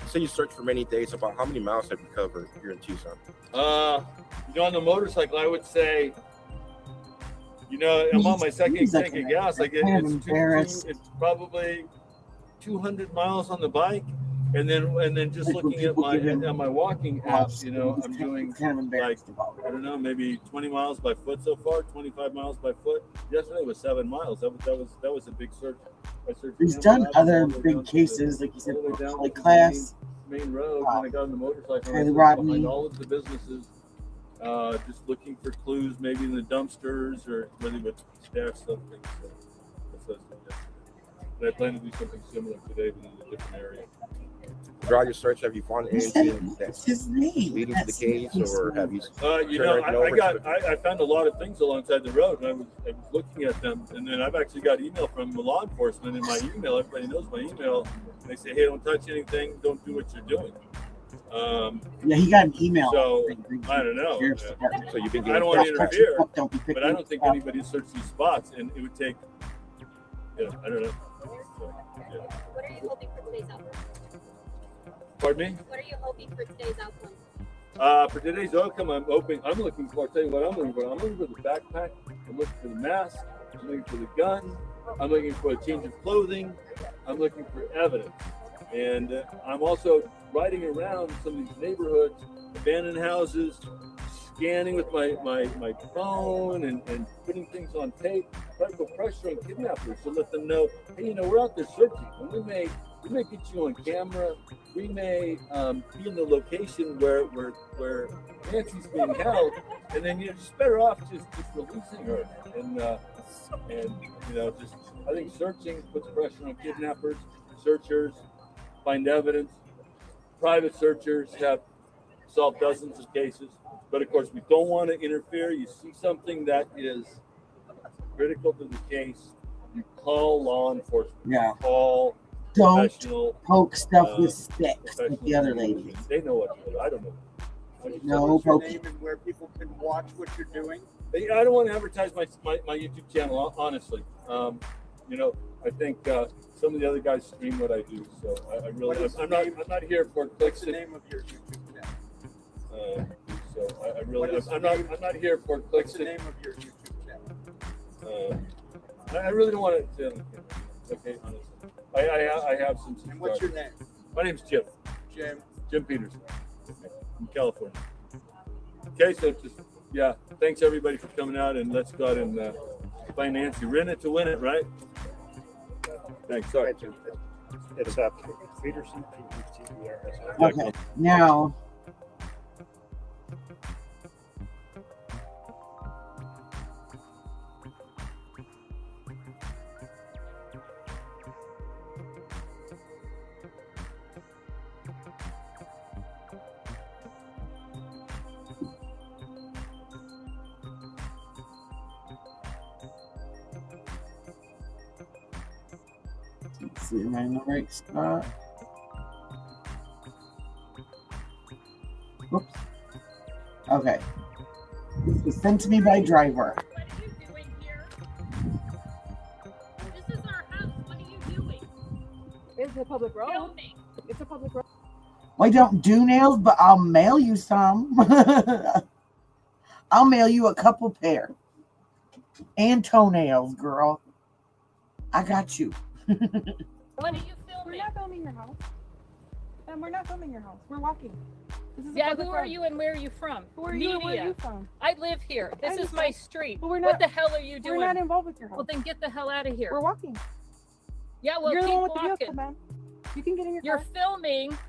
You say you searched for many days. About how many miles have you covered here in Tucson? On the motorcycle, I would say. I'm on my second tank of gas. It's probably 200 miles on the bike, and then just looking at my walking apps, I'm doing I don't know, maybe 20 miles by foot so far, 25 miles by foot. Yesterday was 7 miles. That was a big search. He's done other big cases, like you said, like class, main road. When I got on the motorcycle, behind all of the businesses. Just looking for clues, maybe in the dumpsters or where they would stash something. So that's what I did yesterday. But I plan to do something similar today, but in a different area. Throughout your search, have you found anything that's leading to the case, or have you? I found a lot of things alongside the road, and I was looking at them, and then I've actually got email from law enforcement in my email. Everybody knows my email. And they say, hey, don't touch anything, don't do what you're doing. He got an email. So I don't know. So you've been. I don't want to interfere, but I don't think anybody searched these spots, and it would take. I don't know. So, What are you hoping for today's outcome? Pardon me? What are you hoping for today's outcome? For today's outcome, I'm looking for, I'll tell you what I'm looking for. I'm looking for the backpack. I'm looking for the mask. I'm looking for the gun. I'm looking for a change of clothing. I'm looking for evidence. And I'm also riding around some of these neighborhoods, abandoned houses, scanning with my phone and putting things on tape, trying to put pressure on kidnappers to let them know, hey, we're out there searching. And we may get you on camera. We may be in the location where Nancy's being held, and then you're just better off just releasing her. And just I think searching puts pressure on kidnappers, searchers, find evidence. Private searchers have solved dozens of cases, but of course we don't want to interfere. You see something that is critical to the case, you call law enforcement. Yeah. Call Don't professional, poke stuff with sticks like the other ladies. They know what to do. I don't know. No poking. And where people can watch what you're doing. I don't want to advertise my YouTube channel, honestly. I think some of the other guys stream what I do, so I'm not here for clicks. What's the name of your YouTube channel? I'm not here for clicks. What's the name of your YouTube channel? I really don't want to. Okay, honestly, I have some. And what's your name? My name's Jim. Jim Peterson from California. Okay, so thanks everybody for coming out, and let's go out and find Nancy. We're in it to win it, right? Thanks. Sorry. It's Peterson, P-E-T-E-R-S. Okay, now. Let's see, am I in the right spot? Whoops. Okay. This was sent to me by driver. What are you doing here? This is our house. What are you doing? It's a public road. Filming. It's a public road. Well, I don't do nails, but I'll mail you some. I'll mail you a couple pair. And toenails, girl. I got you. What are you filming? We're not filming your house. And we're not filming your house. We're walking. This is a Yeah, public who are road. you and where are you from? Who are you and where are Media. you from? I live here. This is my understand. street. But we're What not- the hell are you doing? We're not involved with your house. Well, then get the hell out of here. We're walking. Yeah, well, You're the keep one with the walking. vehicle, man. You can get in your You're car. filming, and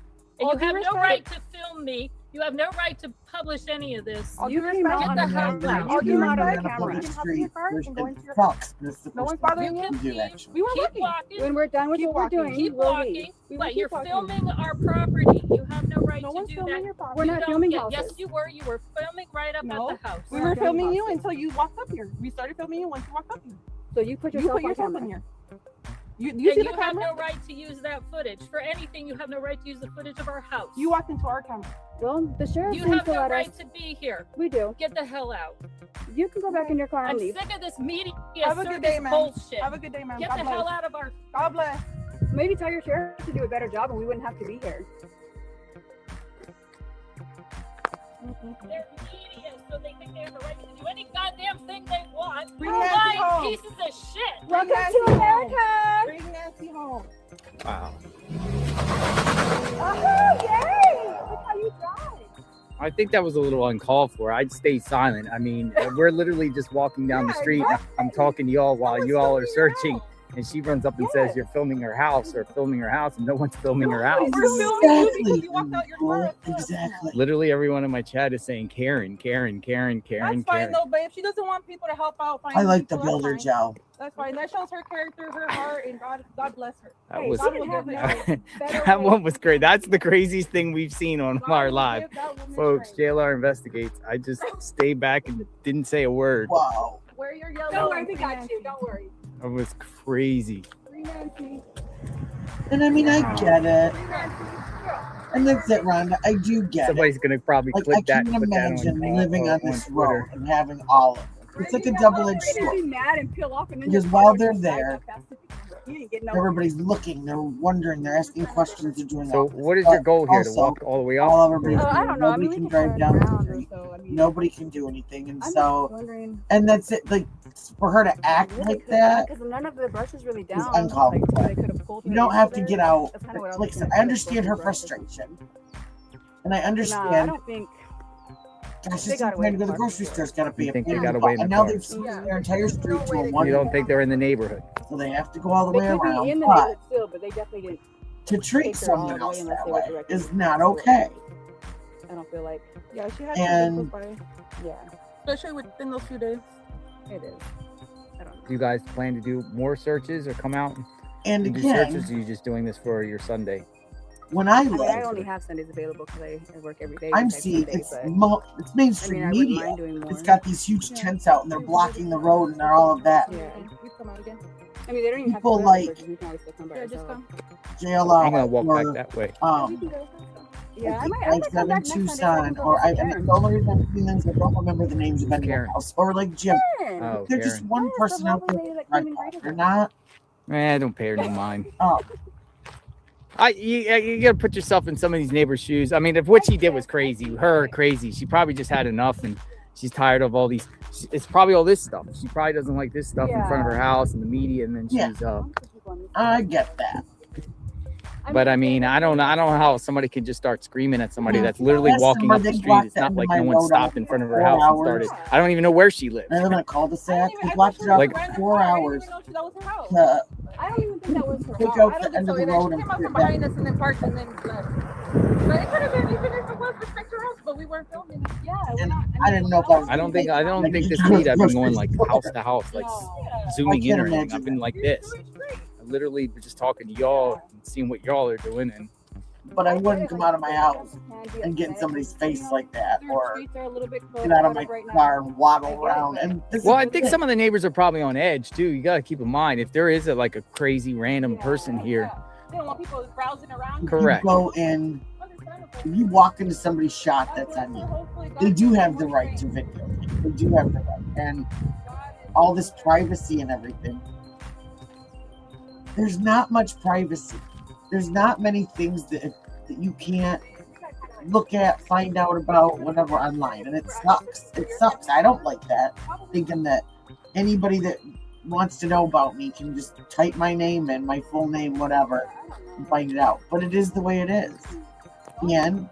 All you due have no respect. right to film me. You have no right to publish any of this. All due respect. Get the hell out. All due You're respect. on a You can public hop in street. your car There's and go into your fucks. That's the No first one's thing bothering you you. can do, actually. We were Keep walking. walking. When we're done with Keep what we're walking. doing, Keep we'll walking. leave. We will But keep you're walking. filming our property. You have no right No to one's do filming that. your property. You We're not don't filming get- houses. Yes, you were. You were filming right up No. at the house. We were filming you until you walked up here. We started filming you once you walked up here. So you put You yourself put on yourself camera. in here. You And see the you have camera? no right to use that footage. For anything, you have no right to use the footage of our house. You walked into our camera. Well, the sheriff You seems have to no let right us. to be here. We do. Get the hell out. You can go back in your car and I'm leave. sick of this media Have a good circus day, man. bullshit. Have a good day, man. Get God the bless. hell out of our. God bless. Maybe tell your sheriff to do a better job and we wouldn't have to be here. They're media, so they think they have the right to do any goddamn thing they want. Bring We're Nancy lying home. pieces of shit. Bring Welcome Nancy to America. home. Bring Nancy home. Wow. Oh, yay! Look how you drive. I think that was a little uncalled for. I'd stay silent. I mean, we're literally just walking down the street. I'm talking to y'all while you all are searching. And she runs up and says, you're filming her house, and no one's filming her house. We're filming you because you walked out your car. Exactly. Literally everyone in my chat is saying Karen, Karen, Karen, Karen, That's fine Karen. though, babe. She doesn't want people to help out. I like the people, that's builder fine. gel. That's fine. That shows her character, her heart, and God bless her. That Hey, was God will give her that one was great. That's the craziest thing we've seen on God our will live. give that woman Folks, strength. JLR investigates. I just stayed back and didn't say a word. Wow. Wear your yellow. Don't worry, and we free got Nancy. you. Don't worry. It was crazy. Free Nancy. And I mean, I get it. Free Nancy. And that's it, Rhonda. I do get Somebody's gonna probably it. Like, clip I that. can't and put that imagine living on this Twitter. road and having all of it. It's like a double-edged We're gonna sword. be mad and peel off and then Because just while decide they're how there, fast to be. Everybody's looking. They're wondering. They're asking questions. They're doing So all this. what is But your goal here? To also, walk all the way up? all everybody's Or- doing, nobody can drive down the street. Nobody can do anything. And so, and that's it. Like, for her to act like that because none of the brush is really down. is uncalled for. They could have pulled You her don't into have to there. get out. That's kinda what I was Like, thinking. I understand her frustration. And I Nah, I understand. don't think. Gosh, They just got away trying to go to the in the grocery store's got to be You a think pain they in got the away butt. in And the now car? they've split their entire street to a one. You don't think they're in the neighborhood? So they have to go all the They way could be around. in the But neighborhood still, but they definitely didn't. to treat take her all someone the way else unless that they were way directed is to not the okay. I don't feel like. Yeah, she had And- some close by. Yeah, Especially within those few days. it is. I don't know. Do you guys plan to do more searches or come out And do again, searches? Or are you just doing this for your Sunday? when I I mean, I left, only have Sundays available because I work every day. I'm besides seeing Sunday, it's mainstream I wouldn't media. mind doing more. It's got these huge tents out and they're blocking the road and they're all of that. Yeah. I mean, they don't even have to People go like out there, we can always still come by ourselves. JLR I'm gonna walk or back that way. Yeah, I might like come back next Sunday so I can Tucson go or visit and Karen. the only reason I'm doing things I don't remember the names of anyone Karen. else or like Jim. Oh, They're just Karen. one person out there. with a tripod. They're not. I don't pay her no mind. Oh, You gotta put yourself in some of these neighbors' shoes. I mean, if what she did was crazy, her crazy, she probably just had enough and she's tired of all these. It's probably all this stuff. She probably doesn't like this stuff in front of her house and the media, and then Yeah. she's I get that. But I mean, I don't know how somebody can just start screaming at somebody that's literally Last walking summer, up the they street. blocked It's the not end like of my no one road stopped out in front of for her 4 house and hours. started. I don't even know where she lives. I live in a cul-de-sac. They blocked it out Like- for 4 hours to I don't even think that was her pick house. out the end of the road She and came up put from it back. behind us and then parked and then left. But it could have been, even if it was respect her house, but we weren't filming. Yeah, And I didn't know if I was. I don't think this speed I've been going like house to house, like zooming in can't or anything. imagine I've been like this. I literally was just talking to y'all and seeing what y'all are doing, and But I wouldn't come out of my house and get in somebody's face like that, or get out of my car and waddle around. And well, I think some of the neighbors are probably on edge too. You got to keep in mind if there is a crazy random person here. They don't want people browsing around. Correct. You go in, if you walk into somebody's shop, that's on you. They do have the right to videotape. They do have the right, and all this privacy and everything. There's not much privacy. There's not many things that you can't look at, find out about, whatever online, and it sucks. It sucks. I don't like that. Thinking that anybody that wants to know about me can just type my name in, my full name, whatever, and find it out. But it is the way it is. And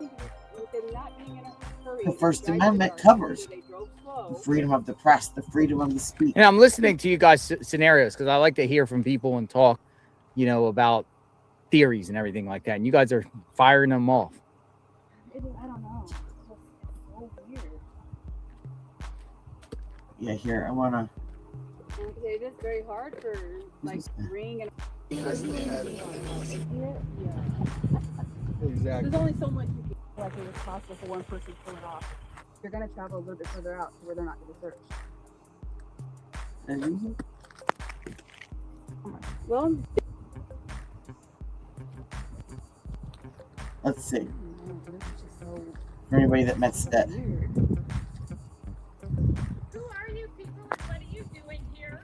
the First Amendment covers the freedom of the press, the freedom of the speech. And I'm listening to you guys' scenarios because I like to hear from people and talk, about theories and everything like that. And you guys are firing them off. I don't know. It's so weird. Yeah, here, I want to. It is very hard for ring and. Exactly. There's only so much you can like it was possible for one person to pull it off. You're gonna travel a little bit further out to where they're not gonna search. Well, Let's see. For anybody that missed that. Who are you people and what are you doing here?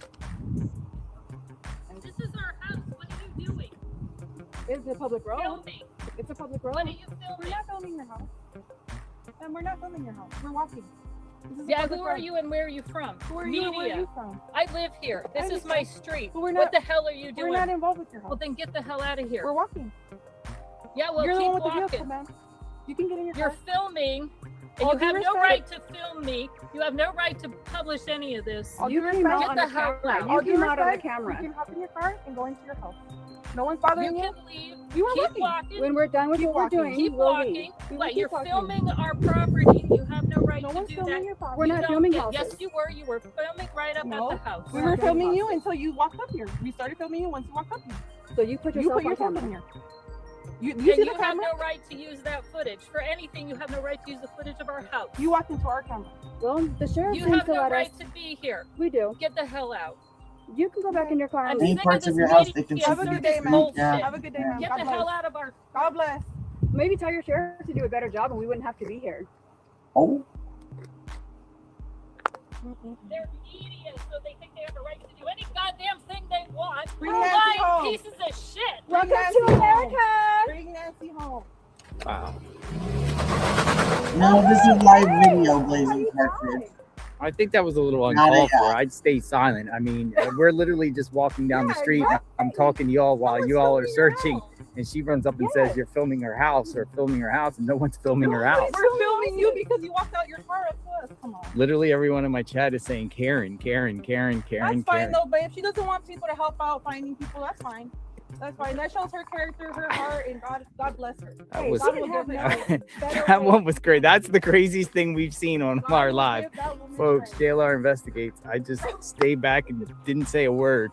This is our house. What are you doing? it's a public road. Filming. It's a public road. What are you We're filming? not filming your house. And we're not filming your house. We're walking. This is a Yeah, public who are road. you and where are you from? Who are you and where are Media. you from? I live here. This I is my understand. street. But we're What not- the hell are you doing? We're not involved with your house. Well, then get the hell out of here. We're walking. Yeah, well, You're the keep one with the vehicle, walking. man. You can get in your You're car. filming, and All you due have no respect. right to film me. You have no right to publish any of this. You came out Get on the the hell camera. out. You came out on the You camera. can hop in your car and go into your house. No one's bothering You you. can leave. You are Keep walking. walking. When we're done with Keep what we're walking. doing, Keep we'll walking. leave. We will What? keep You're walking. filming our property. You have no right No to one's do filming that. your property. We're You not don't filming get- houses. Yes, you were. You were filming right up No. at the house. We were filming you until you walked up here. We started filming you once you walked up here. So you put You yourself put on yourself camera. in here. You And see you the have camera? no right to use that footage. For anything, you have no right to use the footage of our house. You walked into our camera. Well, the sheriff You seems have to no let right us. to be here. We do. Get the hell out. You can go back in your car I'm and Any sick parts of of this your house they media can Have a see good from day, the man. street. bullshit. Yeah. Have a good day, man. Get God the bless. hell out of our. God bless. maybe tell your sheriff to do a better job, and we wouldn't have to be here. Oh, They're media, so they think they have a right to do any goddamn thing they want. Bring We're Nancy lying home. pieces of shit. Welcome Nancy to home. America. Bring Nancy home. Wow. No, this is live video, Blazing Partridge. I think that was a little Not uncalled AI. for. I'd stay silent. I mean, we're literally just walking down the street. And I'm talking to y'all while you all are searching, and she runs up and says you're filming her house or filming her house, and no one's filming her house. We're filming you because you walked out your car up to us. Come on. Literally everyone in my chat is saying Karen, Karen, Karen, Karen, That's fine Karen. though, but if she doesn't want people to help out finding people, that's fine. That's fine. That shows her character, her heart, and God bless her. That Hey, was God will give her better that ways. one was great. That's the craziest thing we've seen on our live, folks. JLR investigates. I just stayed back and didn't say a word.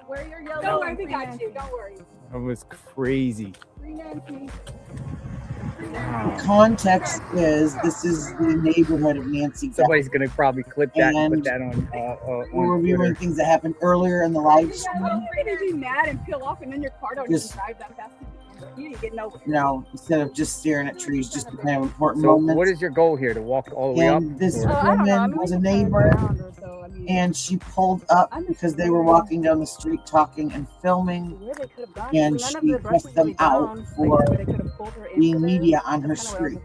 Wear your yellow. Don't worry, and we free got Nancy. you. Don't worry. That was crazy. Free Nancy. Context is this is the neighborhood of Nancy. Somebody's gonna probably clip that and put And that on we're reviewing Twitter. things that happened earlier in the live stream. You're gonna be mad and peel off, and then your car don't Just- even drive that fast. You didn't get nowhere. You know, instead of just staring at trees, just to kind of important So moments. what is your goal here? To walk all the way up? And this or- woman was a neighbor, and she pulled up because they were walking down the street talking and filming, and she pressed them out for being media on her street.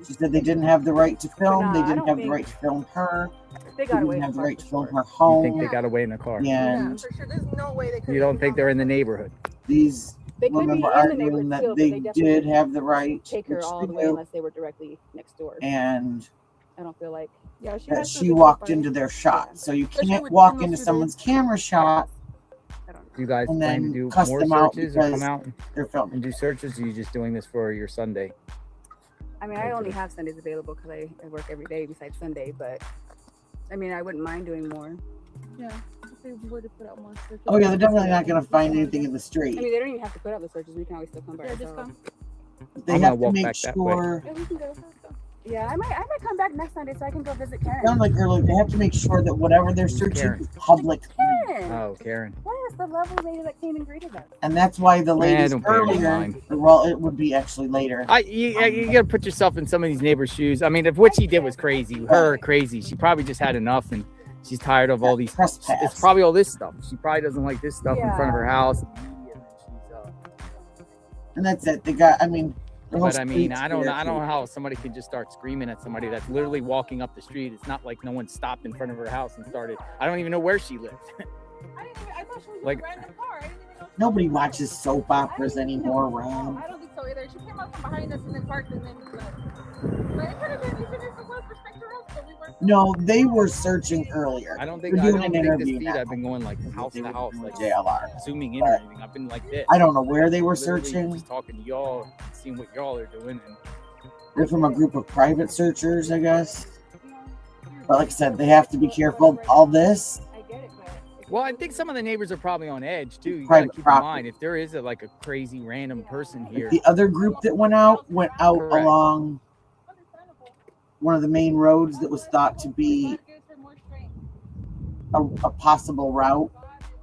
She said they didn't have the right to film, they didn't have the right to film her, they didn't have the right to film her You home. think they got away in the car? And For sure, there's no way they could. You don't think they're in the neighborhood? these They could women be were in the arguing neighborhood that still, but they they definitely did have the right, take her which all they the way do, unless they were directly next door. and I don't feel like. Yeah, that she walked into their shot. So you can't walk into someone's camera shot Do you guys and plan to then do cuss more them out searches or come because out they're filming. and do searches? Or are you just doing this for your Sunday? I mean, I only have Sundays available because I work every day besides Sunday, but I mean, I wouldn't mind doing more. Yeah. If they were to put out more searches. Oh yeah, they're definitely not going to find anything in the I street. mean, they don't even have to put out the searches. We can always still come by Yeah, just ourselves. come. They I'm have gonna to walk make back that way. sure. Yeah, we can go. Let's go. Yeah, I might come back next Sunday so I can go visit Karen. Sound like earlier, they have to make sure that whatever they're searching Karen? is public, Karen! Oh, Karen. Yes, the lovely lady that came and greeted us. and that's why the ladies don't pay any earlier. mind. Well, it would be actually later. You gotta put yourself in some of these neighbors' shoes. I mean, if what she did was crazy, her crazy, she probably just had enough and she's tired of all these. Trespass. It's probably all this stuff. She probably doesn't like this stuff in front of her Yeah. house. And that's it. They got. I mean. the whole But I mean, street's I don't there, know too. how somebody can just start screaming at somebody that's literally walking up the street. It's not like no one stopped in front of her house and started. I don't even know where she lived. I thought she was Like- a random car. I didn't even know. Nobody watches soap operas anymore, Ron. I don't think so either. She came out from behind us and then parked and then we left. But it could have been even if it was respect her house, but we weren't. No, they were searching earlier. I don't think They're I doing don't an think this interview feed now. I've been going like house They to were house, doing like JLR. zooming in or But anything. I've been like this. I don't know where they were Literally searching. just talking to y'all, seeing what y'all are doing, and They're from a group of private searchers, I guess. But like I said, they have to be careful of all this. well, I think some of the neighbors are probably on edge too. You gotta Private keep in property. mind if there is like a crazy random person here. The other group that went out Correct. along one of the main roads that was thought to be a possible route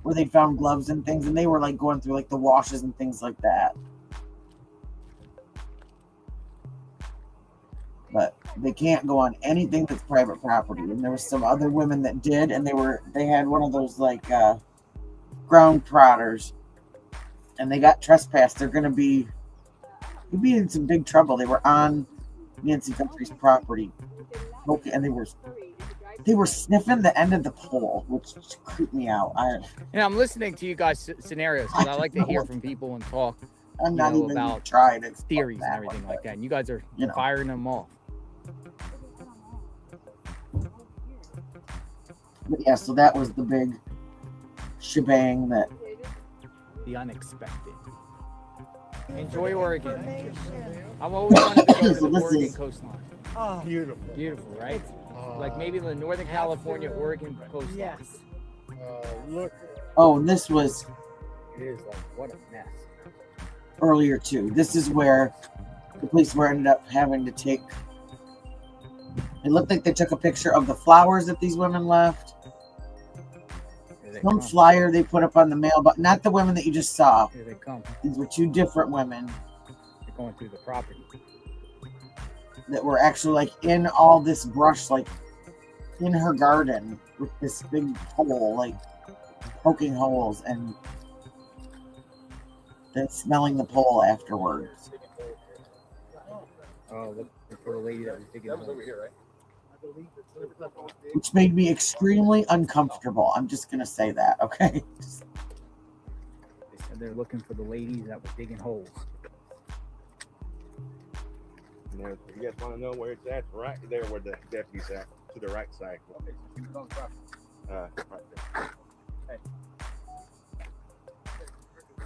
where they found gloves and things, and they were like going through like the washes and things like that. But they can't go on anything that's private property. And there was some other women that did, and they had one of those like ground prodders, and they got trespassed. They'd be in some big trouble. They were on Nancy Guthrie's property. Okay, and they were sniffing the end of the pole, which creeped me out. I'm listening to you guys' scenarios because I like to hear from people and talk. I'm not even about trying to theories and everything like that. And you guys are you know. firing them off. But yeah, so that was the big shebang that The unexpected. Enjoy Oregon. I've always wanted to go to the This Oregon is- coastline. Oh, beautiful. Beautiful, right? Like maybe the Northern California, Oregon coastline. Yes. Look. oh, and this was It is like what a mess. earlier too. This is where the police were ended up having to take. It looked like they took a picture of the flowers that these women left. Here they Some come. flyer they put up on the mail, but not the women that you just saw. Here they come. These were two different women They're going through the property. that were actually like in all this brush, like in her garden with this big hole, like poking holes, and then smelling the pole afterwards. Oh, looking for the lady that was digging. That was over here, right? Which made me extremely uncomfortable. I'm just gonna say that, okay? They said they're looking for the ladies that were digging holes. And if you guys want to know where it's at, right there where the deputy's at, to the right side. Right there.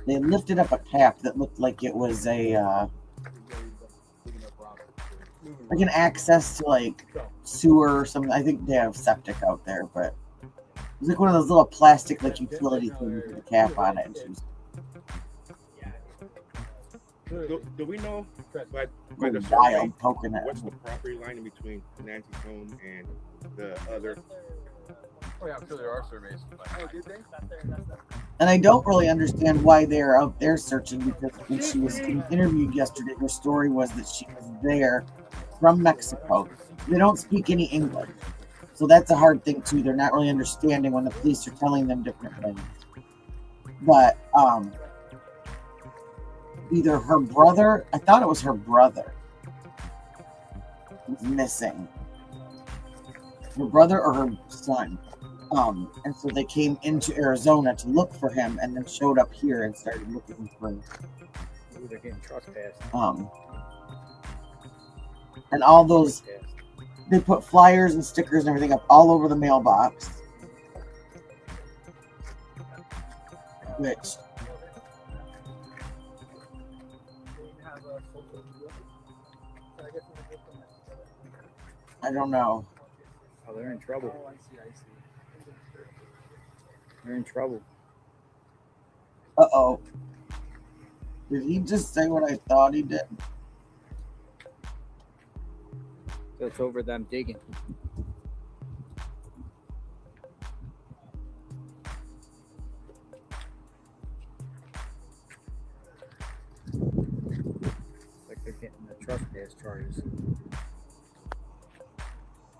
They lifted up a tap that looked like it was a like an access to like sewer or something. I think they have septic out there, but it was like one of those little plastic like utility things with a cap on it. And she was Do we know by the wild survey poking it. what's the property line in between Nancy's home and the other? Oh yeah, I'm sure there are surveys. Oh, did they? And I don't really understand why they're out there searching, because when she was interviewed yesterday, her story was that she was there from Mexico. They don't speak any English. So that's a hard thing too. They're not really understanding when the police are telling them different things. But either her brother, I thought it was her brother, was missing. Her brother or her son. And so they came into Arizona to look for him, and then showed up here and started looking for him. Ooh, they're getting trespassed. And all those, they put flyers and stickers and everything up all over the mailbox. Which I don't know. Oh, they're in trouble. They're in trouble. Uh-oh. Did he just say what I thought he did? That's over them digging. Like they're getting the trespass charges.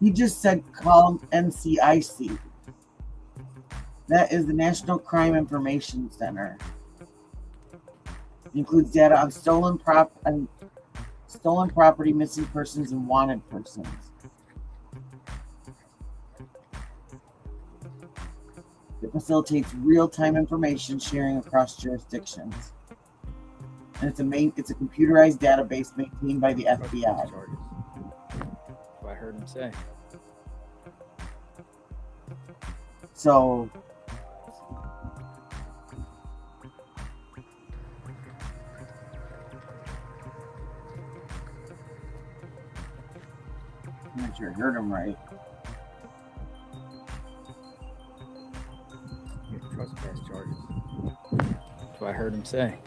He just said call NCIC. That is the National Crime Information Center. It includes data on stolen property, missing persons, and wanted persons. It facilitates real-time information sharing across jurisdictions. And it's a computerized database maintained by the FBI. That's what I heard him say. So I'm not sure I heard him right. Get trespass charges. That's what I heard him say.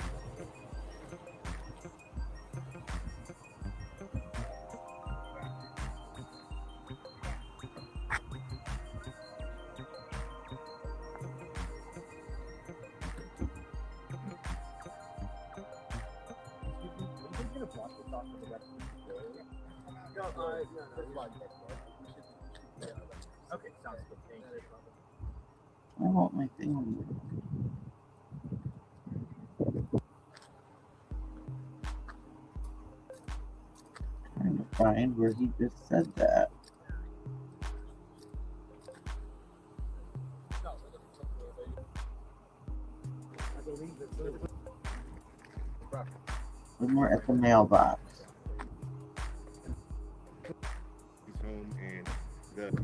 Okay, sounds good. Thank you. I want my thing on trying to find where he just said that. When we're at the mailbox. Home and the other.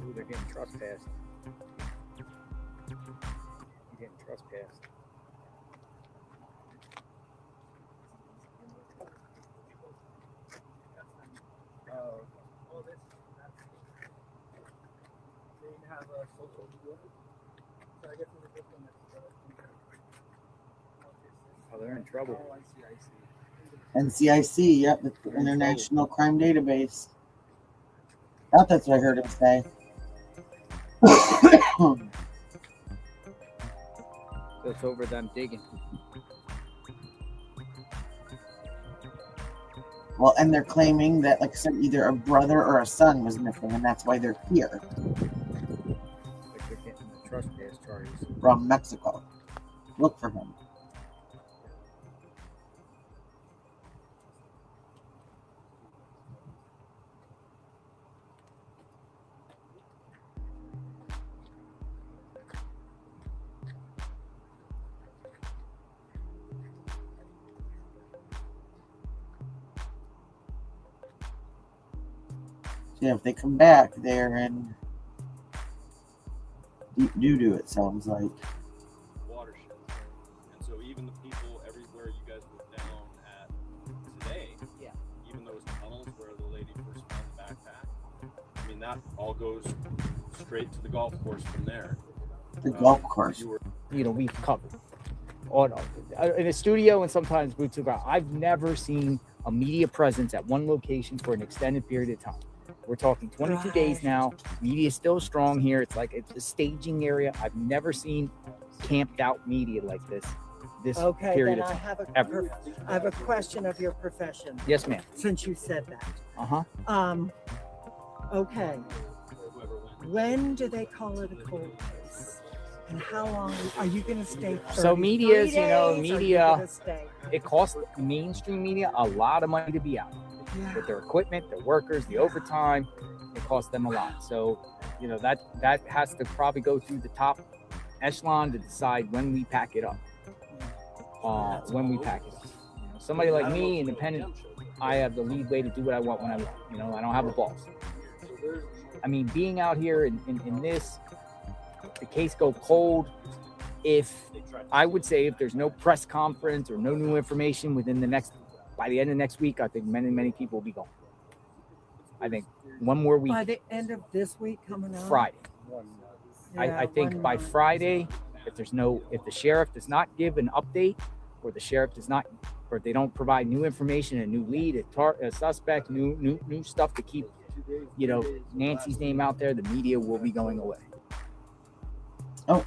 Ooh, they're getting trespassed. They're getting trespassed. They have a social media. So I guess it's a good thing that's Oh, they're in trouble. NCIC, yep, the International Crime Database. Thought that's what I heard him say. It's over them digging. Well, and they're claiming that, like I said, either a brother or a son was missing, and that's why they're here Like they're getting the trespass charges. from Mexico. Look for him. Yeah, if they come back, they're in deep doo-doo, it sounds like. Watershed. And so even the people everywhere you guys were down at today, yeah, even those tunnels where the lady first found the backpack, I mean, that all goes straight to the golf course from there. The golf course. You know, we've covered in a studio and sometimes boots to the ground. I've never seen a media presence at one location for an extended period of time. We're talking 22 days now. Media is still strong here. It's like it's a staging area. I've never seen camped out media like this Okay, period then of I time. have ever. I have a question of your profession. Yes, ma'am. Since you said that. Uh-huh. Okay. When do they call it a cold case? And how long are you going to stay? So media is, 33 you know, days, or are you media, gonna stay? it costs mainstream media a lot of money to be out with their equipment, their workers, the overtime. It costs them a lot. So, you know, that has to probably go through the top echelon to decide when we pack it up. When we pack it up. You know, somebody like me, independent, I have the lead way to do what I want when I want. You know, I don't have a boss. I mean, being out here in this, the case go cold. I would say if there's no press conference or no new information by the end of next week, I think many people will be gone. I think one more week. By the end of this week coming up? Friday. Yeah, I think by month. Friday, if the sheriff does not give an update, or or they don't provide new information, a new lead, a suspect, new stuff to keep, you know, Nancy's name out there, the media will be going away. Oh,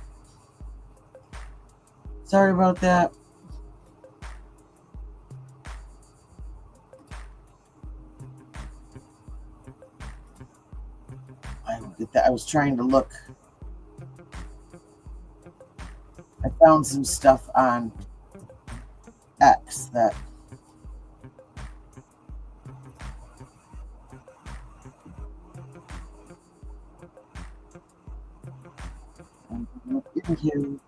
sorry about that. I don't get that. I was trying to look. I found some stuff on X that thank you.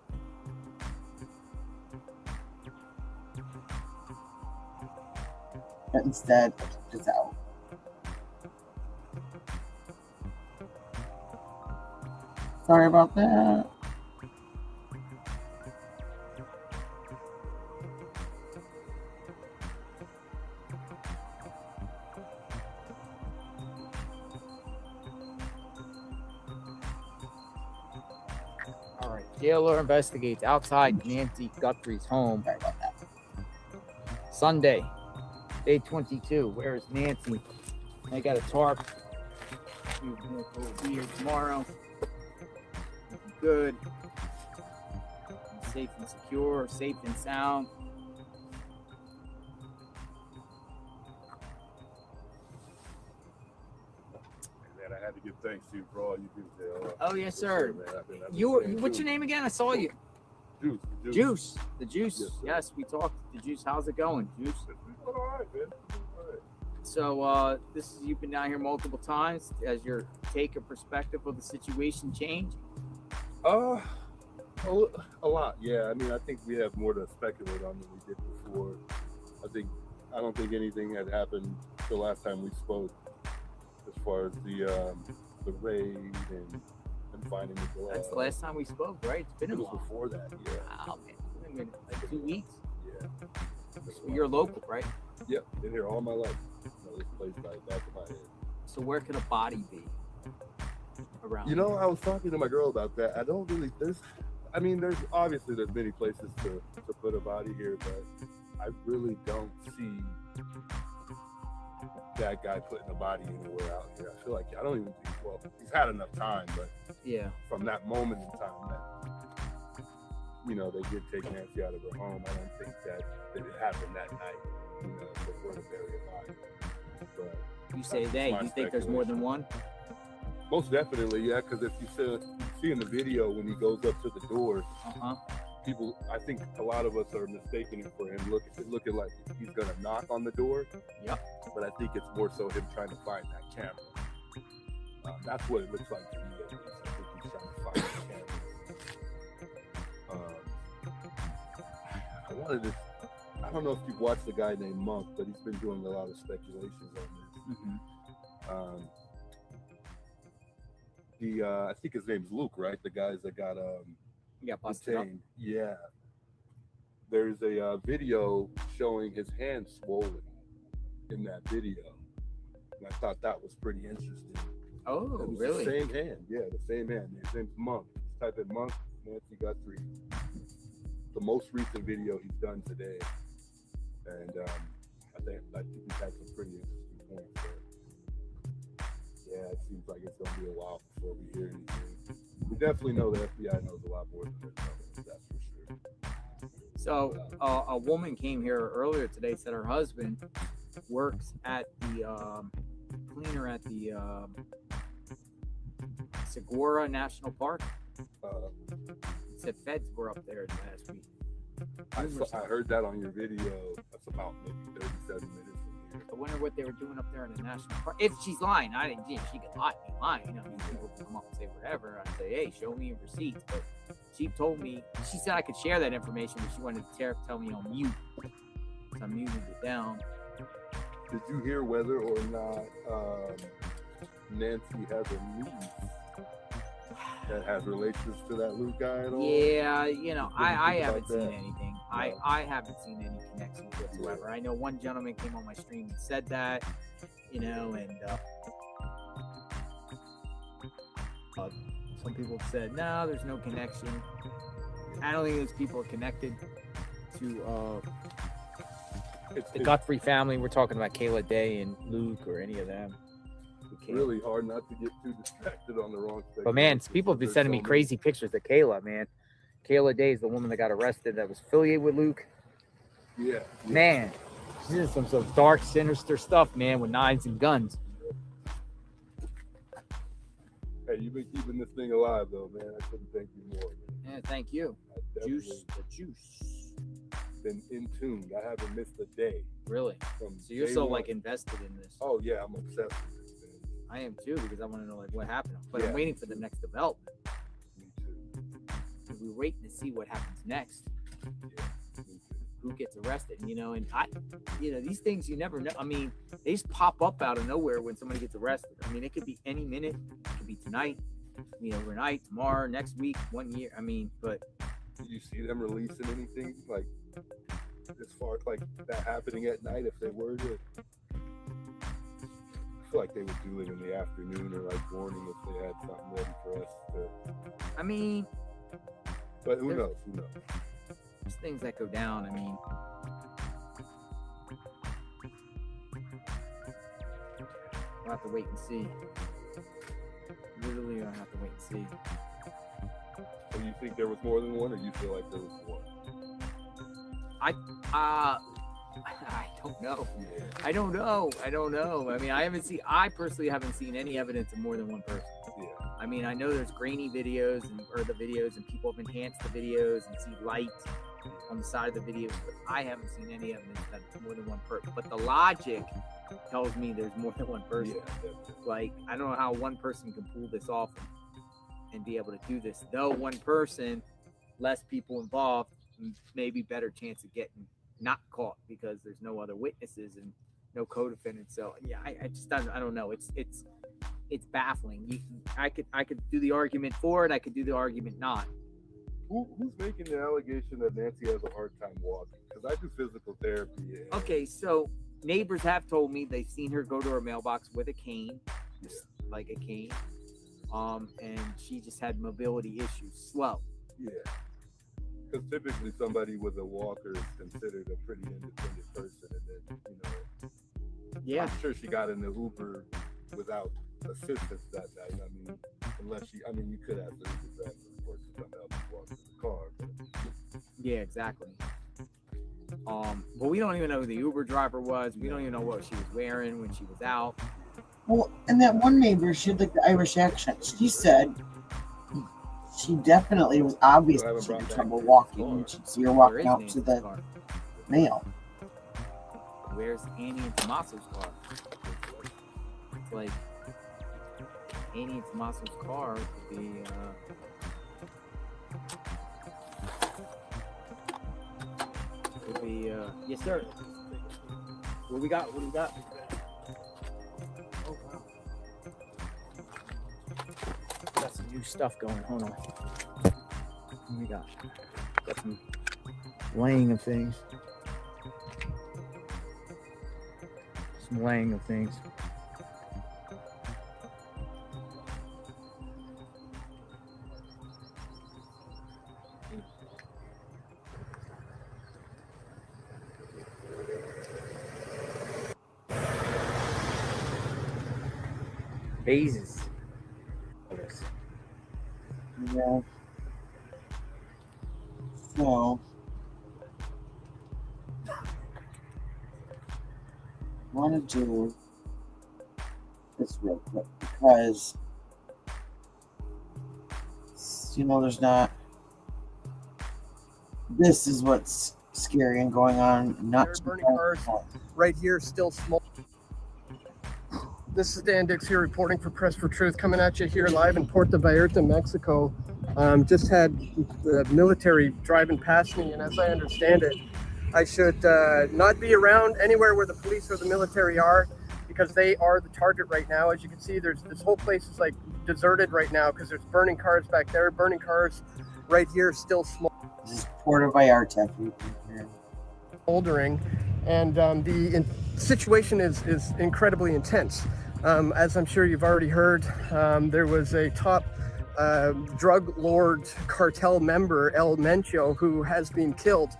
But instead, it's out. Sorry about that. All right. JLR investigates outside Nancy Guthrie's home. Sorry about that. Sunday, day 22. Where is Nancy? I got a tarp. We'll be here tomorrow. Good. Safe and secure, safe and sound. Man, I had to give thanks to you for all you do, JLR. Oh yes, sir. Man, I've been What's your name again? I saw you. Juice. The Juice. Yes, we talked. The Juice. How's it going, Juice? All right, man. All right. So you've been down here multiple times. Has your take or perspective of the situation changed? A lot, yeah. I mean, I think we have more to speculate on than we did before. I don't think anything had happened the last time we spoke, as far as the raid and finding the glove. That's the last time we spoke, right? It's been a It was while. before that, yeah. Wow, man. It's been like 2 weeks. Yeah. You're local, right? Yep, been here all my life. This place like back of my head. So where could a body be around? You know, I was talking to my girl about that. I mean, there's many places to put a body here, but I really don't see that guy putting a body anywhere out here. I feel like I don't even think. Well, he's had enough time, but yeah, from that moment in time that they did take Nancy out of her home, I don't think that it happened that night. For her to bury a body. But you say they? You think there's more than one? Most definitely, yeah. Because if you see in the video when he goes up to the door, people, I think a lot of us are mistaking it for him looking like he's gonna knock on the door. Yep. But I think it's more so him trying to find that camera. That's what it looks like to me. At least. I think he's trying to find the camera. I don't know if you've watched a guy named Monk, but he's been doing a lot of speculations on this. I think his name's Luke, right? The guys that got busted up. Yeah. There's a video showing his hand swollen in that video, and I thought that was pretty interesting. Oh, it was really? The same hand, yeah, the same hand. His name's Monk. Just type in Monk, Nancy Guthrie. The most recent video he's done today, and I think he's had some pretty interesting points there. Yeah, it seems like it's gonna be a while before we hear anything. We definitely know the FBI knows a lot more than they're telling us, that's for sure. So a woman came here earlier today, said her husband works at the cleaner at the Segura National Park. Said feds were up there last week. I heard that on your video. That's about maybe 37 minutes from here. I wonder what they were doing up there in the national park. If she's lying, I didn't. She could lie. Be lying. I mean, people can come up and say whatever. I'd say, hey, show me your receipts. But she told me, she said I could share that information, but she wanted to tell me on mute. So I muted it down. Did you hear whether or not Nancy has a niece that has relations to that Luke guy at all? Yeah, I haven't seen anything. No. I haven't seen any connections whatsoever. I know one gentleman came on my stream and said that, and some people said, no, there's no connection. I don't think those people are connected to the Guthrie family. We're talking about Kayla Day and Luke or any of them. It's really hard not to get too distracted on the wrong thing. But man, people have been sending me crazy pictures of Kayla, man. Kayla Day is the woman that got arrested that was affiliated with Luke. Yeah. Man, she's in some dark, sinister stuff, man, with knives and guns. Hey, you've been keeping this thing alive, though, man. I couldn't thank you more. Man. Yeah, thank you. The juice. Been in tune. I haven't missed a day. Really? So you're so like invested in this. Oh yeah, I'm obsessed with this, man. I am too, because I want to know like what happened. But I'm waiting for the next development. Me too. We're waiting to see what happens next. Yeah, me too. Who gets arrested, and these things you never know. I mean, they just pop up out of nowhere when somebody gets arrested. I mean, it could be any minute. It could be tonight, overnight, tomorrow, next week, 1 year. I mean, but did you see them releasing anything like as far as like that happening at night? If they were to, I feel like they would do it in the afternoon or like morning if they had something ready for us to. I mean, but who knows? There's things that go down. I mean, we'll have to wait and see. Literally, I'll have to wait and see. So you think there was more than one, or you feel like there was one? I don't know. Yeah. I don't know. I mean, I personally haven't seen any evidence of more than one person. Yeah. I mean, I know there's grainy videos and people have enhanced the videos and see light on the side of the videos, but I haven't seen any evidence that it's more than one person. But the logic tells me there's more than one person. Yeah, like, I don't know how one person can pull this off and be able to do this. Though one person, less people involved, maybe better chance of getting not caught because there's no other witnesses and no co-defendants. So yeah, I don't know. It's baffling. I could do the argument for it. I could do the argument not. Who's making the allegation that Nancy has a hard time walking? Because I do physical therapy. Yeah. Okay, so neighbors have told me they've seen her go to her mailbox with a cane, like a cane, and she just had mobility issues, slow. Yeah. Because typically somebody with a walker is considered a pretty independent person, and then, you know, Yeah. I'm sure she got in the Uber without assistance that night. I mean, unless she, I mean, you could ask the Uber driver, of course, to come help you walk to the car. But Yeah, exactly. But we don't even know who the Uber driver was. We don't even know what she was wearing when she was out. Well, and that one neighbor, she had like the Irish accent. She said she definitely was obviously she had trouble walking, and she'd see her walking out to the mail. Where's Annie and Tommaso's car? It's like Annie and Tommaso's car could be yes sir. What we got? What do we got? Oh wow. Got some new stuff going. Hold on. What we got? Got some laying of things. Some laying of things. Vases. Yeah. So, I want to do this real quick because, you know, there's not. This is what's scary and going on. Not Burning cars right here, still smoke. This is Dan Dix here reporting for Press for Truth, coming at you here live in Puerto Vallarta, Mexico. Just had the military driving past me, and as I understand it, I should not be around anywhere where the police or the military are, because they are the target right now. As you can see, there's this whole place is like deserted right now because there's burning cars back there, burning cars right here, still smoking. This is Puerto Vallarta. Smoldering, and the situation is incredibly intense. As I'm sure you've already heard, there was a top drug lord cartel member, El Mencho, who has been killed.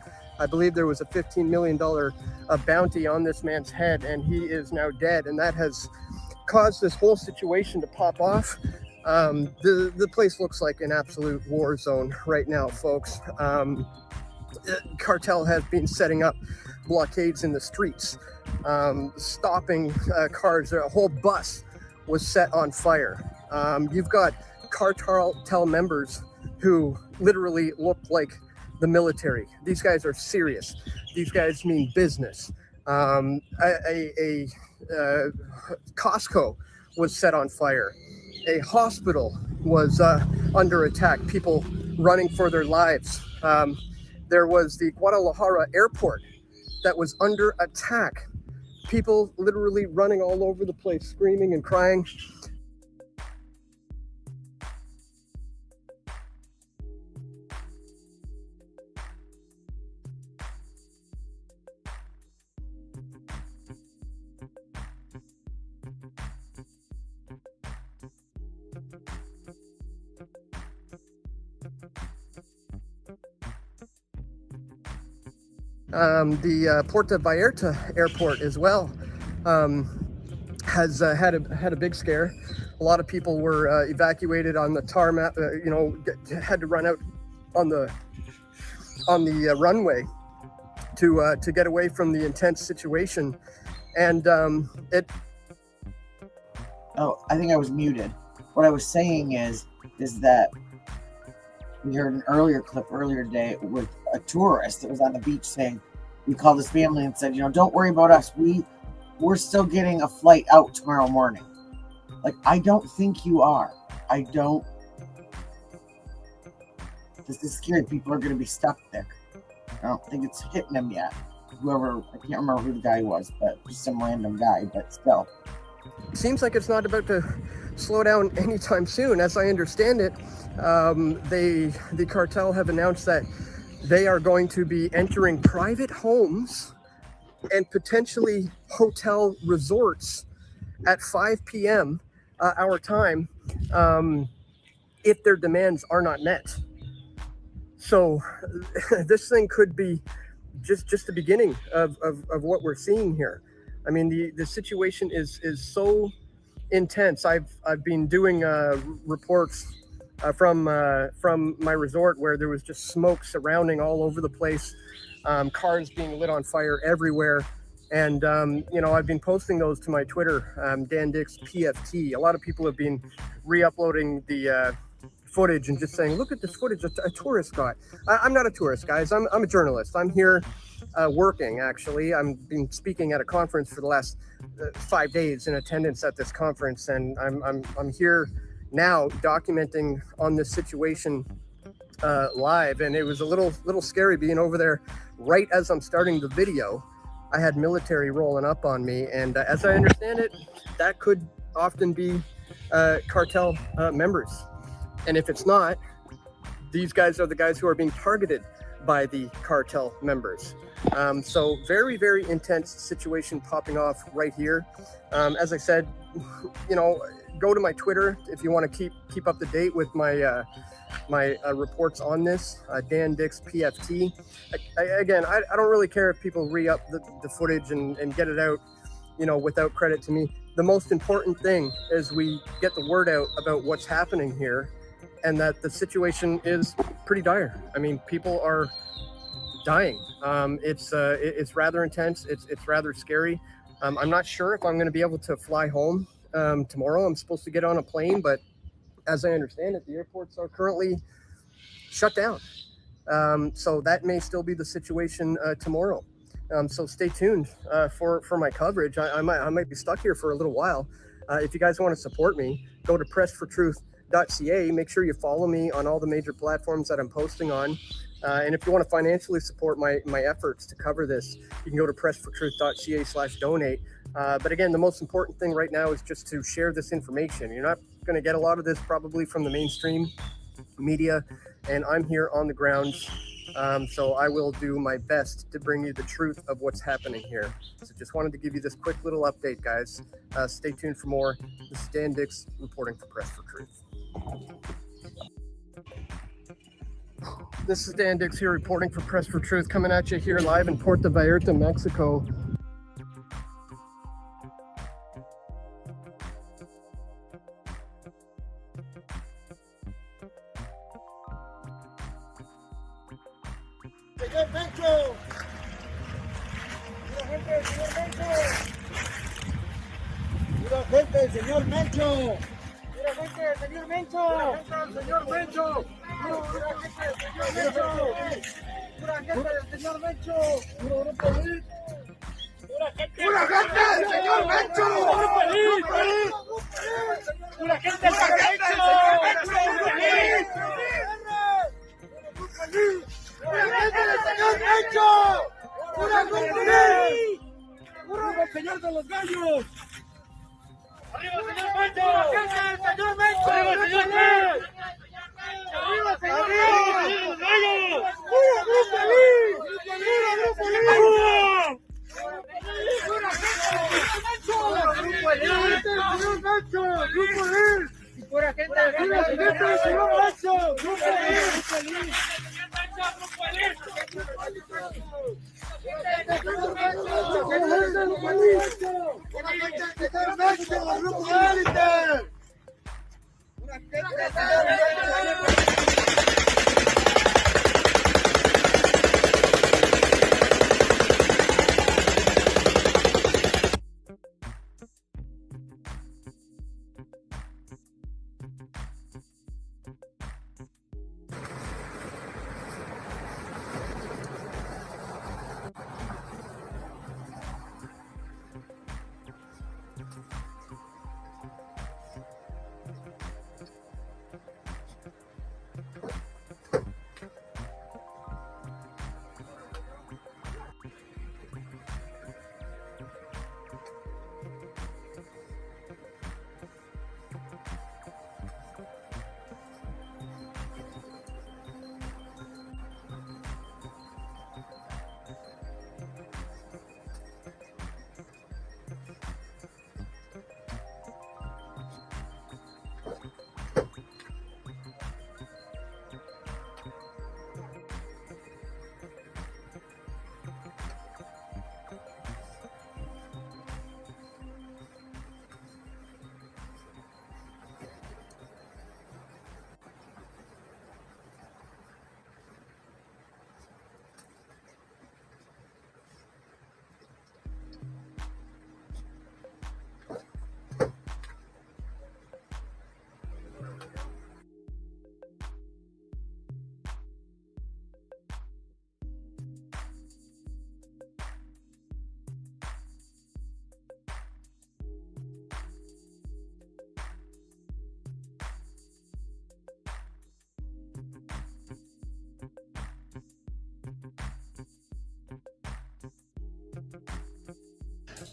I believe there was a $15 million bounty on this man's head, and he is now dead, and that has caused this whole situation to pop off. The place looks like an absolute war zone right now, folks. Cartel has been setting up blockades in the streets, stopping cars. A whole bus was set on fire. You've got cartel members who literally look like the military. These guys are serious. These guys mean business. Costco was set on fire. A hospital was under attack. People running for their lives. There was the Guadalajara airport that was under attack. People literally running all over the place, screaming and crying. The Puerto Vallarta airport as well has had a big scare. A lot of people were evacuated on the tarmac. Had to run out on the runway to get away from the intense situation. And Oh, I think I was muted. What I was saying is that we heard an earlier clip earlier today with a tourist that was on the beach saying, we called his family and said, don't worry about us. We're still getting a flight out tomorrow morning. Like, I don't think you are. I don't. This is scary. People are going to be stuck there. I don't think it's hitting them yet. Whoever, I can't remember who the guy was, but just some random guy, but still. Seems like it's not about to slow down anytime soon. As I understand it, the cartel have announced that they are going to be entering private homes and potentially hotel resorts at 5 p.m. Our time if their demands are not met. So this thing could be just the beginning of what we're seeing here. I mean, the situation is so intense. I've been doing reports from my resort where there was just smoke surrounding all over the place, cars being lit on fire everywhere. And, you know, I've been posting those to my Twitter, Dan Dix PFT. A lot of people have been re-uploading the footage and just saying, look at this footage a tourist got. I'm not a tourist, guys. I'm a journalist. I'm here working, actually. I've been speaking at a conference for the last 5 days, in attendance at this conference. And I'm here now documenting on this situation live. And it was a little scary being over there right as I'm starting the video. I had military rolling up on me, and as I understand it, that could often be cartel members. And if it's not, these guys are the guys who are being targeted by the cartel members. So very, very intense situation popping off right here. As I said, you know, go to my Twitter if you want to keep up to date with my my reports on this, Dan Dix PFT. Again, I don't really care if people re-up the footage and get it out, you know, without credit to me. The most important thing is we get the word out about what's happening here, and that the situation is pretty dire. I mean, people are dying. It's rather intense. It's rather scary. I'm not sure if I'm going to be able to fly home tomorrow. I'm supposed to get on a plane, but as I understand it, the airports are currently shut down. So that may still be the situation tomorrow. So stay tuned for my coverage. I might be stuck here for a little while. If you guys want to support me, go to pressfortruth.ca. Make sure you follow me on all the major platforms that I'm posting on. And if you want to financially support my efforts to cover this, you can go to pressfortruth.ca/donate. But again, the most important thing right now is just to share this information. You're not going to get a lot of this probably from the mainstream media, and I'm here on the ground. So I will do my best to bring you the truth of what's happening here. So just wanted to give you this quick little update, guys. Stay tuned for more. This is Dan Dix reporting for Press for Truth. This is Dan Dix here reporting for Press for Truth, coming at you here live in Puerto Vallarta, Mexico. Señor Mencho. Mira gente, señor Mencho. Mira gente, señor Mencho. Mira gente, señor Mencho. Señor Mencho. Mira gente, señor Mencho. Mira gente, señor Mencho. Pura gente, señor Mencho. Pura gente, señor Mencho. ¡Pura gente! ¡Pura el señor de los gallos! ¡Arriba, señor Mencho! ¡Señor Mencho! ¡Arriba, señor Mencho! ¡Arriba, señor Mencho! ¡Pura Grupo Lee! ¡Pura Grupo Lee! ¡Pura gente, señor Mencho! ¡Grupo Lee! ¡Pura gente, señor Mencho! ¡Grupo Lee!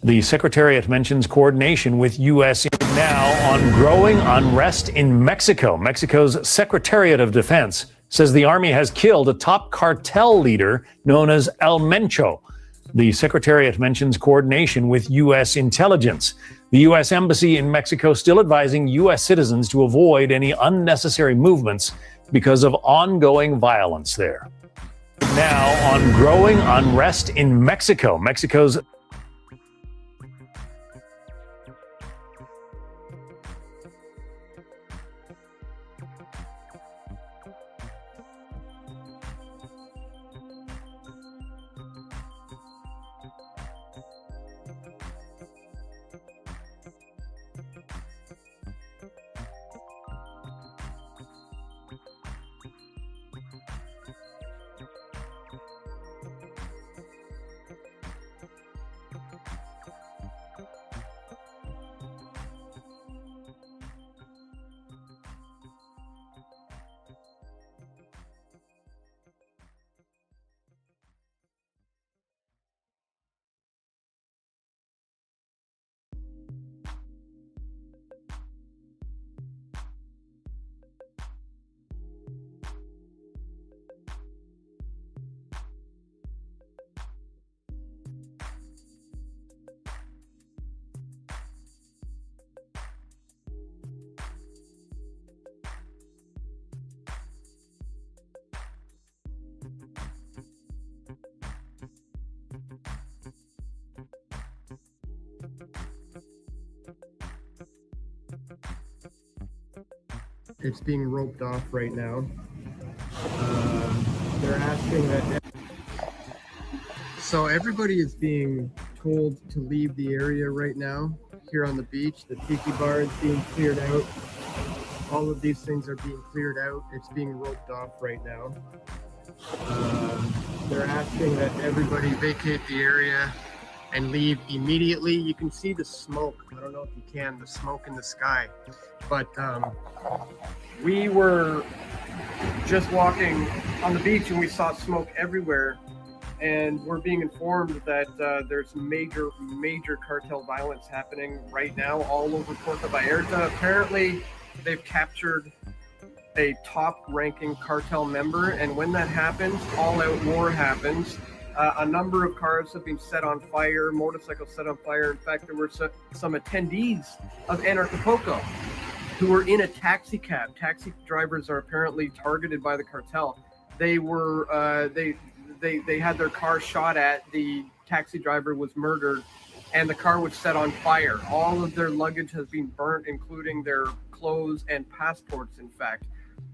The Secretariat mentions coordination with U.S. now on growing unrest in Mexico. Mexico's Secretariat of Defense says the army has killed a top cartel leader known as El Mencho. The Secretariat mentions coordination with U.S. intelligence. The U.S. Embassy in Mexico still advising U.S. citizens to avoid any unnecessary movements because of ongoing violence there. Now on growing unrest in Mexico. Mexico's It's being roped off right now. They're asking that. So everybody is being told to leave the area right now. Here on the beach, the tiki bar is being cleared out. All of these things are being cleared out. It's being roped off right now. They're asking that everybody vacate the area and leave immediately. You can see the smoke. I don't know if you can, the smoke in the sky. But we were just walking on the beach and we saw smoke everywhere. And we're being informed that there's major cartel violence happening right now all over Puerto Vallarta. Apparently, they've captured a top-ranking cartel member, and when that happens, all-out war happens. A number of cars have been set on fire, motorcycles set on fire. In fact, there were some attendees of Anarchapulco who were in a taxi cab. Taxi drivers are apparently targeted by the cartel. They were they had their car shot at. The taxi driver was murdered, and the car was set on fire. All of their luggage has been burnt, including their clothes and passports, in fact.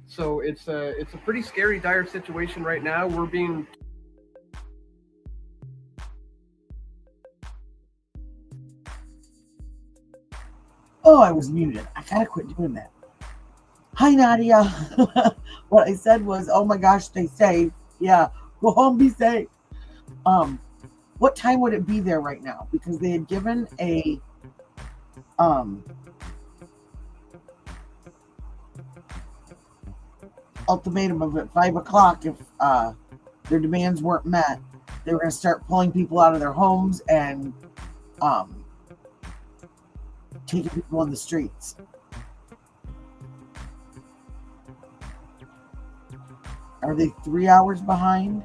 So it's a pretty scary, dire situation right now. We're being Oh, I was muted. I gotta quit doing that. Hi, Nadia. What I said was, oh my gosh, stay safe. Yeah, go home, be safe. What time would it be there right now? Because they had given a ultimatum of at 5 o'clock if their demands weren't met. They were going to start pulling people out of their homes and taking people on the streets. Are they 3 hours behind?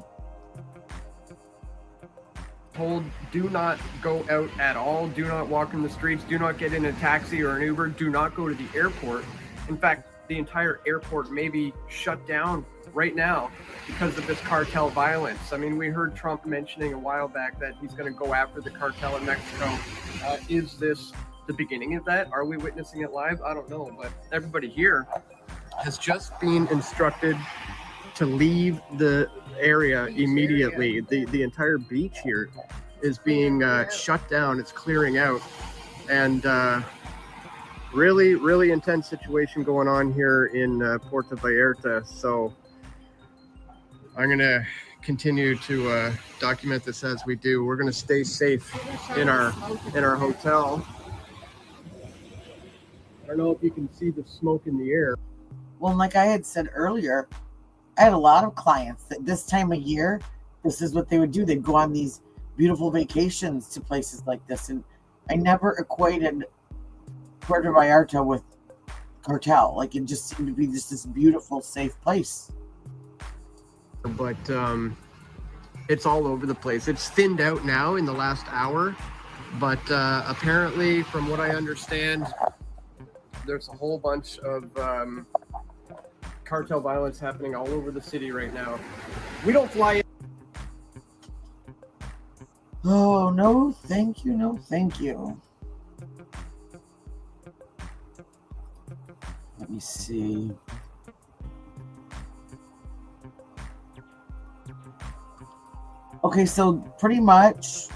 told, do not go out at all. Do not walk in the streets. Do not get in a taxi or an Uber. Do not go to the airport. In fact, the entire airport may be shut down right now because of this cartel violence. I mean, we heard Trump mentioning a while back that he's going to go after the cartel in Mexico. Is this the beginning of that? Are we witnessing it live? I don't know, but everybody here has just been instructed to leave the area immediately. The entire beach here is being shut down. It's clearing out, and really intense situation going on here in Puerto Vallarta. So I'm gonna continue to document this as we do. We're gonna stay safe in our hotel. I don't know if you can see the smoke in the air. Well, like I had said earlier, I had a lot of clients that this time of year, this is what they would do. They'd go on these beautiful vacations to places like this. And I never equated Puerto Vallarta with cartel. Like, it just seemed to be just this beautiful, safe place. But it's all over the place. It's thinned out now in the last hour, but apparently, from what I understand, there's a whole bunch of cartel violence happening all over the city right now. We don't fly in. Oh, no, thank you. No, thank you. Let me see. Okay, so pretty much.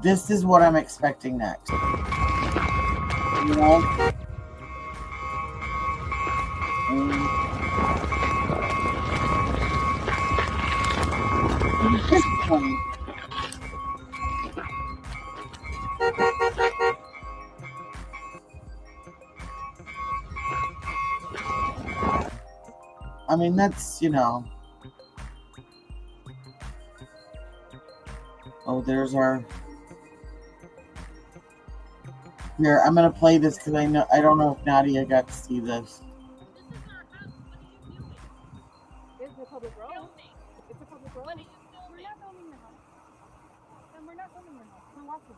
This is what I'm expecting next. You know? At this point, I mean, that's, you know. Oh, there's our. Here, I'm gonna play this because I don't know if Nadia got to see this. It's a public road. It's a public road. We're not filming your house. And we're not filming your house. We're watching.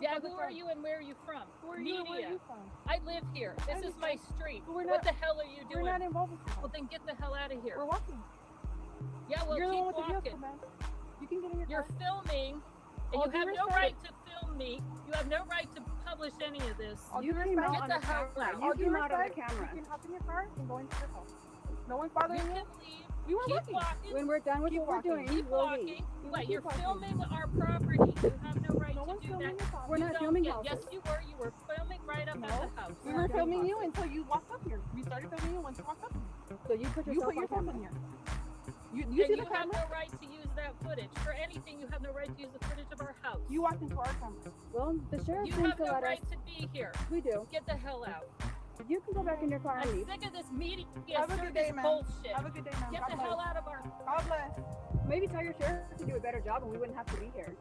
Yeah, who are you and where are you from? Who are you and where are you from? I live here. This is my street. What the hell are you doing? We're not involved with you. Well, then get the hell out of here. We're walking. Yeah, well, You're the keep one with the walking. vehicle, man. You can get in your You're car. filming, and All you due have no respect. right to film me. You have no right to publish any of this. All You due came respect. out on the hell out. All due respect, you can hop in your car and go into your house. No one's bothering you. We were Keep walking. walking. When we're done with Keep what we're walking. doing, Keep we'll walking. leave. We will What? keep You're walking. filming our property. You have no right to do that. We're You not don't filming get- houses. Yes, you were. You were filming right up at the house. We were filming you until you walked up here. We started filming you once you walked up here. So you put yourself in here. You And see the you have camera? no right to use that footage. For anything, you have no right to use the footage of our house. You walked into our camera. Well, the sheriff You seems have to no let right us. to be here. We do. Get the hell out. You can go back in your car and I'm leave. sick of this media Have a good day, circus man. bullshit. Have a good day, man. Get God the bless. hell out of our. God bless. Maybe tell your sheriff to do a better job and we wouldn't have to be here.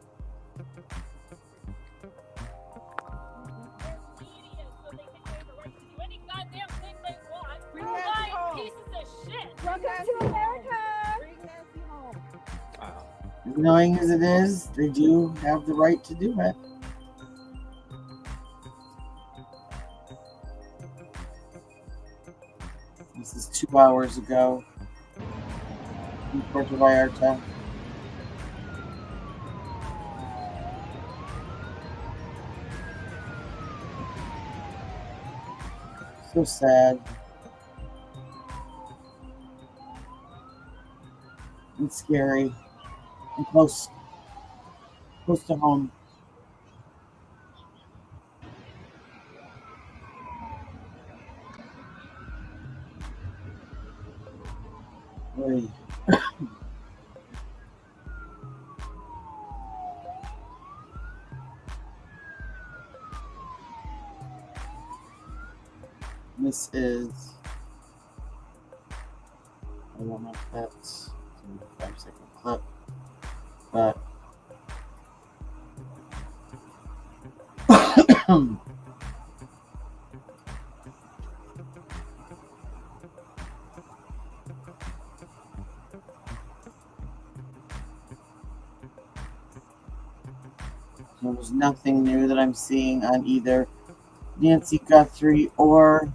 Media, so they think they have the right to do any goddamn thing they want. Bring You're Nancy lying home. pieces of shit. Welcome Nancy to America. Bring Nancy home. As annoying as it is, they do have the right to do it. This is 2 hours ago in Puerto Vallarta. So sad. And scary. And close to home. Oy. This is, I don't know if that's a 5-second clip, but there's nothing new that I'm seeing on either Nancy Guthrie or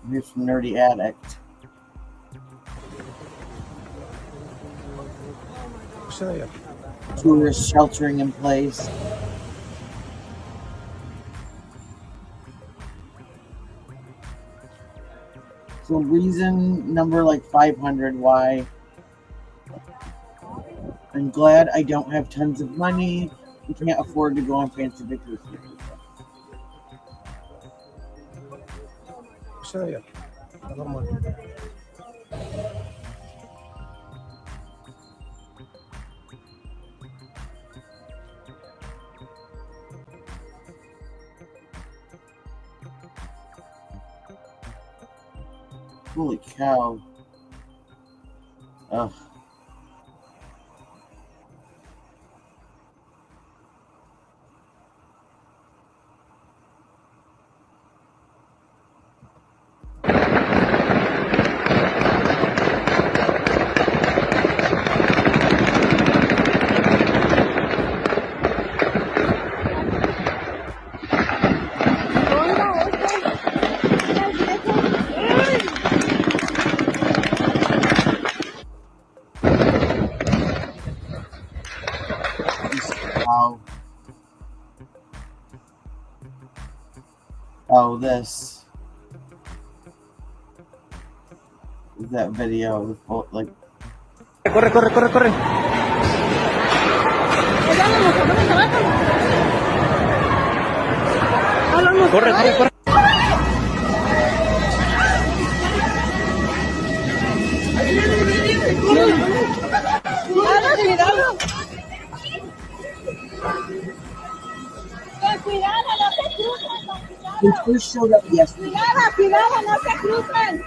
here's from Nerdy Addict. Tourists sheltering in place. So reason number like 500 why I'm glad I don't have tons of money. We can't afford to go on fancy vacations. Holy cow. Ugh. Oh, this is that video with like. Corre, corre, corre, corre. Corre, corre, corre. Cuidado, no se crucen, He first showed up yesterday. cuidado, no se crucen.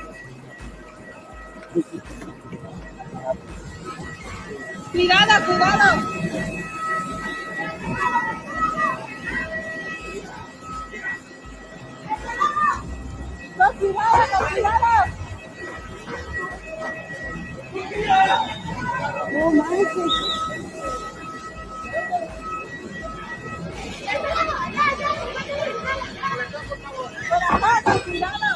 Cuidado. No, cuidado. No manches. Cuidado.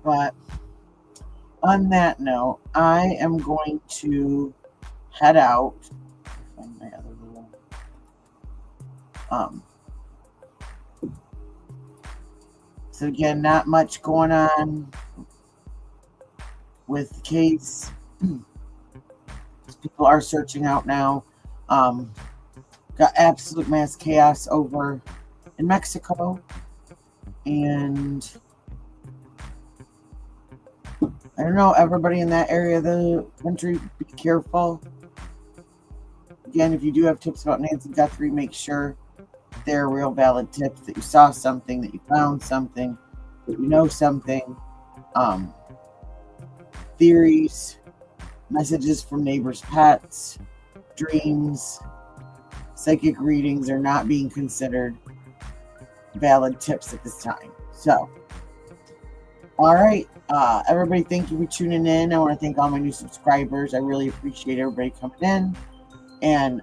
But on that note, I am going to head out. Find my other little, so again, not much going on with the case. People are searching out now. Got absolute mass chaos over in Mexico, and I don't know, everybody in that area of the country, be careful. Again, if you do have tips about Nancy Guthrie, make sure they're real valid tips, that you saw something, that you found something, that you know something. Theories, messages from neighbors' pets, dreams, psychic readings are not being considered valid tips at this time. So, all right, everybody, thank you for tuning in. I want to thank all my new subscribers. I really appreciate everybody coming in and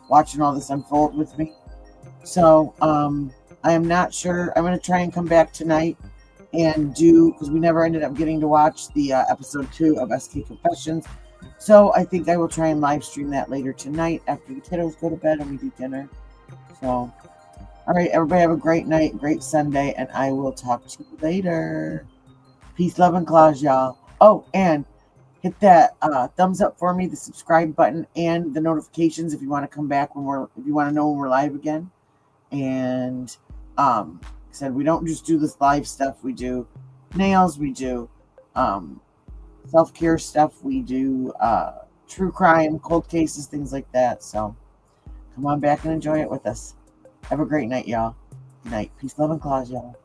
watching all this unfold with me. So I am not sure. I'm going to try and come back tonight and do, because we never ended up getting to watch the episode 2 of SK Confessions. So I think I will try and live stream that later tonight after the kiddos go to bed and we do dinner. So, all right, everybody have a great night, great Sunday, and I will talk to you later. Peace, love, and claws, y'all. Oh, and hit that thumbs up for me, the subscribe button, and the notifications if you want to come back if you want to know when we're live again. And like I said, we don't just do this live stuff. We do nails, we do self-care stuff, we do true crime, cold cases, things like that. So come on back and enjoy it with us. Have a great night, y'all. Good night. Peace, love, and claws, y'all.